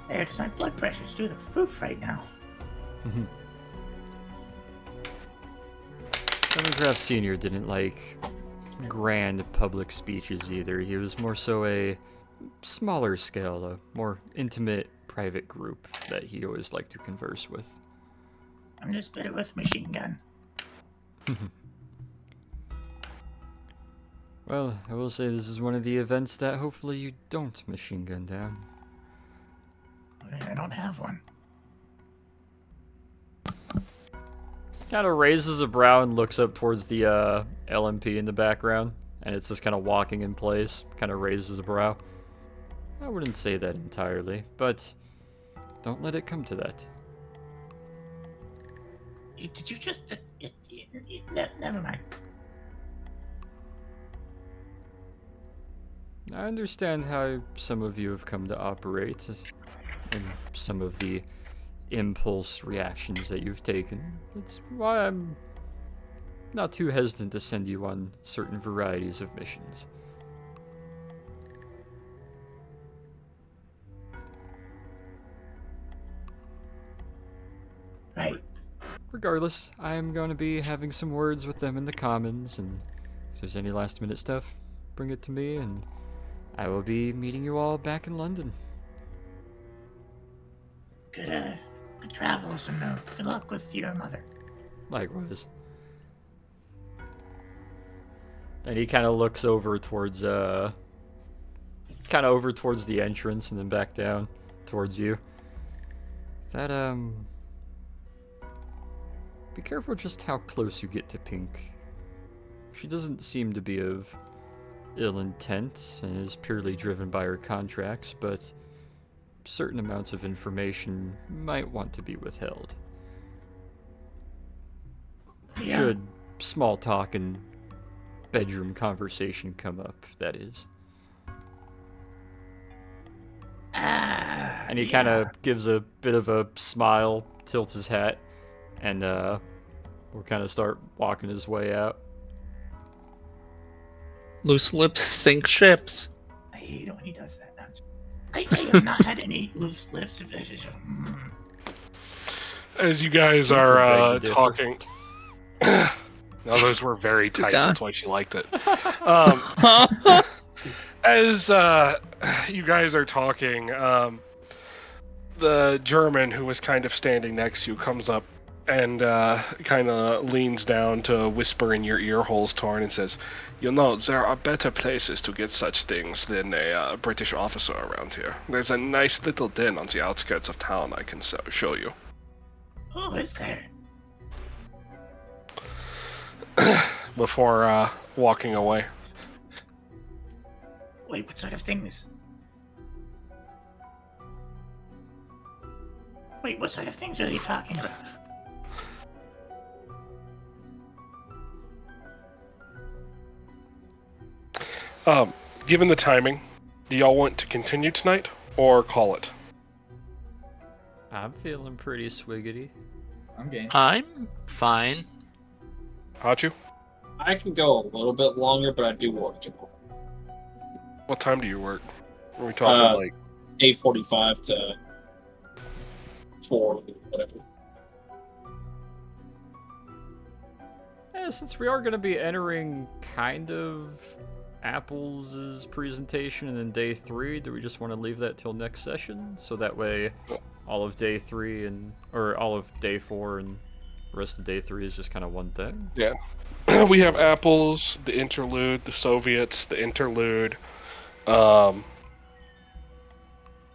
It's my blood pressure's through the roof right now. Telegraph Sr. didn't like grand public speeches either. He was more so a smaller scale, a more intimate private group that he always liked to converse with. I'm just better with machine gun. Well, I will say this is one of the events that hopefully you don't machine gun down. I don't have one. Kind of raises a brow and looks up towards the LMP in the background, and it's just kind of walking in place. Kind of raises a brow. I wouldn't say that entirely, but don't let it come to that. Did you just... never mind. I understand how some of you have come to operate, and some of the impulse reactions that you've taken. That's why I'm not too hesitant to send you on certain varieties of missions. Right. Regardless, I am going to be having some words with them in the commons, and if there's any last minute stuff, bring it to me, and I will be meeting you all back in London. Good travels and good luck with your mother. Likewise. And he kind of looks over towards the entrance and then back down towards you. Is that be careful just how close you get to Pink. She doesn't seem to be of ill intent and is purely driven by her contracts, but certain amounts of information might want to be withheld. Yeah. Should small talk and bedroom conversation come up, that is. And he kind of gives a bit of a smile, tilts his hat, and will kind of start walking his way out. Loose lips sink ships. I hate it when he does that. I have not had any loose lips. As you guys Beg are to differ. talking, no, those were very tight. God. That's why she liked it. As you guys are talking, the German who was kind of standing next to you comes up and kind of leans down to whisper in your ear holes, Torn, and says, "You know, there are better places to get such things than a British officer around here. There's a nice little den on the outskirts of town I can show you." Who is there? Before walking away. Wait, what sort of things? Wait, what sort of things are they talking about? Given the timing, do y'all want to continue tonight, or call it? I'm feeling pretty swiggity. I'm game. I'm fine. Hachu? I can go a little bit longer, but I do work tomorrow. What time do you work? Are we talking like 8:45 to 4, whatever. Since we are going to be entering kind of Apples' presentation and then day 3, do we just want to leave that till next session? So that way all of day 3 or all of day 4 and the rest of day 3 is just kind of one thing? Yeah. We have Apples, the interlude, the Soviets, the interlude,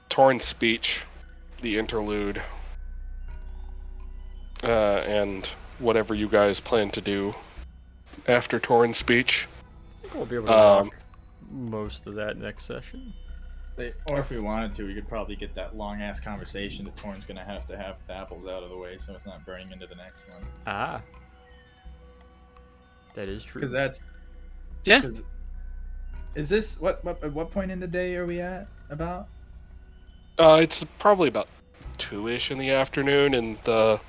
Torrent's speech, the interlude, and whatever you guys plan to do after Torrent's speech. I think we'll be able to rock most of that next session. Or if we wanted to, we could probably get that long ass conversation that Torn's gonna have with Apples out of the way, so it's not burning into the next one. Ah. That is true. Because that's Yeah. Is this what point in the day are we at about? It's probably about 2-ish in the afternoon, and the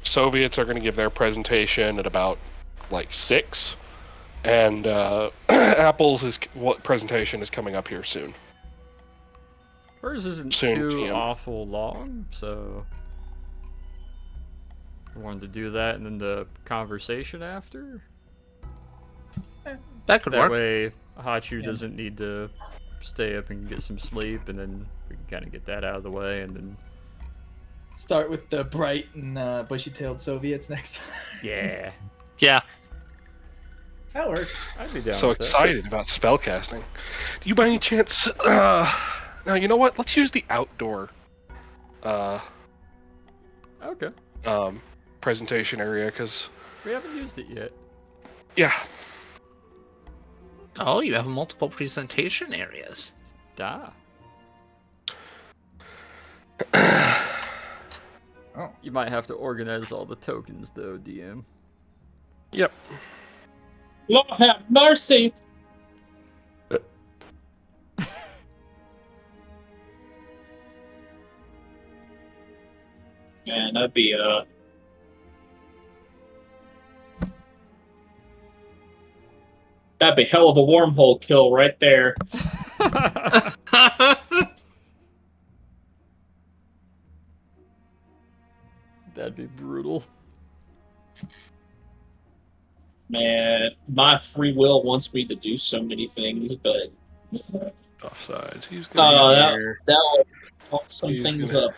Soviets are going to give their presentation at about like 6, and Apple's presentation is coming up here soon. Hers isn't Soon, too GM. awful long, so I wanted to do that and then the conversation after. That could That work. way, Hachu doesn't need to stay up and get some sleep, and then we can kind of get that out of the way, and then Start with the bright and bushy-tailed Soviets next time. yeah, Yeah. That works. I'd be down. So with that. excited about spellcasting. Do you by any chance? Now you know what? Let's use the outdoor Okay, presentation area, because we haven't used it yet. yeah, Oh, you have multiple presentation areas. Da. Oh. You might have to organize all the tokens though, DM. yep. Lord have mercy! Man, that'd be hell of a wormhole kill right there. That'd be brutal. Man, my free will wants me to do so many things, but Offsides. He's gonna be here. that'll fuck some He's things gonna- up.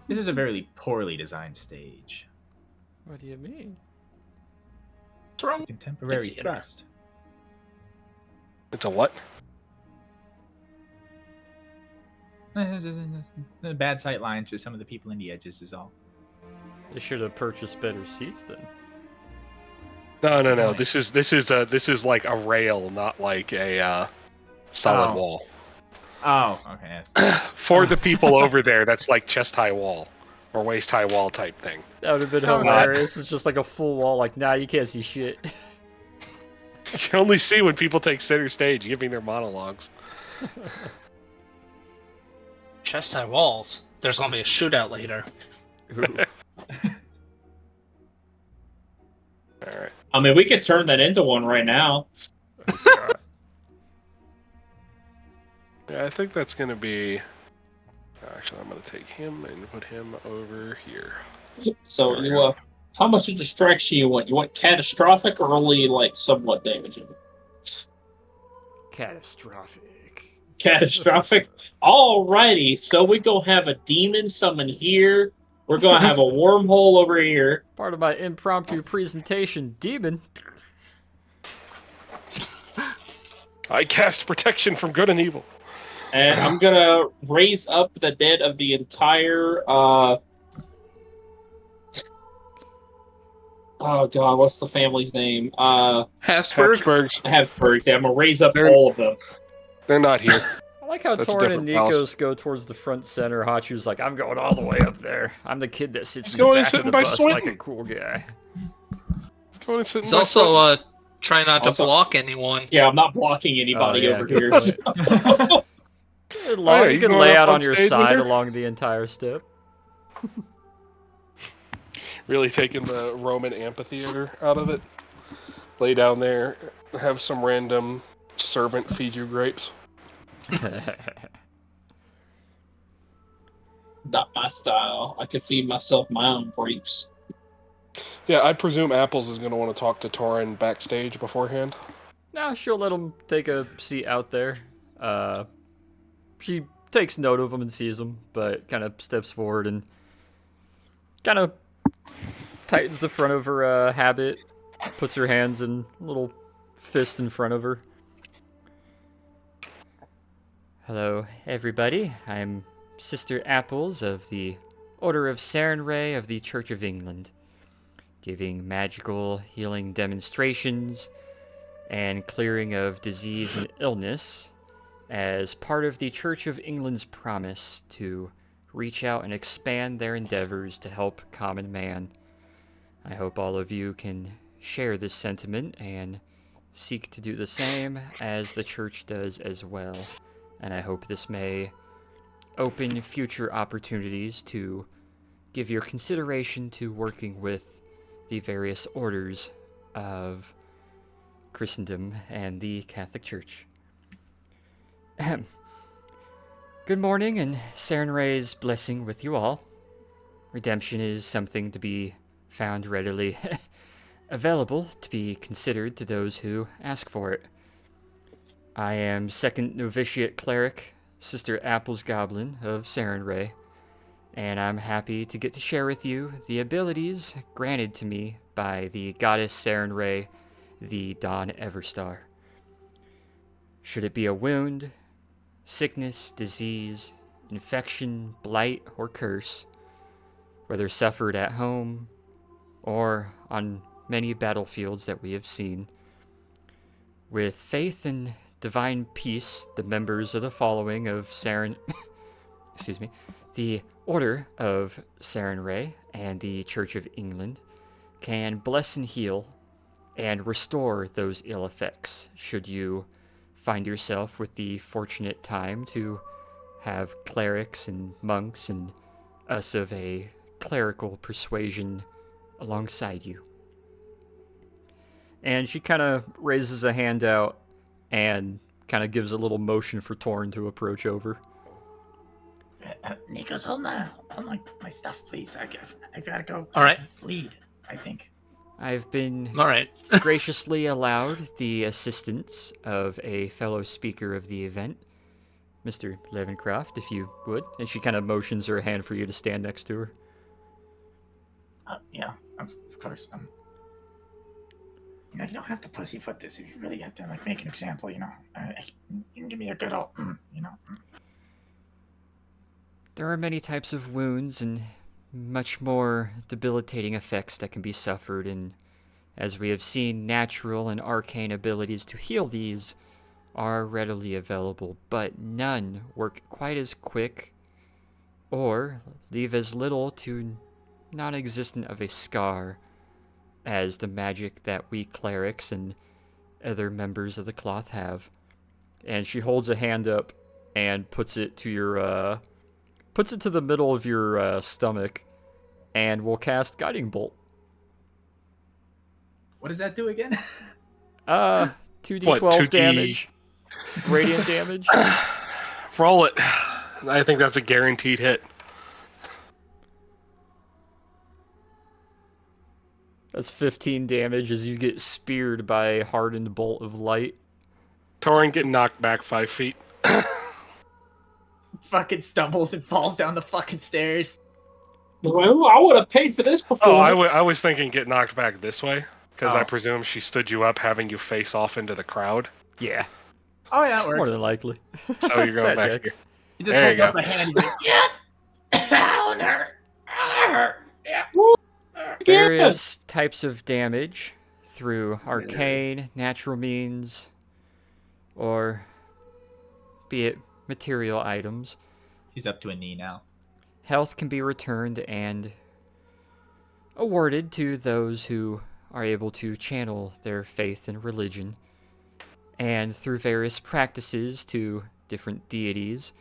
This is a very poorly designed stage. What do you mean? What's wrong? Contemporary Theater. thrust. It's a what? Bad sight lines for some of the people in the edges is all. They should have purchased better seats then. No. Right. This is like a rail, not like a solid Oh. wall. Oh, okay. Yes. For the people over there, that's like chest high wall or waist high wall type thing. That would have been Oh, hilarious. It's just like a full wall. Like, nah, you can't see shit. You can only see when people take center stage giving their monologues. Chest high walls. There's gonna be a shootout later. All right. I mean, we could turn that into one right now. Yeah, I think that's gonna be. Actually, I'm gonna take him and put him over here. So There we you, go. how much of distraction you want? You want catastrophic or only like somewhat damaging? Catastrophic. Catastrophic. Alrighty, so we gonna have a demon summon here. We're gonna have a wormhole over here. Part of my impromptu presentation, demon. I cast protection from good and evil. And I'm gonna raise up the dead of the entire oh god, what's the family's name? Habsburg. Habsburgs, Habsburgs. Yeah, I'm gonna raise up They're- all of them. they're not here. I like how That's a Torn and different Nikos palace. go towards the front center. Hachu's like, I'm going all the way up there. I'm the kid that sits He's in the going and back of sitting the by bus like a Swinton. cool guy. Go and sit in He's my also seat. trying not to Also- block anyone. Yeah, I'm not blocking anybody Oh, yeah, over good here. point. so- yeah, you you can going lay up out on on your stage with side her? along the entire step. Really taking the Roman amphitheater out of it. Lay down there, have some random servant feed you grapes. Not my style. I could feed myself my own grapes. Yeah, I presume Apples is going to want to talk to Torin backstage beforehand. Now she'll let him take a seat out there. She takes note of him and sees him, but kind of steps forward and kind of tightens the front of her habit, puts her hands in a little fist in front of her. Hello, everybody. I'm Sister Apples of the Order of Sarenrae of the Church of England, giving magical healing demonstrations and clearing of disease and illness as part of the Church of England's promise to reach out and expand their endeavors to help common man. I hope all of you can share this sentiment and seek to do the same as the church does as well. And I hope this may open future opportunities to give your consideration to working with the various orders of Christendom and the Catholic Church. Ahem. Good morning, and Sarenrae's blessing with you all. Redemption is something to be found readily available to be considered to those who ask for it. I am Second Novitiate Cleric, Sister Apples Goblin of Sarenrae, and I'm happy to get to share with you the abilities granted to me by the goddess Sarenrae, the Dawn Everstar. Should it be a wound, sickness, disease, infection, blight, or curse, whether suffered at home or on many battlefields that we have seen, with faith and divine peace, the members of the following of the Order of Sarenrae and the Church of England can bless and heal and restore those ill effects should you find yourself with the fortunate time to have clerics and monks and us of a clerical persuasion alongside you. And she kind of raises a hand out and kind of gives a little motion for Torn to approach over. Nikos, hold my stuff, please. I gotta go. All right. Bleed, I think. I've been All right. graciously allowed the assistance of a fellow speaker of the event, Mr. Levencroft, if you would. And she kind of motions her hand for you to stand next to her. Yeah, of course. You don't have to pussyfoot this. If you really have to, make an example, you can give me a good old, There are many types of wounds and much more debilitating effects that can be suffered, and as we have seen, natural and arcane abilities to heal these are readily available, but none work quite as quick or leave as little to non-existent of a scar as the magic that we clerics and other members of the cloth have. And she holds a hand up and puts it to your puts it to the middle of your stomach, and will cast Guiding Bolt. What does that do again? 2d12 What, 2D? damage. Radiant damage. Roll it. I think that's a guaranteed hit. That's 15 damage as you get speared by a hardened bolt of light. Torin get knocked back 5 feet. Fucking stumbles and falls down the fucking stairs. Well, I would have paid for this Oh, performance. I was thinking get knocked back this way, because I Oh. presume she stood you up, having you face off into the crowd. Yeah, Oh yeah, it more works. than likely. So you're going That back checks. here. He just There holds you up go. a hand. He's like, yeah. That hurt. That hurt. Yeah. Various types of damage through arcane, natural means, or be it material items. He's up to a knee now. Health can be returned and awarded to those who are able to channel their faith and religion, and through various practices to different deities,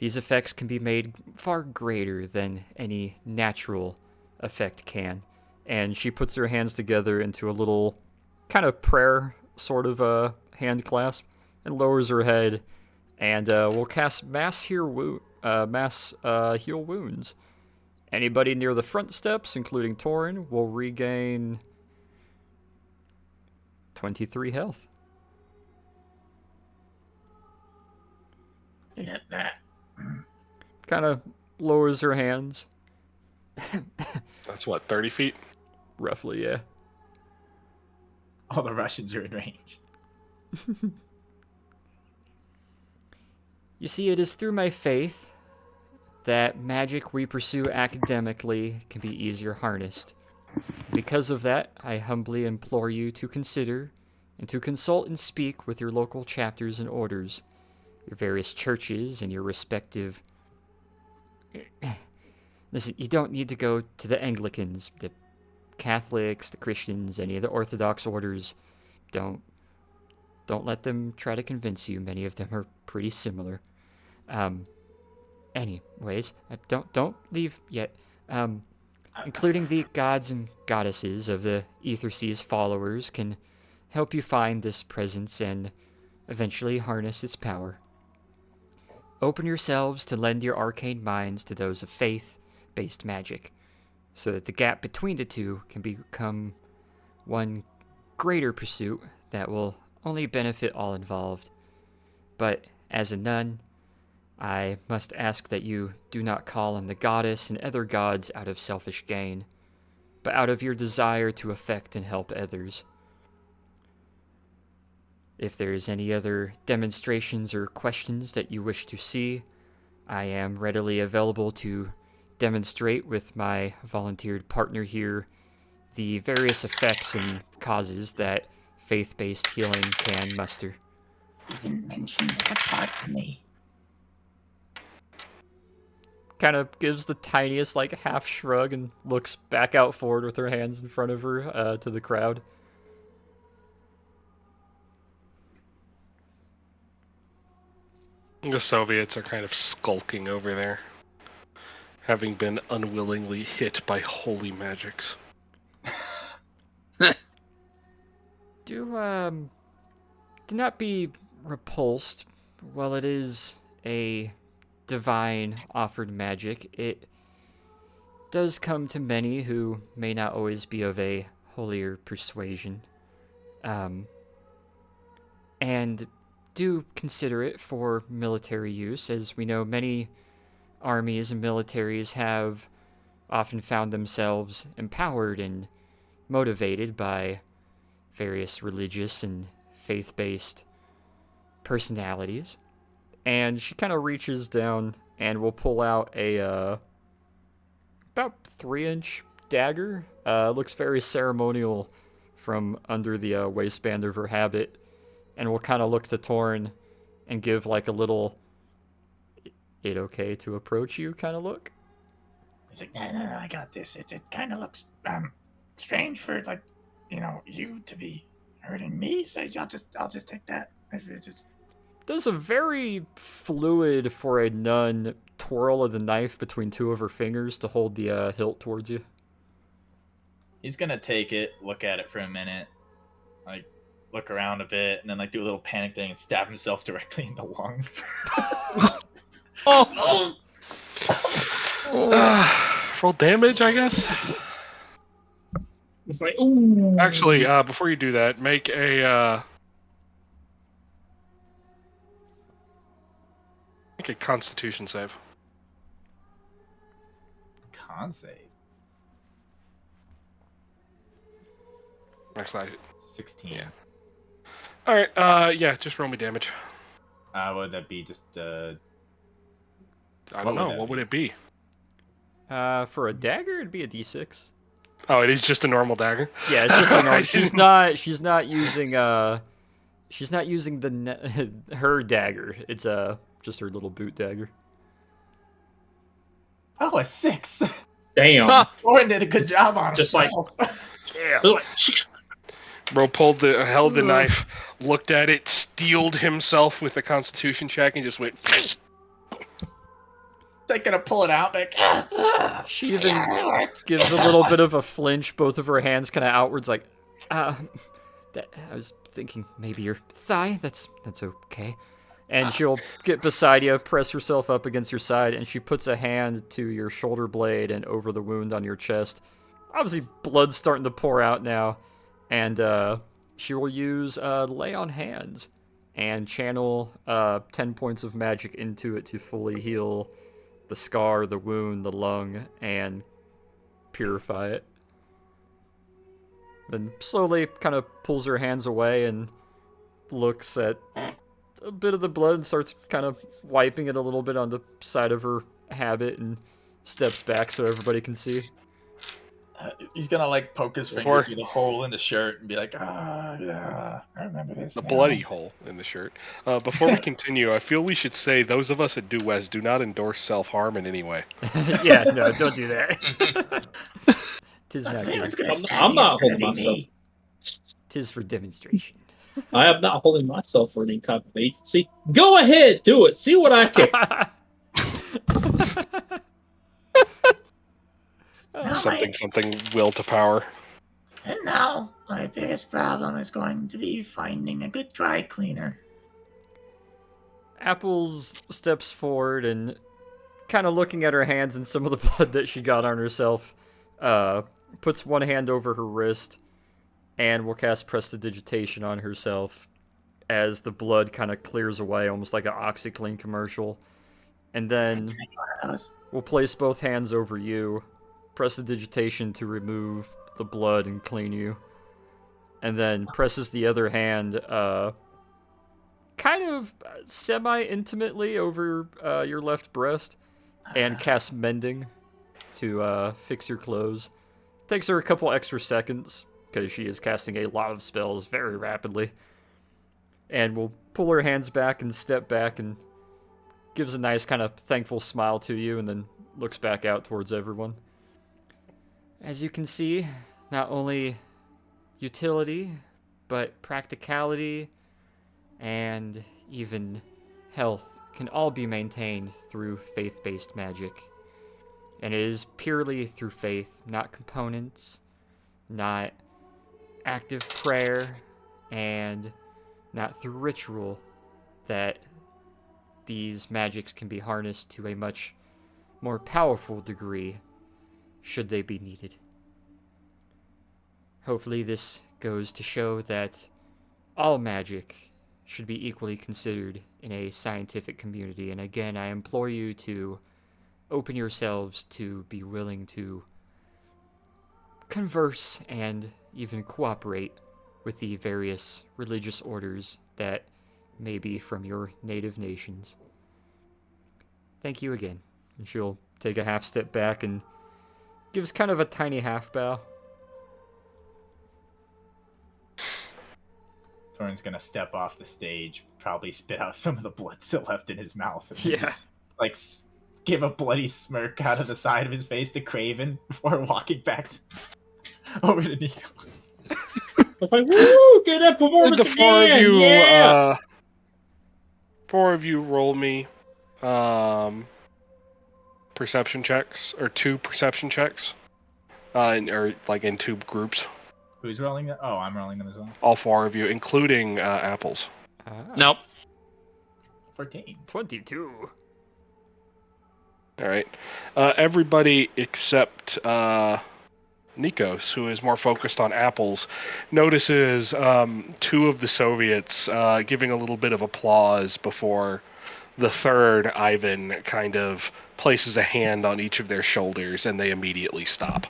these effects can be made far greater than any natural effect can. And she puts her hands together into a little kind of prayer sort of hand clasp and lowers her head, and will cast heal wounds. Anybody near the front steps, including Torin, will regain 23 health. Get that. Kind of lowers her hands. That's what, 30 feet? Roughly, yeah. All the Russians are in range. You see, it is through my faith that magic we pursue academically can be easier harnessed. Because of that, I humbly implore you to consider and to consult and speak with your local chapters and orders, your various churches and your respective... Listen, you don't need to go to the Anglicans, the Catholics, the Christians, any of the Orthodox orders. Don't let them try to convince you. Many of them are pretty similar. Anyways, don't leave yet. Including the gods and goddesses of the Ether Sea's followers can help you find this presence and eventually harness its power. Open yourselves to lend your arcane minds to those of faith-based magic, so that the gap between the two can become one greater pursuit that will only benefit all involved. But as a nun, I must ask that you do not call on the goddess and other gods out of selfish gain, but out of your desire to affect and help others. If there is any other demonstrations or questions that you wish to see, I am readily available to demonstrate with my volunteered partner here the various effects and causes that faith-based healing can muster. You didn't mention that part to me. Kind of gives the tiniest, like, half shrug and looks back out forward with her hands in front of her to the crowd. The Soviets are kind of skulking over there, having been unwillingly hit by holy magics. Do not be repulsed. While it is a divine offered magic, it does come to many who may not always be of a holier persuasion. And do consider it for military use, as we know many armies and militaries have often found themselves empowered and motivated by various religious and faith-based personalities. And she kind of reaches down and will pull out a about 3-inch dagger. Looks very ceremonial from under the waistband of her habit, and will kind of look to Torn and give like a little "it okay to approach you" kind of look. He's like, no, I got this. It kind of looks strange for like, you to be hurting me. So I'll just take that. Does a very fluid for a nun twirl of the knife between two of her fingers to hold the hilt towards you. He's gonna take it, look at it for a minute, like look around a bit, and then like do a little panic thing and stab himself directly in the lung. Oh! Roll damage, I guess. It's like, ooh. Actually, before you do that, make a Constitution save. Con save. Actually, 16. Yeah. All right. Yeah. Just roll me damage. What would that be? Just I What don't would know. that What would it be? For a dagger, it'd be a d6. Oh, it is just a normal dagger. Yeah, it's just a normal. She's not using her dagger. It's just her little boot dagger. oh, a 6. Damn. Lauren did a good job on Just like- himself. Bro held the knife, looked at it, steeled himself with a Constitution check, and just went. like gonna pull it out, like She even gives a little bit of a flinch, both of her hands kind of outwards, like, that, I was thinking maybe your thigh. That's okay. And she'll get beside you, press herself up against your side, and she puts a hand to your shoulder blade and over the wound on your chest. Obviously, blood's starting to pour out now, and she will use Lay on Hands and channel 10 points of magic into it to fully heal the scar, the wound, the lung, and purify it. Then slowly kind of pulls her hands away and looks at a bit of the blood and starts kind of wiping it a little bit on the side of her habit and steps back so everybody can see. he's gonna like poke his finger Before- through the hole in the shirt and be like, yeah, I remember this. The now." bloody hole in the shirt. Before we continue, I feel we should say those of us at Due West do not endorse self-harm in any way. Yeah, no, don't do that. Tis not If anyone's good. gonna stab I'm you, not it's gonna holding be myself. me. Tis for demonstration. I am not holding myself for any kind of agency. Go ahead, do it. See what I can. Now Something will to power. And now, my biggest problem is going to be finding a good dry cleaner. Apples steps forward and, kind of looking at her hands and some of the blood that she got on herself, puts one hand over her wrist and will cast Prestidigitation on herself as the blood kind of clears away, almost like an OxyClean commercial. And then One of those. we'll place both hands over you, Prestidigitation to remove the blood and clean you, and then presses the other hand kind of semi-intimately over your left breast and casts Mending to fix your clothes. Takes her a couple extra seconds because she is casting a lot of spells very rapidly. And we'll pull her hands back and step back and gives a nice kind of thankful smile to you and then looks back out towards everyone. As you can see, not only utility, but practicality and even health can all be maintained through faith-based magic. And it is purely through faith, not components, not active prayer, and not through ritual, that these magics can be harnessed to a much more powerful degree should they be needed. Hopefully this goes to show that all magic should be equally considered in a scientific community. And again, I implore you to open yourselves to be willing to converse and even cooperate with the various religious orders that may be from your native nations. Thank you again. And she'll take a half step back and gives kind of a tiny half bow. Torin's gonna step off the stage, probably spit out some of the blood still left in his mouth, and then Yeah. just, like give a bloody smirk out of the side of his face to Craven before walking back over to Nico. It's like, woo, get that performance The four again. of you, Yeah. four of you roll me perception checks, or 2 perception checks, or like in 2 groups. Who's rolling them? Oh, I'm rolling them as well. All 4 of you, including Apples. Nope. 14. 22. All right, everybody except Nikos, who is more focused on Apples, notices 2 of the Soviets giving a little bit of applause before the third, Ivan, kind of places a hand on each of their shoulders, and they immediately stop.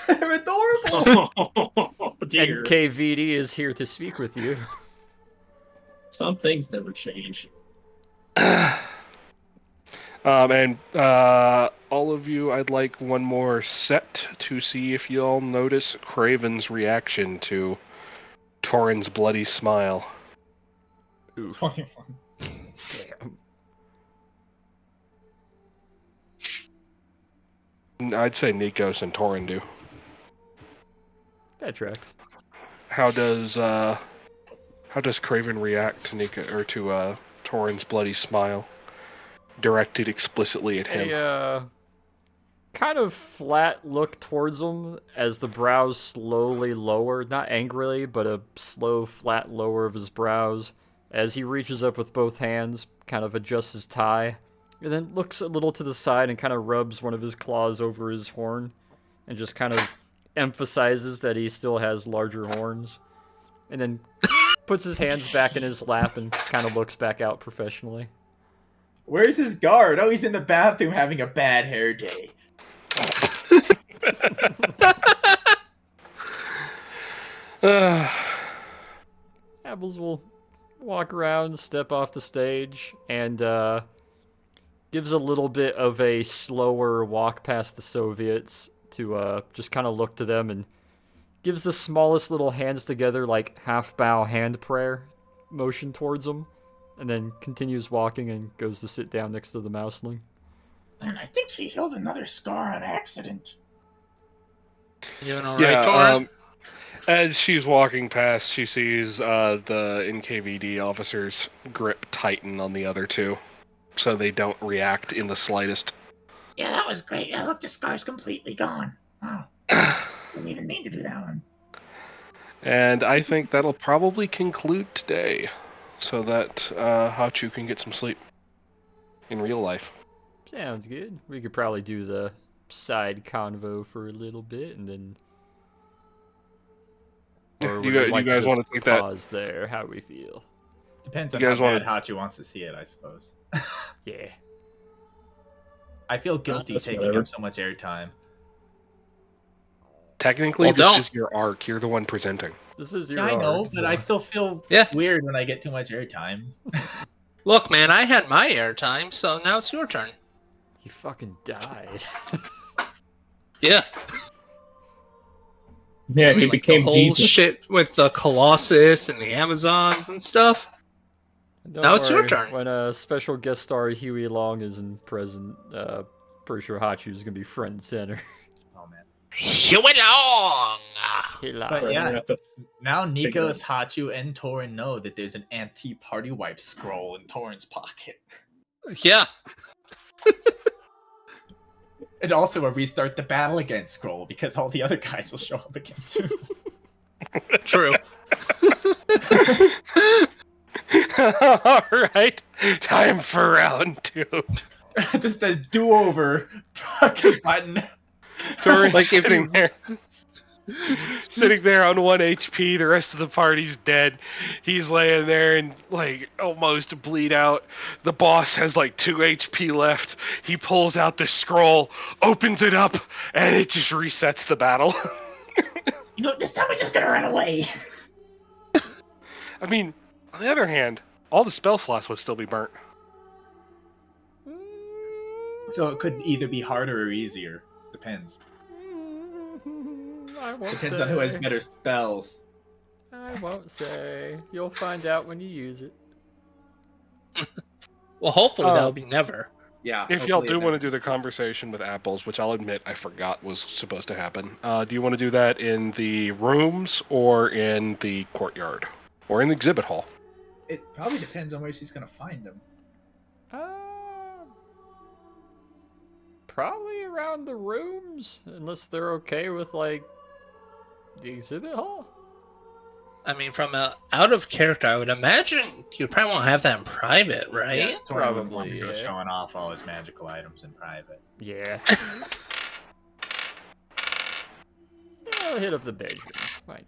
They're adorable. Oh, dear. And KVD is here to speak with you. Some things never change. And all of you, I'd like one more set to see if you all notice Craven's reaction to Torin's bloody smile. Oof. 21. Damn. I'd say Nikos and Torin do. That tracks. How does Craven react to Torin's bloody smile? directed explicitly at him. A kind of flat look towards him as the brows slowly lower, not angrily, but a slow flat lower of his brows as he reaches up with both hands, kind of adjusts his tie, and then looks a little to the side and kind of rubs one of his claws over his horn and just kind of emphasizes that he still has larger horns, and then puts his hands back in his lap and kind of looks back out professionally. Where's his guard? Oh, he's in the bathroom having a bad hair day. Apples will walk around, step off the stage, and gives a little bit of a slower walk past the Soviets to just kind of look to them and gives the smallest little hands together, like half bow hand prayer motion towards them, and then continues walking and goes to sit down next to the mouseling. And I think she healed another scar on accident. You doing all right, Torin? As she's walking past, she sees the NKVD officer's grip tighten on the other two, so they don't react in the slightest. Yeah, that was great. Yeah, look, the scar's completely gone. Wow. Didn't even mean to do that one. And I think that'll probably conclude today, so that Hachu can get some sleep in real life. Sounds good. We could probably do the side convo for a little bit, and then... Or Do would we you like guys to want just to take that? pause there? How we feel? Depends on You how guys bad wanna- Hachi wants to see it, I suppose. Yeah. I feel guilty That's taking whatever. up so much airtime. Technically, Well, this don't. is your arc. You're the one presenting. This is your I know, arc, but so- I still feel Yeah. weird when I get too much airtime. Look, man, I had my airtime, so now it's your turn. You fucking died. Yeah. Yeah, I mean, he like, became the whole Jesus. shit with the Colossus and the Amazons and stuff. Don't Now it's your worry, turn. When a special guest star Huey Long isn't present, pretty sure Hachu's gonna be front and center. Oh man. Huey Long! Hey, But Long. yeah, Have to- now Nikos, it. Hachu, and Torin know that there's an anti-party wipe scroll in Torin's pocket. Yeah. And also a restart the battle again scroll, because all the other guys will show up again too. True. All right, time for round 2. Just a do-over fucking button. Torin's Like if sitting you- there. Sitting there on 1 HP, the rest of the party's dead. He's laying there and like almost bleed out. The boss has like 2 HP left. He pulls out the scroll, opens it up, and it just resets the battle. You know, this time we're just gonna run away. I mean, on the other hand, all the spell slots would still be burnt. So it could either be harder or easier. Depends. I won't Depends on who has say. better spells. I won't say. You'll find out when you use it. Well, hopefully Oh. that'll be never. Yeah. If y'all hopefully do it want to never do the uses. conversation with apples, which I'll admit I forgot was supposed to happen, do you want to do that in the rooms or in the courtyard? Or in the exhibit hall? It probably depends on where she's gonna find them. Probably around the rooms, unless they're okay with like the exhibit hall. I mean, from a out of character, I would imagine you probably won't have that in private, right? Yeah, Torin would want Probably, to go yeah. showing off all his magical items in private. Yeah. I'll hit up the bedrooms. Fine.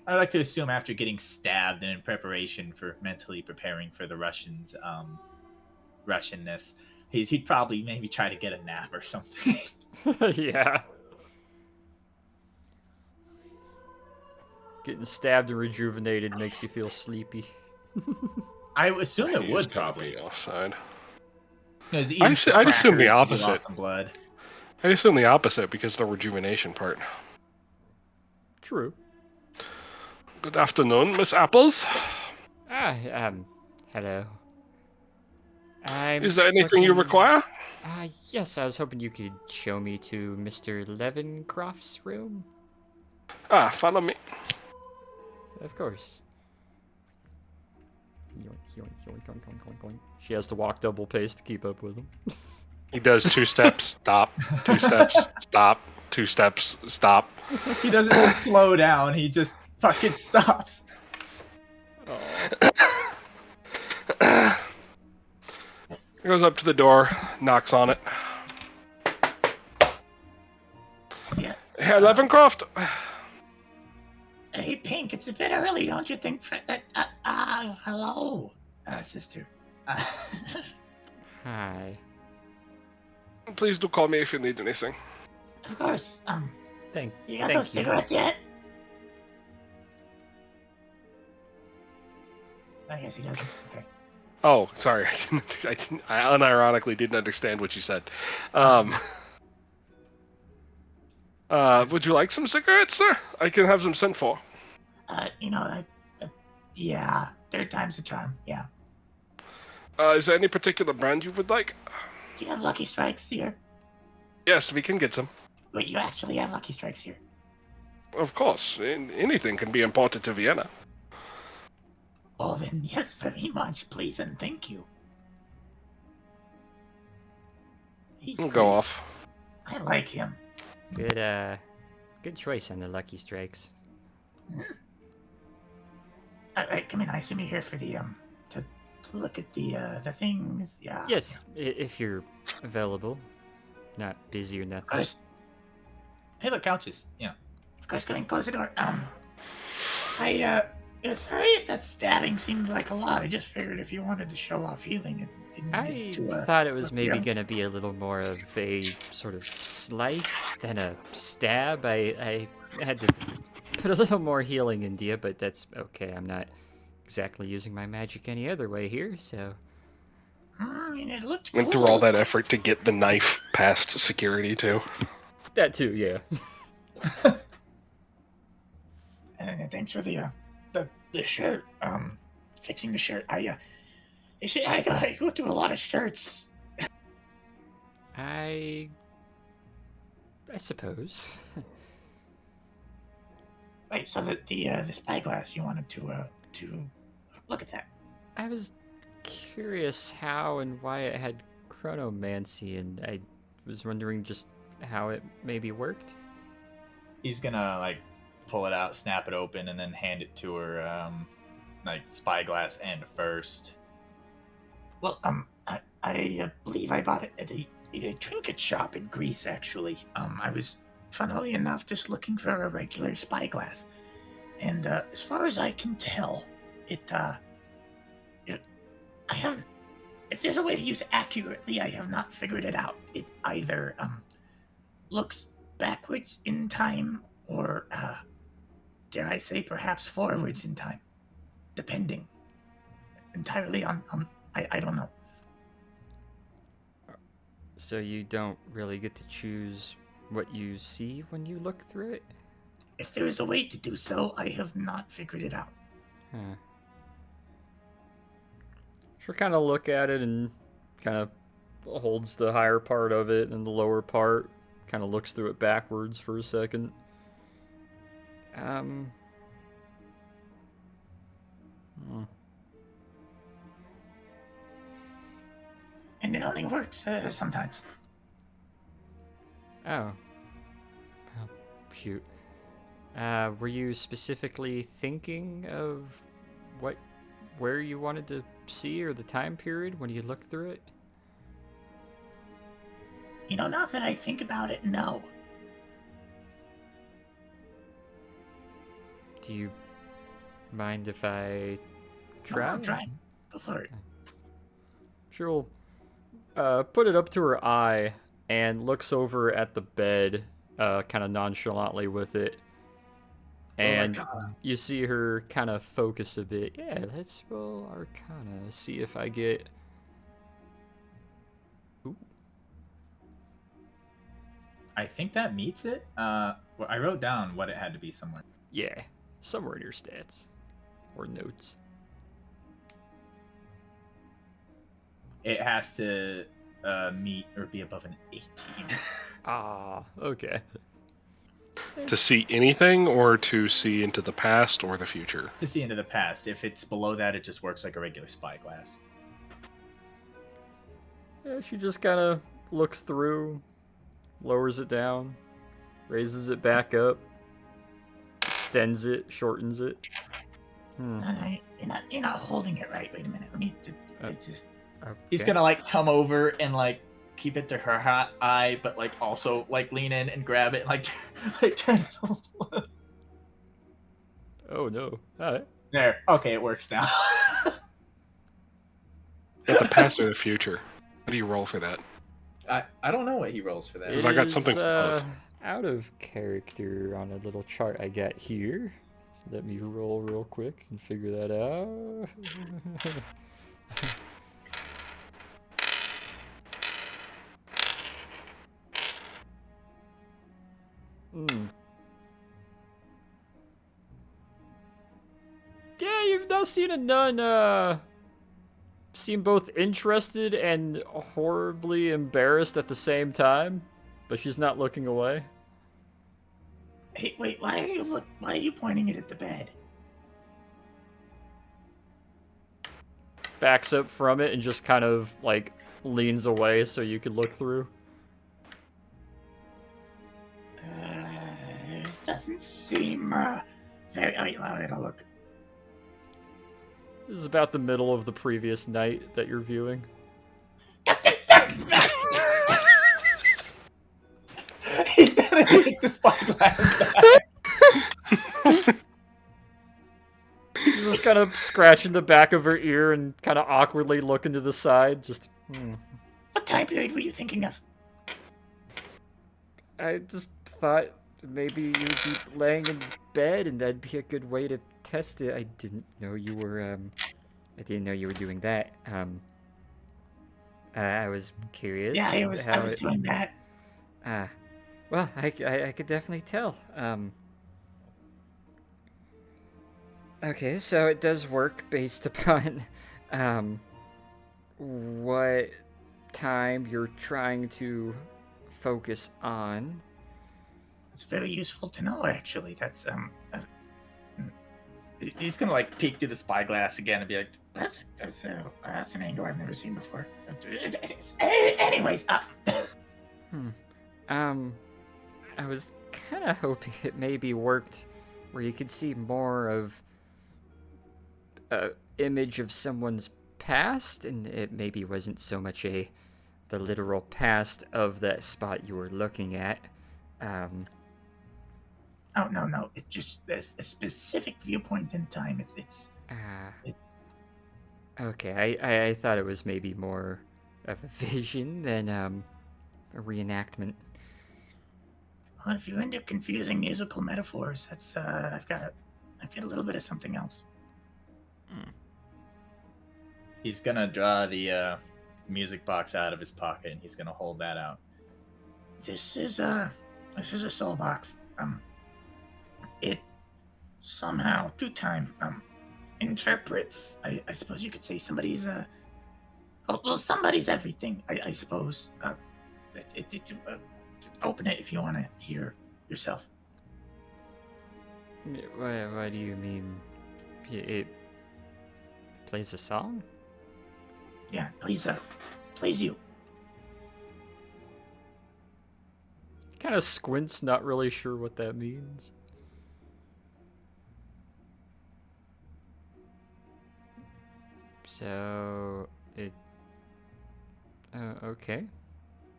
I like to assume after getting stabbed and in preparation for mentally preparing for the Russians, Russianness, he'd probably maybe try to get a nap or something. Yeah. Getting stabbed and rejuvenated makes you feel sleepy. I assume it He's would gonna probably. be offside. Because I'd assume the opposite. Some blood. I assume the opposite because of the rejuvenation part. True. Good afternoon, Miss Apples. Hello. I'm Is there anything you looking- require? Yes, I was hoping you could show me to Mr. Levencroft's room. Follow me. Of course. Yoink, yoink, yoink, yoink, yoink, yoink, yoink. She has to walk double pace to keep up with him. He does 2 steps, stop. 2 steps, stop. 2 steps, stop. He doesn't just slow down. He just fucking stops. He goes up to the door, knocks on it. Yeah. Hey, Levencroft. Hey, Pink, it's a bit early, don't you think? Hello, sister. Hi. Please do call me if you need anything. Of course. Thank You got thank those cigarettes yet? I guess he doesn't. Okay. Oh, sorry. I unironically didn't understand what you said. Would you like some cigarettes, sir? I can have them sent for. Yeah, third time's a charm. Yeah. Is there any particular brand you would like? Do you have Lucky Strikes here? Yes, we can get some. Wait, you actually have Lucky Strikes here? Of course. Anything can be imported to Vienna. Oh, then yes, very much, please and thank you. He's We'll great. go off. I like him. Good choice on the Lucky Strikes. Alright, come in. I assume you're here for the to look at the things. Yeah. Yes, if you're available. Not busy or nothing. Of course. Hey, look, couches. Yeah. Of course, come in. Close the door. Sorry if that stabbing seemed like a lot. I just figured if you wanted to show off healing, it I needed to, thought it was look maybe young. going to be a little more of a sort of slice than a stab. I had to put a little more healing into you, but that's okay. I'm not exactly using my magic any other way here, so... I mean, it looked Went cool. through all that effort to get the knife past security, too. That too, yeah. And thanks for the shirt. Fixing the shirt. I go through a lot of shirts. I suppose. Wait, so the spyglass, you wanted to look at that? I was curious how and why it had chronomancy, and I was wondering just how it maybe worked. He's gonna like pull it out, snap it open, and then hand it to her, like spyglass end first. Well, I believe I bought it at a trinket shop in Greece. Actually, I was, funnily enough, just looking for a regular spyglass, and as far as I can tell, I haven't. If there's a way to use accurately, I have not figured it out. It either looks backwards in time, or dare I say, perhaps forwards in time, depending entirely on I don't know. So you don't really get to choose what you see when you look through it? If there is a way to do so, I have not figured it out. Huh. She'll kind of look at it and kind of holds the higher part of it, and the lower part kind of looks through it backwards for a second. Hmm. And it only works sometimes. Oh. Oh, shoot. Were you specifically thinking of where you wanted to see, or the time period when you looked through it? You know, now that I think about it, no. Do you mind if I try? No, try. Go for it. She'll put it up to her eye and looks over at the bed, kind of nonchalantly with it. And you see her kind of focus a bit. Yeah, let's roll Arcana. See if I get... Ooh. I think that meets it. Well, I wrote down what it had to be somewhere. Yeah, somewhere in your stats. Or notes. It has to meet or be above an 18. Ah, okay. To see anything, or to see into the past or the future? To see into the past. If it's below that, it just works like a regular spyglass. Yeah, she just kind of looks through, lowers it down, raises it back up, extends it, shortens it. No, no, you're not holding it right. Wait a minute. Let me. It's just. He's Okay. gonna like come over and like keep it to her eye, but like also like lean in and grab it and like, like turn it on. Oh no. Alright. There. Okay, it works now. At the past or the future? How do you roll for that? I don't know what he rolls for that. 'Cause I got something It is, for both. out of character on a little chart I got here. Let me roll real quick and figure that out. Hmm. Yeah, you've now seen a nun, seem both interested and horribly embarrassed at the same time, but she's not looking away. Hey, wait. Why are you pointing it at the bed? Backs up from it and just kind of like leans away so you could look through. This doesn't seem very. Wait, I'll look. This is about the middle of the previous night that you're viewing. He's gonna take the spyglass back. He's just kind of scratching the back of her ear and kind of awkwardly looking to the side. Just, What time period were you thinking of? I just thought maybe you'd be laying in bed and that'd be a good way to test it. I didn't know you were, I didn't know you were doing that. I was curious. Yeah, I was how doing that. Well, I could definitely tell. Okay, so it does work based upon what time you're trying to focus on. It's very useful to know, actually. That's He's gonna like peek through the spyglass again and be like, that's an angle I've never seen before. Anyways, I was kind of hoping it maybe worked where you could see more of a image of someone's past, and it maybe wasn't so much the literal past of that spot you were looking at. oh no, it's just a specific viewpoint in time. Okay, I thought it was maybe more of a vision than a reenactment. Well, if you're into confusing musical metaphors, that's I've got a little bit of something else. he's gonna draw the music box out of his pocket and he's gonna hold that out. This is a soul box. It somehow through time interprets. I suppose you could say somebody's somebody's everything. I suppose. Open it if you want to hear yourself. What do you mean? It plays a song? Yeah, please you. Kind of squints, not really sure what that means. So it. Okay.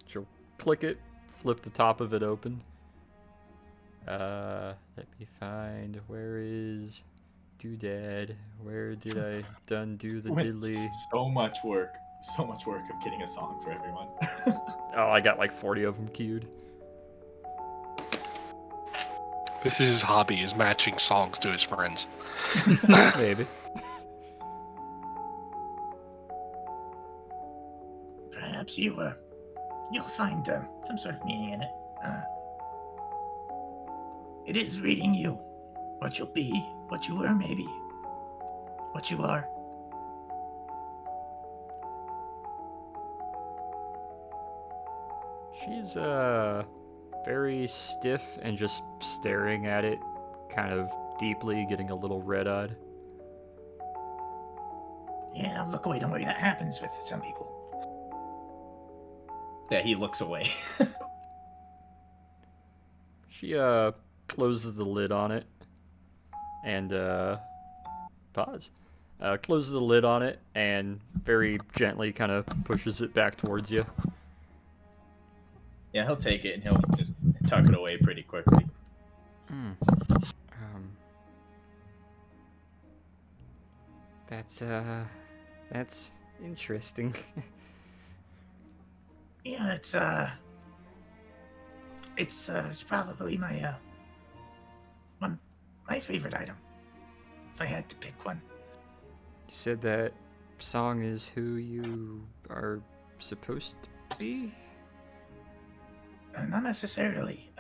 She'll click it, flip the top of it open. Let me find, where is Doodad? Where did I do the diddly? So much work of getting a song for everyone. Oh, I got like 40 of them queued. This is his hobby, is matching songs to his friends. Maybe. Perhaps you'll find some sort of meaning in it. It is reading you, what you'll be, what you were, maybe, what you are. She's very stiff and just staring at it kind of deeply, getting a little red-eyed. Yeah, look away. Don't worry. That happens with some people. Yeah, he looks away. She closes the lid on it and pause. Closes the lid on it and very gently kind of pushes it back towards you. Yeah, he'll take it and he'll just tuck it away pretty quickly. Um, that's interesting. Yeah, it's probably my favorite item. If I had to pick one. You said that song is who you are supposed to be? Not necessarily.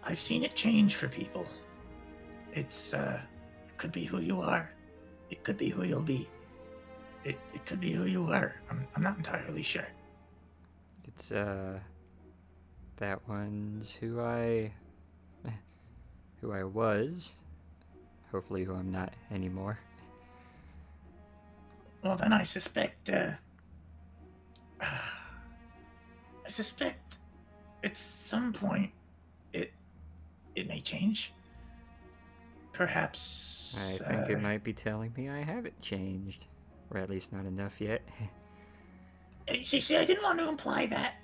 I've seen it change for people. It could be who you are. It could be who you'll be. It could be who you were. I'm not entirely sure. It's that one's who I was. Hopefully who I'm not anymore. Well, then I suspect at some point it may change. Perhaps I think it might be telling me I haven't changed. Or at least not enough yet. See, I didn't want to imply that,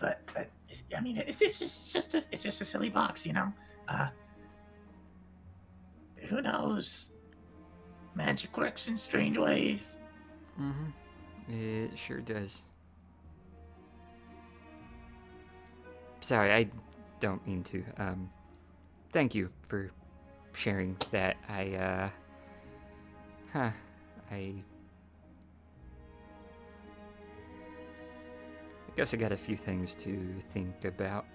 but I mean, it's just a silly box, you know. Who knows? Magic works in strange ways. It sure does. Sorry, I don't mean to. Thank you for sharing that. I guess I got a few things to think about.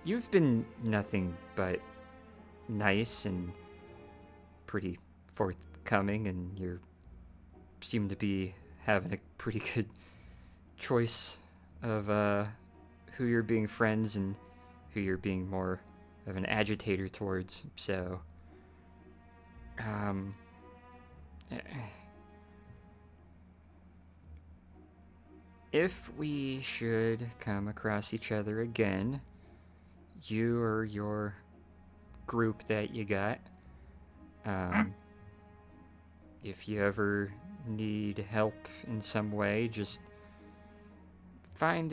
You've been nothing but nice and pretty forthcoming, and you seem to be having a pretty good choice of who you're being friends and who you're being more of an agitator towards. So, if we should come across each other again, you or your group that you got, if you ever need help in some way, just find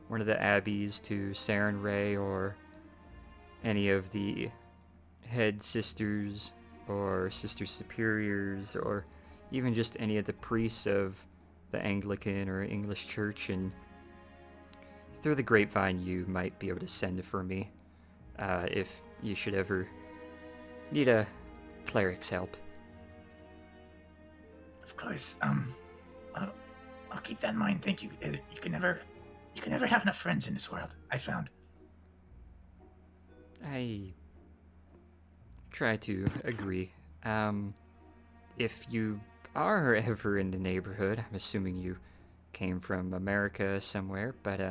one of the abbeys to Saren Ray or any of the head sisters or sister superiors or even just any of the priests of the Anglican or English church, and through the grapevine you might be able to send for me if you should ever need a cleric's help. Of course. I'll keep that in mind. Thank you. You can never have enough friends in this world, I found. I try to agree. If you are ever in the neighborhood, I'm assuming you came from America somewhere, but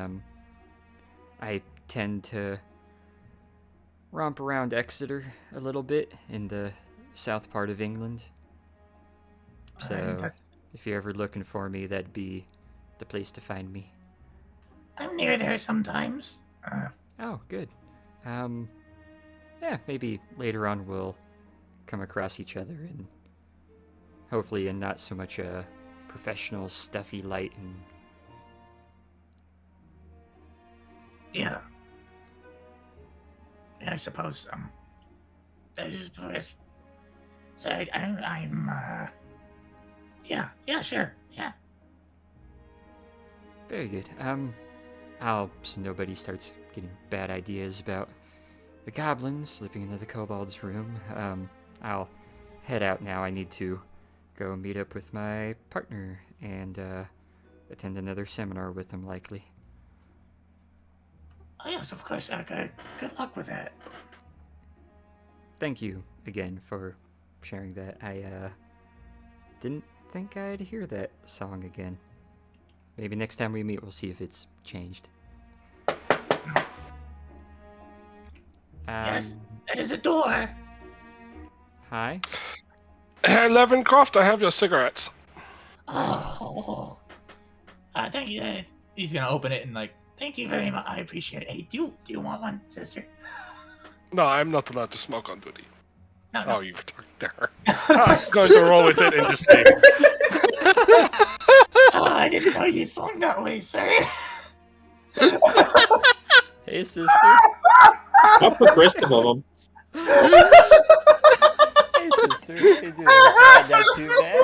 I tend to romp around Exeter a little bit in the south part of England. So if you're ever looking for me, that'd be the place to find me. I'm near there sometimes. Oh, good. Yeah, maybe later on we'll come across each other, and hopefully in not so much a professional, stuffy light. And yeah, I suppose. So I'm. Yeah, sure, yeah. Very good. So nobody starts getting bad ideas about the goblins slipping into the kobold's room. I'll head out now. I need to go meet up with my partner and attend another seminar with him, likely. Oh yes, of course. Good luck with that. Thank you again for sharing that. I didn't think I'd hear that song again. Maybe next time we meet, we'll see if it's changed. Yes, that is a door. Hi. Herr Levencroft, I have your cigarettes. Oh. Thank you. He's gonna open it and like, Thank you very much. I appreciate it. Hey, do you want one, sister? No, I'm not allowed to smoke on duty. No, no. Oh, you were talking to her. I'm going to roll with it and just say, I didn't know you swung that way, sir. Hey, sister. I'll put Chris above him. Hey, sister. How you doing? Not too bad.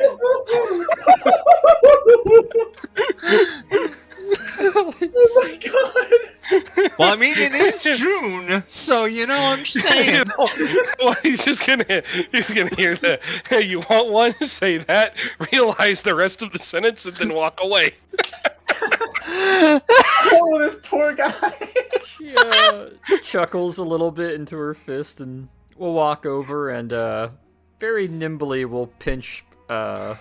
oh my god. Well, I mean, it is June, so you know, I'm just saying. well, he's gonna hear the, hey, you want one? Say that, realize the rest of the sentence, and then walk away. Oh, this poor guy. She chuckles a little bit into her fist and will walk over and very nimbly will pinch the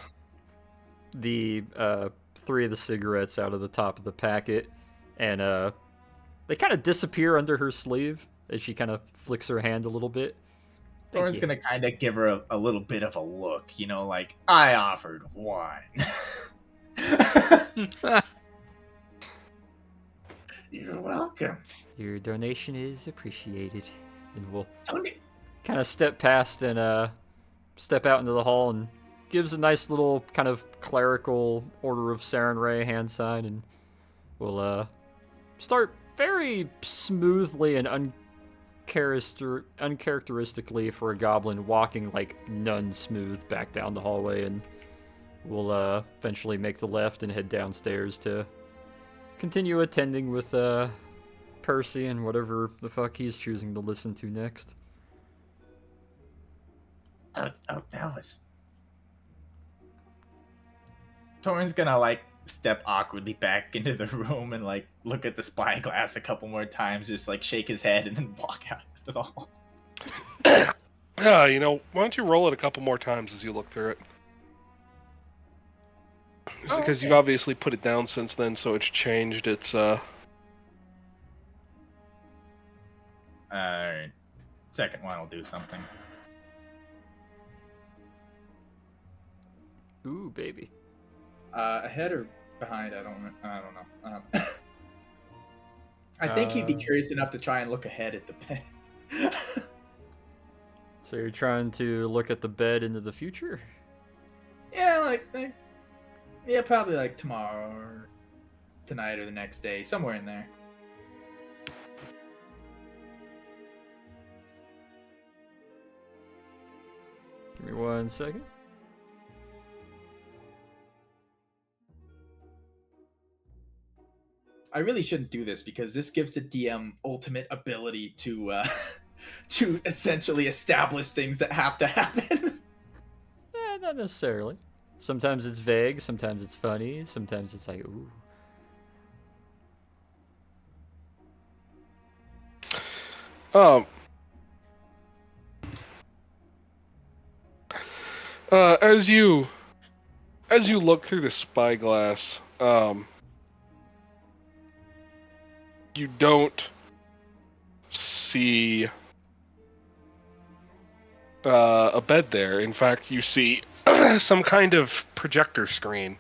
3 of the cigarettes out of the top of the packet, and they kind of disappear under her sleeve as she kind of flicks her hand a little bit. Thorn's gonna kind of give her a little bit of a look, you know, like, I offered one. You're welcome. Your donation is appreciated, and we'll Don't kind of step past and step out into the hall and gives a nice little kind of clerical Order of Sarenrae hand sign, and we'll start very smoothly and uncharacteristically for a goblin walking like none smooth back down the hallway, and we'll eventually make the left and head downstairs to continue attending with Percy and whatever the fuck he's choosing to listen to next. that was. Torrin's gonna like step awkwardly back into the room and like look at the spyglass a couple more times, just like shake his head and then walk out into the hall. You know, why don't you roll it a couple more times as you look through it? Because you've obviously put it down since then, so it's changed its Second one will do something. Ooh, baby. Ahead or behind? I don't know. I think he'd be curious enough to try and look ahead at the bed. So you're trying to look at the bed into the future? Yeah, yeah, probably like tomorrow or tonight or the next day, somewhere in there. Give me 1 second. I really shouldn't do this because this gives the DM ultimate ability to to essentially establish things that have to happen. Not necessarily. Sometimes it's vague, sometimes it's funny, sometimes it's like, ooh. As you look through the spyglass, you don't see a bed there. In fact, you see some kind of projector screen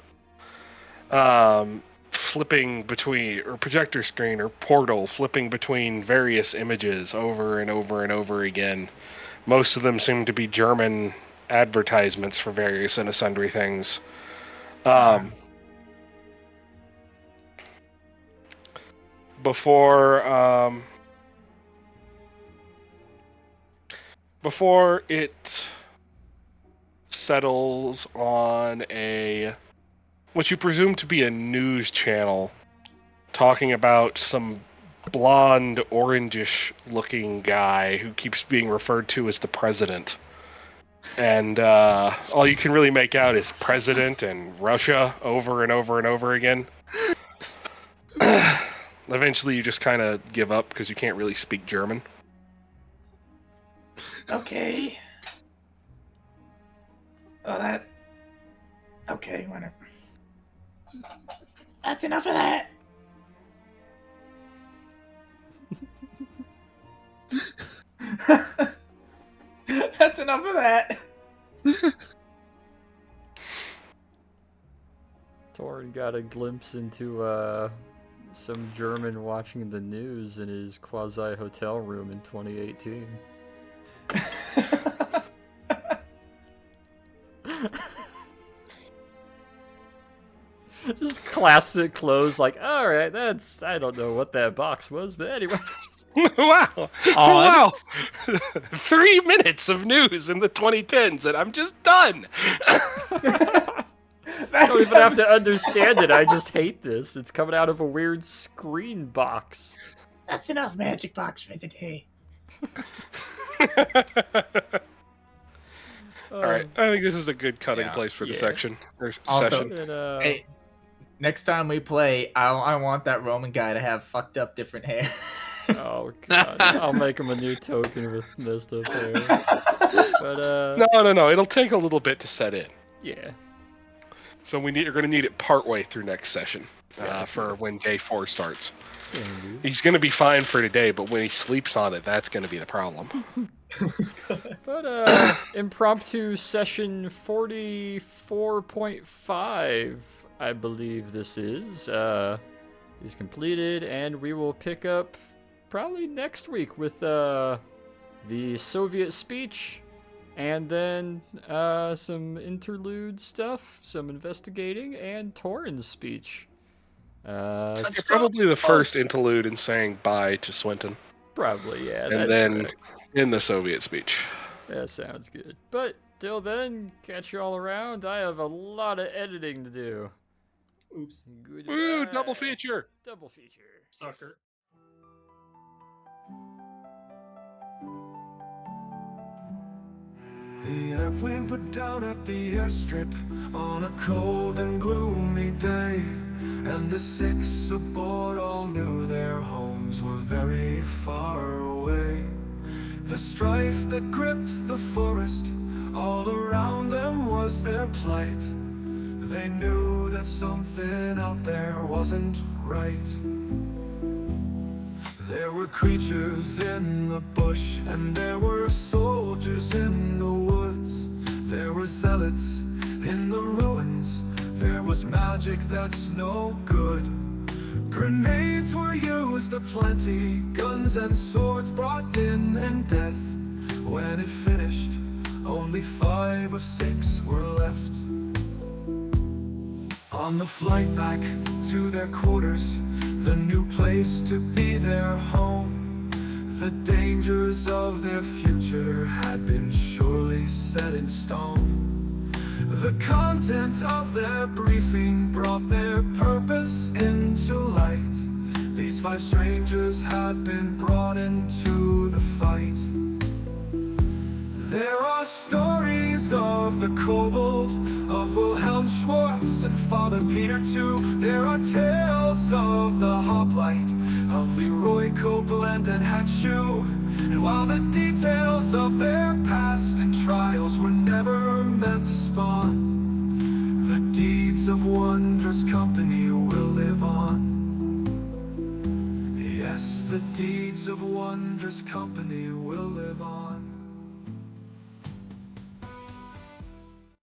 flipping between, or projector screen or portal flipping between various images over and over and over again. Most of them seem to be German advertisements for various and sundry things. Before it settles on what you presume to be a news channel talking about some blonde, orangish looking guy who keeps being referred to as the president. And all you can really make out is president and Russia over and over and over again. Eventually you just kind of give up because you can't really speak German. Okay. Well, okay, whatever. That's enough of that. That's enough of that. Torn got a glimpse into some German watching the news in his quasi hotel room in 2018. Just classic clothes, like, alright, that's, I don't know what that box was, but anyway. Wow. Wow. 3 minutes of news in the 2010s, and I'm just done. I don't even have to understand it, I just hate this. It's coming out of a weird screen box. That's enough magic box for the day. All right, I think this is a good cutting Yeah. place for the Yeah. section. Or Also- session. And, Hey, next time we play, I want that Roman guy to have fucked up different hair. oh god, I'll make him a new token with messed up hair. But No. It'll take a little bit to set in. yeah. So you're going to need it partway through next session Yeah, for when day 4 starts. Can do. He's going to be fine for today, but when he sleeps on it, that's going to be the problem. But impromptu session 44.5, I believe this is completed, and we will pick up probably next week with the Soviet speech, and then some interlude stuff, some investigating, and Torrin's speech. It's probably the first interlude in saying bye to Swinton. Probably, yeah. And then in the Soviet speech. That sounds good. But till then, catch you all around. I have a lot of editing to do. Oops. Goodbye. Ooh, double feature. Double feature. Sucker. The airplane put down at the airstrip on a cold and gloomy day, and the 6 aboard all knew their homes were very far away. The strife that gripped the forest all around them was their plight. They knew that something out there wasn't right. There were creatures in the bush, and there were soldiers in the woods. There were zealots in the ruins. There was magic that's no good. Grenades were used aplenty, guns and swords brought in, and death. When it finished, only 5 of 6 were left. On the flight back to their quarters, the new place to be their home, the dangers of their future had been surely set in stone. The content of their briefing brought their purpose into light. These 5 strangers had been brought into the fight. There are stories of the Kobold, of Wilhelm Schwartz and Father Peter too. There are tales of the Hoplite, of Leroy Copeland and Hatshu. And while the details of their past and trials were never meant to spawn, the deeds of wondrous company will live on. Yes, the deeds of wondrous company will live on.